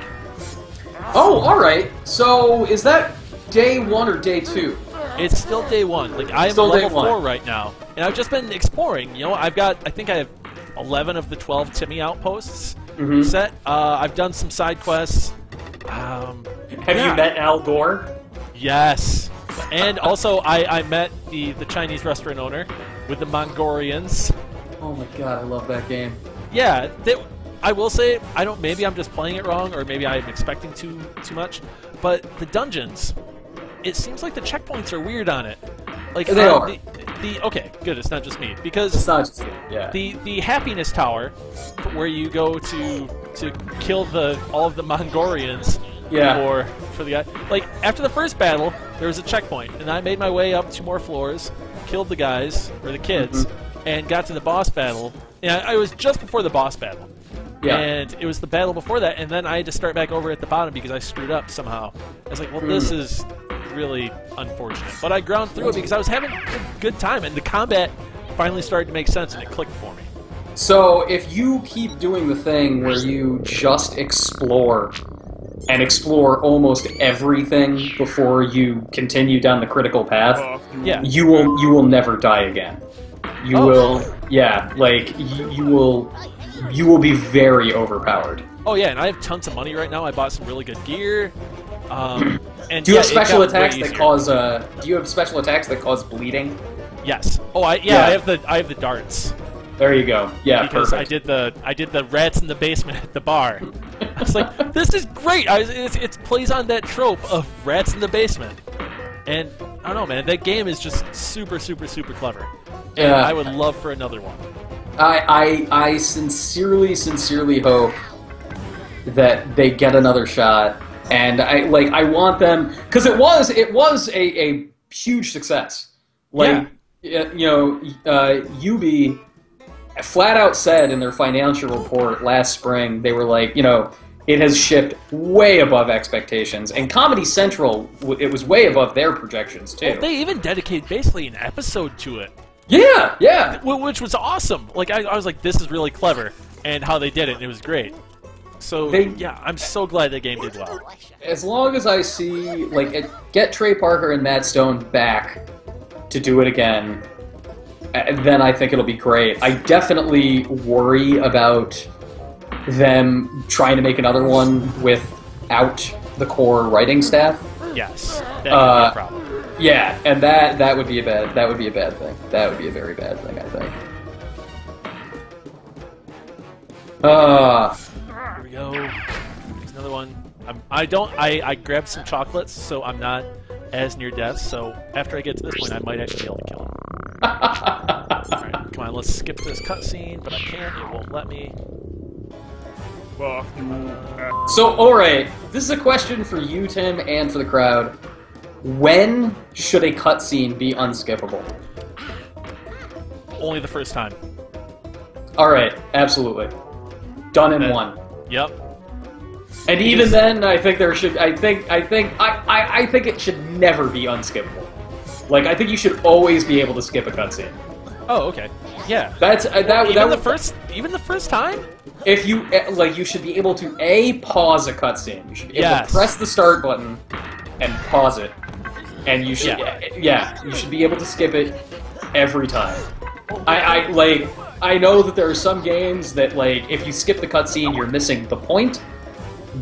[SPEAKER 1] Oh, all right. So is that day 1 or day 2?
[SPEAKER 2] It's still day 1. Like, I am level 4 right now, and I've just been exploring. You know, I think I have 11 of the 12 Timmy outposts set. I've done some side quests. Have
[SPEAKER 1] you met Al Gore?
[SPEAKER 2] Yes. And also, I met the Chinese restaurant owner with the Mongolians.
[SPEAKER 1] Oh my god, I love that game.
[SPEAKER 2] Yeah, I will say, maybe I'm just playing it wrong, or maybe I'm expecting too much, but the dungeons, it seems like the checkpoints are weird on it. Like,
[SPEAKER 1] they are.
[SPEAKER 2] Okay, good, it's not just me, because
[SPEAKER 1] it's not just you, yeah.
[SPEAKER 2] The happiness tower, where you go to kill all of the Mongolians, for the guy. Like, after the first battle, there was a checkpoint, and I made my way up 2 more floors, killed the guys, or the kids, and got to the boss battle. And I was just before the boss battle. Yeah. And it was the battle before that, and then I had to start back over at the bottom because I screwed up somehow. I was like, well, this is really unfortunate. But I ground through it because I was having a good time, and the combat finally started to make sense, and it clicked for me.
[SPEAKER 1] So if you keep doing the thing where you just explore and explore almost everything before you continue down the critical path, you will never die again. You will, you will be very overpowered.
[SPEAKER 2] Oh yeah, and I have tons of money right now. I bought some really good gear. And
[SPEAKER 1] do you have special attacks that cause? Do you have special attacks that cause bleeding?
[SPEAKER 2] Yes. Oh, I have the darts.
[SPEAKER 1] There you go. Yeah,
[SPEAKER 2] because
[SPEAKER 1] perfect.
[SPEAKER 2] I did the rats in the basement at the bar. I was like, this is great. It plays on that trope of rats in the basement, and I don't know, man. That game is just super clever. And I would love for another one.
[SPEAKER 1] I sincerely hope that they get another shot, and I want them, because it was a huge success. Like, Ubi flat out said in their financial report last spring, they were like, it has shipped way above expectations, and Comedy Central, it was way above their projections too.
[SPEAKER 2] Well, they even dedicated basically an episode to it.
[SPEAKER 1] Yeah.
[SPEAKER 2] Which was awesome. Like, I was like, this is really clever, and how they did it, and it was great. So, I'm so glad that game did well.
[SPEAKER 1] As long as I see, get Trey Parker and Matt Stone back to do it again, then I think it'll be great. I definitely worry about them trying to make another one without the core writing staff.
[SPEAKER 2] Yes, that would be a problem.
[SPEAKER 1] Yeah, and that would be a bad thing. That would be a very bad thing, I think.
[SPEAKER 2] Here we go. There's another one. I grabbed some chocolates, so I'm not as near death. So after I get to this point, I might actually be able to kill him. All right, come on, let's skip this cutscene, but I can't. It won't let me.
[SPEAKER 1] So, alright, this is a question for you, Tim, and for the crowd. When should a cutscene be unskippable?
[SPEAKER 2] Only the first time.
[SPEAKER 1] Alright, absolutely. Done in one.
[SPEAKER 2] Yep.
[SPEAKER 1] And even then, I think there should. I think it should never be unskippable. Like, I think you should always be able to skip a cutscene.
[SPEAKER 2] Oh, okay. Yeah.
[SPEAKER 1] That's
[SPEAKER 2] even the first time.
[SPEAKER 1] If you like, you should be able to pause a cutscene. You should be able to press the start button and pause it, and you should you should be able to skip it every time. I know that there are some games that, like, if you skip the cutscene, you're missing the point.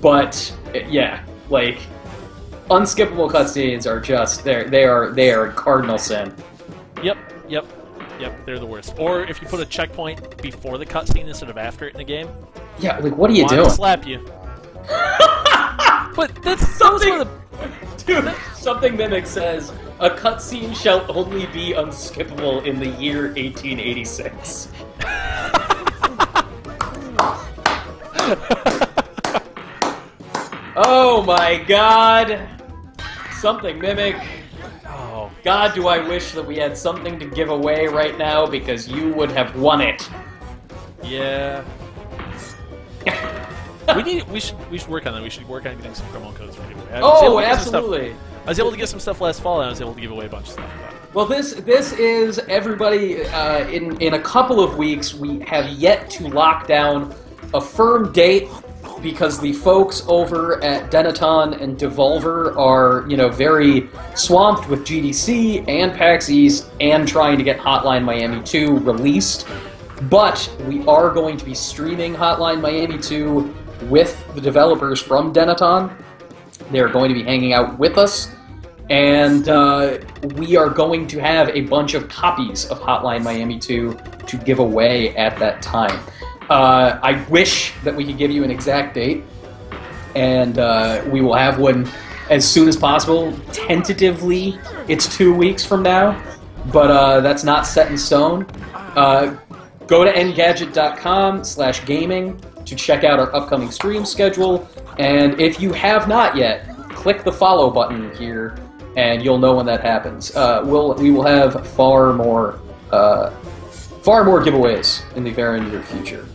[SPEAKER 1] But yeah, like, unskippable cutscenes are just they are a cardinal sin.
[SPEAKER 2] Yep. They're the worst. Or if you put a checkpoint before the cutscene instead of after it in the game.
[SPEAKER 1] Yeah, like, what are you doing?
[SPEAKER 2] Slap you. But that's something.
[SPEAKER 1] Dude, something Mimic says, a cutscene shall only be unskippable in the year 1886. Oh my god! Something Mimic. Oh, God, do I wish that we had something to give away right now, because you would have won it.
[SPEAKER 2] Yeah. we should work on that. We should work on getting some promo codes for giveaway.
[SPEAKER 1] Absolutely.
[SPEAKER 2] I was able to get some stuff last fall, and I was able to give away a bunch of stuff.
[SPEAKER 1] Well, this is everybody. In a couple of weeks, we have yet to lock down a firm date, because the folks over at Denaton and Devolver are, very swamped with GDC and PAX East and trying to get Hotline Miami 2 released. But we are going to be streaming Hotline Miami 2 with the developers from Denaton. They're going to be hanging out with us, and we are going to have a bunch of copies of Hotline Miami 2 to give away at that time. I wish that we could give you an exact date, and we will have one as soon as possible. Tentatively, it's 2 weeks from now, but that's not set in stone. Go to engadget.com/gaming to check out our upcoming stream schedule, and if you have not yet, click the follow button here, and you'll know when that happens. We will have far more giveaways in the very near future.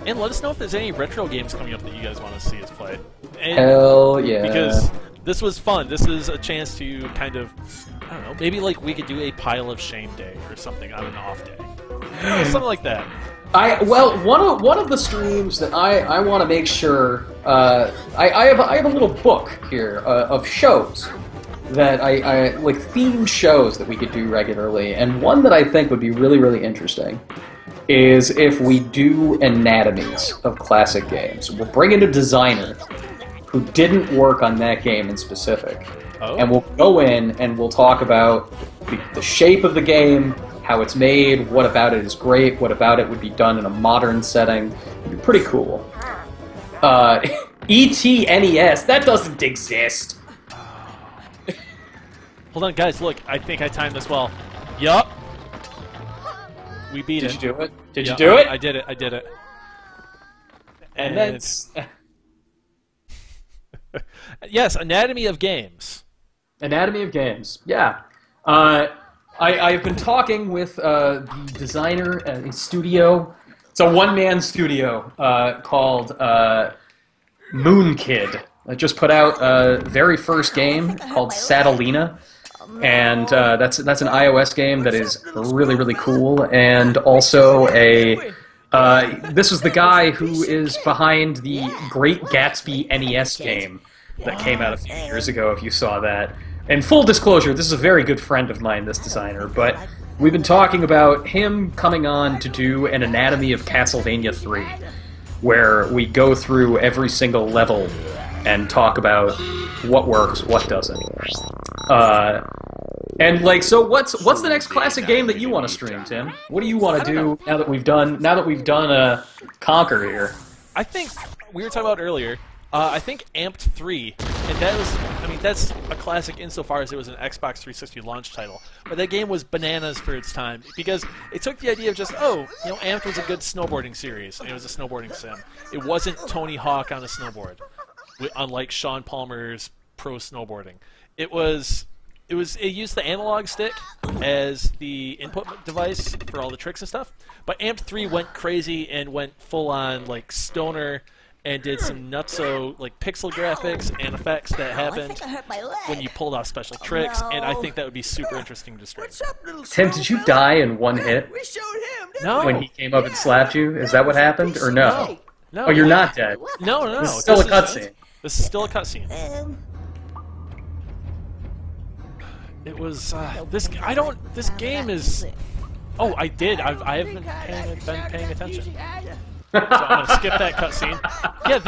[SPEAKER 2] And let us know if there's any retro games coming up that you guys want to see us play. And
[SPEAKER 1] Hell yeah.
[SPEAKER 2] Because this was fun. This is a chance to kind of, I don't know, maybe like we could do a pile of shame day or something on an off day. Something like that.
[SPEAKER 1] One of the streams that I want to make sure, I have a little book here of shows that I like, themed shows that we could do regularly, and one that I think would be really, really interesting is if we do anatomies of classic games. We'll bring in a designer who didn't work on that game in specific, and we'll go in and we'll talk about the shape of the game, how it's made, what about it is great, what about it would be done in a modern setting. It'd be pretty cool. E.T. NES, that doesn't exist.
[SPEAKER 2] Hold on, guys, look, I think I timed this well. Yup. We beat it.
[SPEAKER 1] Did you do it? Did you do it?
[SPEAKER 2] I did it.
[SPEAKER 1] And then...
[SPEAKER 2] Yes, Anatomy of Games.
[SPEAKER 1] Anatomy of Games, yeah. I've been talking with the designer at a studio. It's a one-man studio called Moon Kid. I just put out a very first game called Catalina, and that's an iOS game that is really, really cool, and also this is the guy who is behind the Great Gatsby NES game that came out a few years ago, if you saw that. And full disclosure, this is a very good friend of mine, this designer, but we've been talking about him coming on to do an Anatomy of Castlevania 3, where we go through every single level and talk about what works, what doesn't. And like, so what's the next classic game that you want to stream, Tim? What do you want to do now that we've done Conker here?
[SPEAKER 2] I think we were talking about earlier. I think Amped 3, and that was, I mean, that's a classic insofar as it was an Xbox 360 launch title. But that game was bananas for its time, because it took the idea of just, oh, you know, Amped was a good snowboarding series, and it was a snowboarding sim. It wasn't Tony Hawk on a snowboard, unlike Sean Palmer's pro snowboarding. It used the analog stick as the input device for all the tricks and stuff, but Amped 3 went crazy and went full-on, like, stoner, and did some nutso like pixel graphics and effects that happened when you pulled off special tricks, and I think that would be super interesting to stream.
[SPEAKER 1] Tim, did you die in one hit
[SPEAKER 3] We showed him.
[SPEAKER 2] No.
[SPEAKER 1] when he came up and slapped you? Is that what happened, or no?
[SPEAKER 2] No.
[SPEAKER 1] Oh, you're not dead.
[SPEAKER 2] No.
[SPEAKER 1] This is still a cutscene.
[SPEAKER 2] This is still a cutscene. It was this game is. Oh, I did. I haven't been paying attention. So I'm gonna skip that cutscene. Yeah,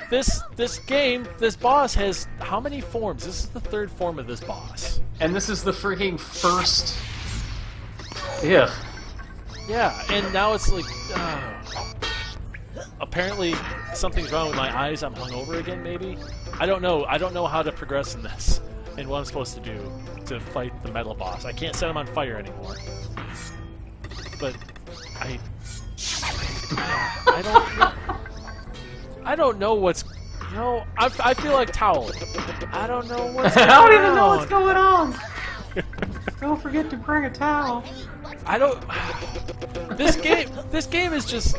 [SPEAKER 2] this game, this boss has how many forms? This is the third form of this boss.
[SPEAKER 1] And this is the freaking first. Yeah.
[SPEAKER 2] Yeah, and now it's like, apparently something's wrong with my eyes. I'm hungover again, maybe. I don't know. I don't know how to progress in this and what I'm supposed to do to fight the metal boss. I can't set him on fire anymore. But I don't know what's. You know, I feel like toweling. I don't know what's going on.
[SPEAKER 1] I don't even know what's going on. Don't forget to bring a towel.
[SPEAKER 2] I don't. This game is just.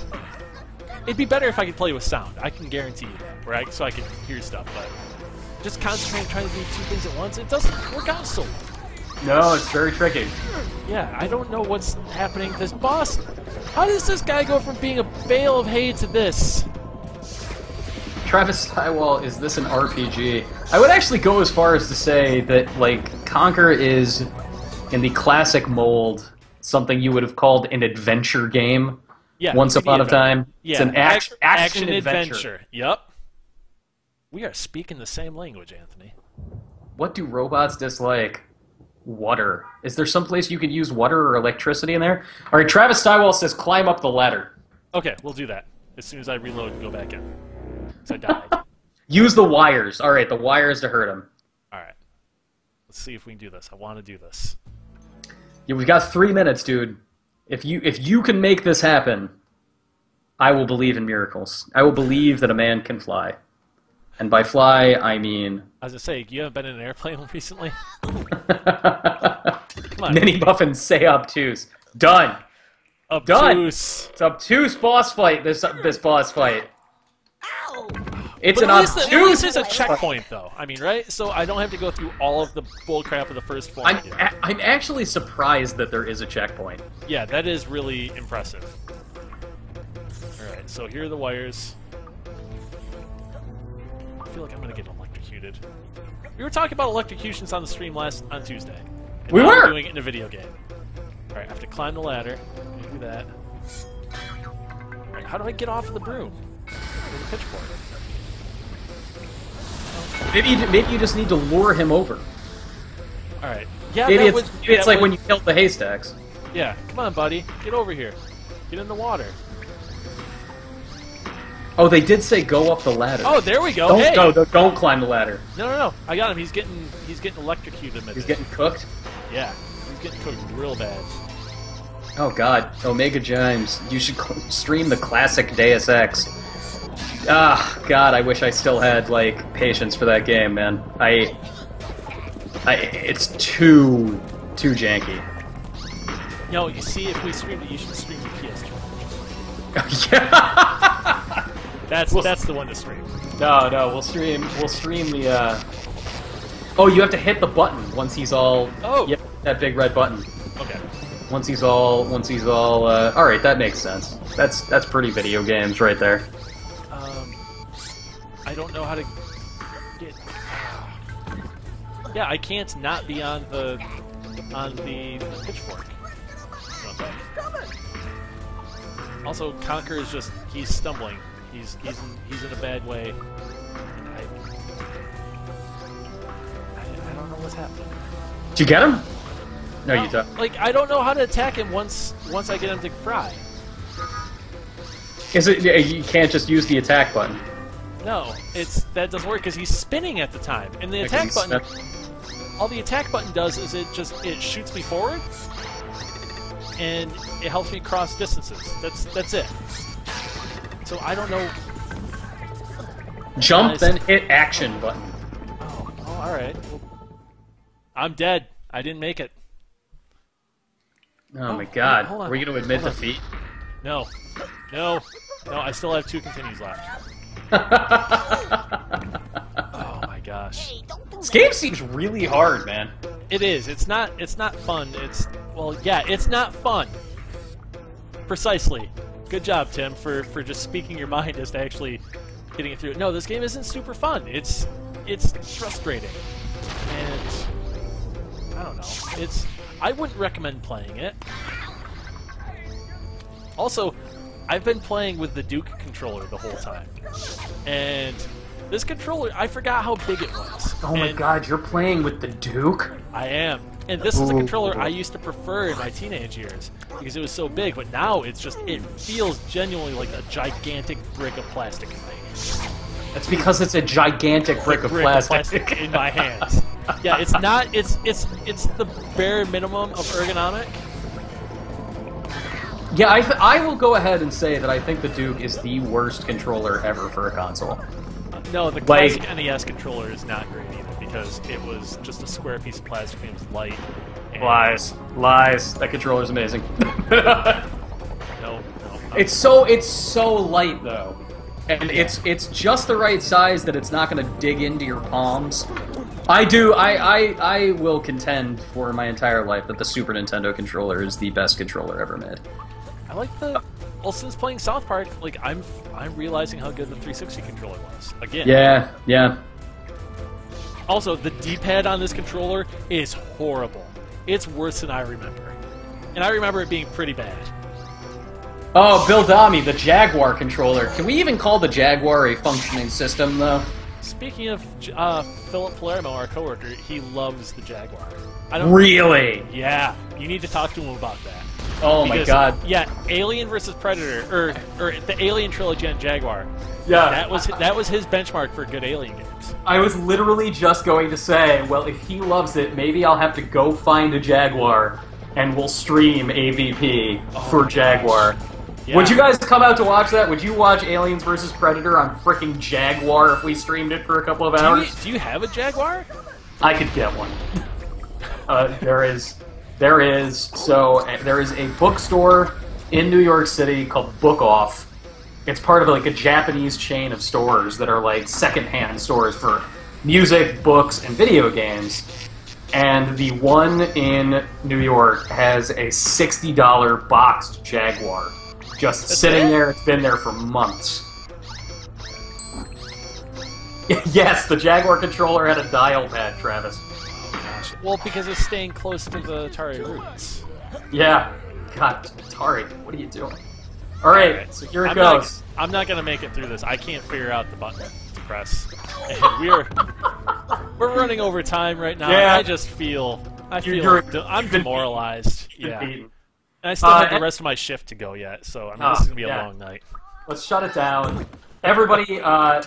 [SPEAKER 2] It'd be better if I could play with sound. I can guarantee you that, so I can hear stuff. But just concentrating trying to do two things at once, it doesn't work out so well.
[SPEAKER 1] No, it's very tricky.
[SPEAKER 2] Yeah, I don't know what's happening. This boss, how does this guy go from being a bale of hay to this?
[SPEAKER 1] Travis Stywall, is this an RPG? I would actually go as far as to say that, like, Conker is, in the classic mold, something you would have called an adventure game.
[SPEAKER 2] Yeah,
[SPEAKER 1] once upon a time.
[SPEAKER 2] Yeah,
[SPEAKER 1] It's an action adventure.
[SPEAKER 2] Yep. We are speaking the same language, Anthony.
[SPEAKER 1] What do robots dislike? Water. Is there some place you could use water or electricity in there? All right, Travis Stywall says climb up the ladder.
[SPEAKER 2] Okay, we'll do that as soon as I reload and go back in. So I died.
[SPEAKER 1] Use the wires. All right, the wires to hurt him.
[SPEAKER 2] All right. Let's see if we can do this. I want to do this.
[SPEAKER 1] Yeah, we've got 3 minutes, dude. If you can make this happen, I will believe in miracles. I will believe that a man can fly. And by fly, I mean...
[SPEAKER 2] I was going to say, you haven't been in an airplane recently? Come on.
[SPEAKER 1] Mini Muffin, say obtuse. Done.
[SPEAKER 2] Obtuse.
[SPEAKER 1] Done. It's obtuse boss fight, this boss fight.
[SPEAKER 5] Ow!
[SPEAKER 1] It's
[SPEAKER 2] But
[SPEAKER 1] an
[SPEAKER 2] at
[SPEAKER 1] obtuse...
[SPEAKER 2] least there's a checkpoint, though. I mean, right? So I don't have to go through all of the bullcrap of the first form again.
[SPEAKER 1] I'm actually surprised that there is a checkpoint.
[SPEAKER 2] Yeah, that is really impressive. Alright, so here are the wires. I feel like I'm gonna get electrocuted. We were talking about electrocutions on the stream on Tuesday. And
[SPEAKER 1] We
[SPEAKER 2] now
[SPEAKER 1] were!
[SPEAKER 2] we're doing it in a video game. Alright, I have to climb the ladder. Let me do that. Alright, how do I get off of the broom? With a pitchfork.
[SPEAKER 1] Maybe you just need to lure him over.
[SPEAKER 2] Alright. Yeah,
[SPEAKER 1] Maybe
[SPEAKER 2] that
[SPEAKER 1] it's like when you killed the haystacks.
[SPEAKER 2] Yeah, come on, buddy. Get over here. Get in the water.
[SPEAKER 1] Oh, they did say go up the ladder.
[SPEAKER 2] Oh, there we go.
[SPEAKER 1] Don't climb the ladder.
[SPEAKER 2] No. I got him. He's getting electrocuted.
[SPEAKER 1] He's getting cooked.
[SPEAKER 2] Yeah, he's getting cooked real bad.
[SPEAKER 1] Oh God, Omega James, you should stream the classic Deus Ex. Ah, God, I wish I still had like patience for that game, man. It's too janky.
[SPEAKER 2] No, you see, if we streamed it, you should stream the PS2.
[SPEAKER 1] Yeah.
[SPEAKER 2] That's the one to stream.
[SPEAKER 1] No, we'll stream the. Oh, you have to hit the button once he's all.
[SPEAKER 2] Oh.
[SPEAKER 1] Yep, that big red button.
[SPEAKER 2] Okay.
[SPEAKER 1] Once he's all. All right, that makes sense. That's pretty video games right there.
[SPEAKER 2] I don't know how to get. Yeah, I can't not be on the pitchfork. Also, Conker is he's stumbling. He's in a bad way. And I don't know what's happening.
[SPEAKER 1] Did you get him? No, you don't.
[SPEAKER 2] Like, I don't know how to attack him once I get him to fry.
[SPEAKER 1] Is it you can't just use the attack button?
[SPEAKER 2] No, that doesn't work because he's spinning at the time, and the attack button. All the attack button does is it shoots me forward, and it helps me cross distances. That's it. So I don't know.
[SPEAKER 1] Jump, then hit action button.
[SPEAKER 2] Oh, all right. Well, I'm dead. I didn't make it.
[SPEAKER 1] Oh my god.
[SPEAKER 2] Hold on.
[SPEAKER 1] Were you going to admit defeat?
[SPEAKER 2] No. I still have 2 continues left. Oh my gosh.
[SPEAKER 1] This game seems really hard, man.
[SPEAKER 2] It is. It's not fun. It's not fun. Precisely. Good job, Tim, for just speaking your mind as to actually getting it through. No, this game isn't super fun. It's frustrating. And I don't know. I wouldn't recommend playing it. Also, I've been playing with the Duke controller the whole time. And this controller, I forgot how big it was.
[SPEAKER 1] Oh my god, you're playing with the Duke?
[SPEAKER 2] I am. And this is a controller I used to prefer in my teenage years because it was so big, but now it feels genuinely like a gigantic brick of plastic in my hands.
[SPEAKER 1] That's because it's a gigantic brick of plastic
[SPEAKER 2] in my hands. Yeah, it's the bare minimum of ergonomic.
[SPEAKER 1] Yeah, I will go ahead and say that I think the Duke is the worst controller ever for a console.
[SPEAKER 2] No, the classic NES controller is not great either because it was just a square piece of plastic and it was light. And
[SPEAKER 1] Lies. That controller's amazing.
[SPEAKER 2] No.
[SPEAKER 1] It's so light though, and it's just the right size that it's not going to dig into your palms. I will contend for my entire life that the Super Nintendo controller is the best controller ever made.
[SPEAKER 2] I like since playing South Park, like I'm realizing how good the 360 controller was. Again.
[SPEAKER 1] Yeah.
[SPEAKER 2] Also, the D-pad on this controller is horrible. It's worse than I remember. And I remember it being pretty bad.
[SPEAKER 1] Oh, Bill Dami, the Jaguar controller. Can we even call the Jaguar a functioning system, though?
[SPEAKER 2] Speaking of Philip Palermo, our coworker, he loves the Jaguar.
[SPEAKER 1] Really?
[SPEAKER 2] Yeah. You need to talk to him about that.
[SPEAKER 1] Oh my god.
[SPEAKER 2] Yeah, Alien vs. Predator, or the Alien trilogy on Jaguar.
[SPEAKER 1] Yeah.
[SPEAKER 2] That was his benchmark for good Alien games.
[SPEAKER 1] I was literally just going to say, well, if he loves it, maybe I'll have to go find a Jaguar, and we'll stream AVP for Jaguar.
[SPEAKER 2] Yeah.
[SPEAKER 1] Would you guys come out to watch that? Would you watch Aliens vs. Predator on frickin' Jaguar if we streamed it for a couple of hours?
[SPEAKER 2] Do you have a Jaguar?
[SPEAKER 1] I could get one. There is a bookstore in New York City called Book Off. It's part of like a Japanese chain of stores that are like secondhand stores for music, books, and video games. And the one in New York has a $60 boxed Jaguar. Just sitting there. It's been there for months. Yes, the Jaguar controller had a dial pad, Travis.
[SPEAKER 2] Well, because it's staying close to the Atari roots.
[SPEAKER 1] Yeah. God, Atari, what are you doing? Alright, so here it goes.
[SPEAKER 2] I'm not going to make it through this. I can't figure out the button to press. And we're running over time right now.
[SPEAKER 1] Yeah.
[SPEAKER 2] I'm demoralized. Yeah. And I still have the rest of my shift to go yet, so this is going to be a long night.
[SPEAKER 1] Let's shut it down. Everybody,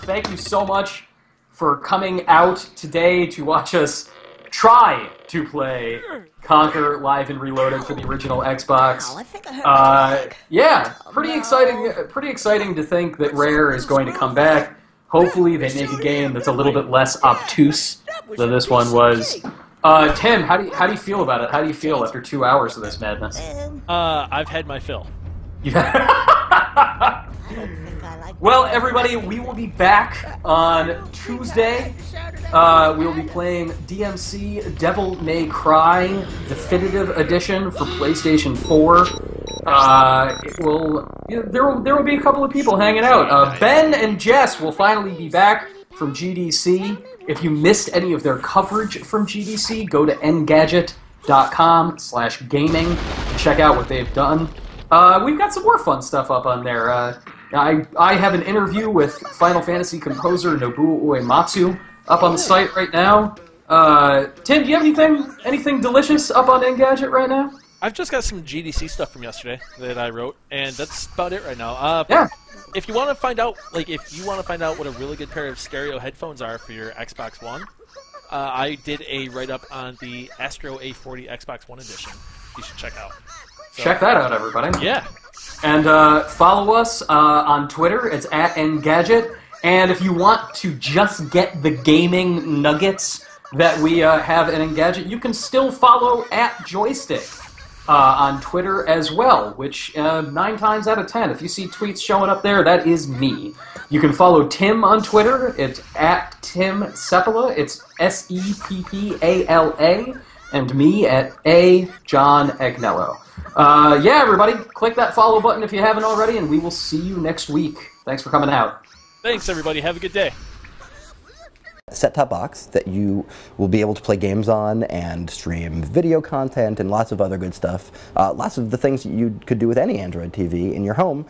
[SPEAKER 1] thank you so much for coming out today to watch us try to play Conker Live and Reloaded for the original Xbox.
[SPEAKER 5] Oh, I think I heard my dog.
[SPEAKER 1] Yeah, pretty exciting to think that Rare is going to come back. Hopefully they make a game that's a little bit less obtuse than this one was. Tim, how do you feel about it? How do you feel after 2 hours of this madness?
[SPEAKER 2] I've had my fill.
[SPEAKER 1] Well, everybody, we will be back on Tuesday. We will be playing DMC Devil May Cry Definitive Edition for PlayStation 4. There will be a couple of people hanging out. Ben and Jess will finally be back from GDC. If you missed any of their coverage from GDC, go to engadget.com/gaming and check out what they've done. We've got some more fun stuff up on there. I have an interview with Final Fantasy composer Nobuo Uematsu up on the site right now. Tim, do you have anything delicious up on Engadget right now?
[SPEAKER 2] I've just got some GDC stuff from yesterday that I wrote, and that's about it right now.
[SPEAKER 1] Yeah.
[SPEAKER 2] if you want to find out, like, what a really good pair of stereo headphones are for your Xbox One, I did a write-up on the Astro A40 Xbox One edition. You should check out. So,
[SPEAKER 1] check that out, everybody.
[SPEAKER 2] Yeah.
[SPEAKER 1] And follow us on Twitter. It's at Engadget. And if you want to just get the gaming nuggets that we have in Engadget, you can still follow at Joystick on Twitter as well, which 9 times out of 10, if you see tweets showing up there, that is me. You can follow Tim on Twitter. It's at Tim Seppala. It's Seppala. And me at A. John Agnello. Yeah, everybody, click that follow button if you haven't already, and we will see you next week. Thanks for coming out.
[SPEAKER 2] Thanks, everybody. Have a good day.
[SPEAKER 6] Set-top box that you will be able to play games on and stream video content and lots of other good stuff. Lots of the things that you could do with any Android TV in your home.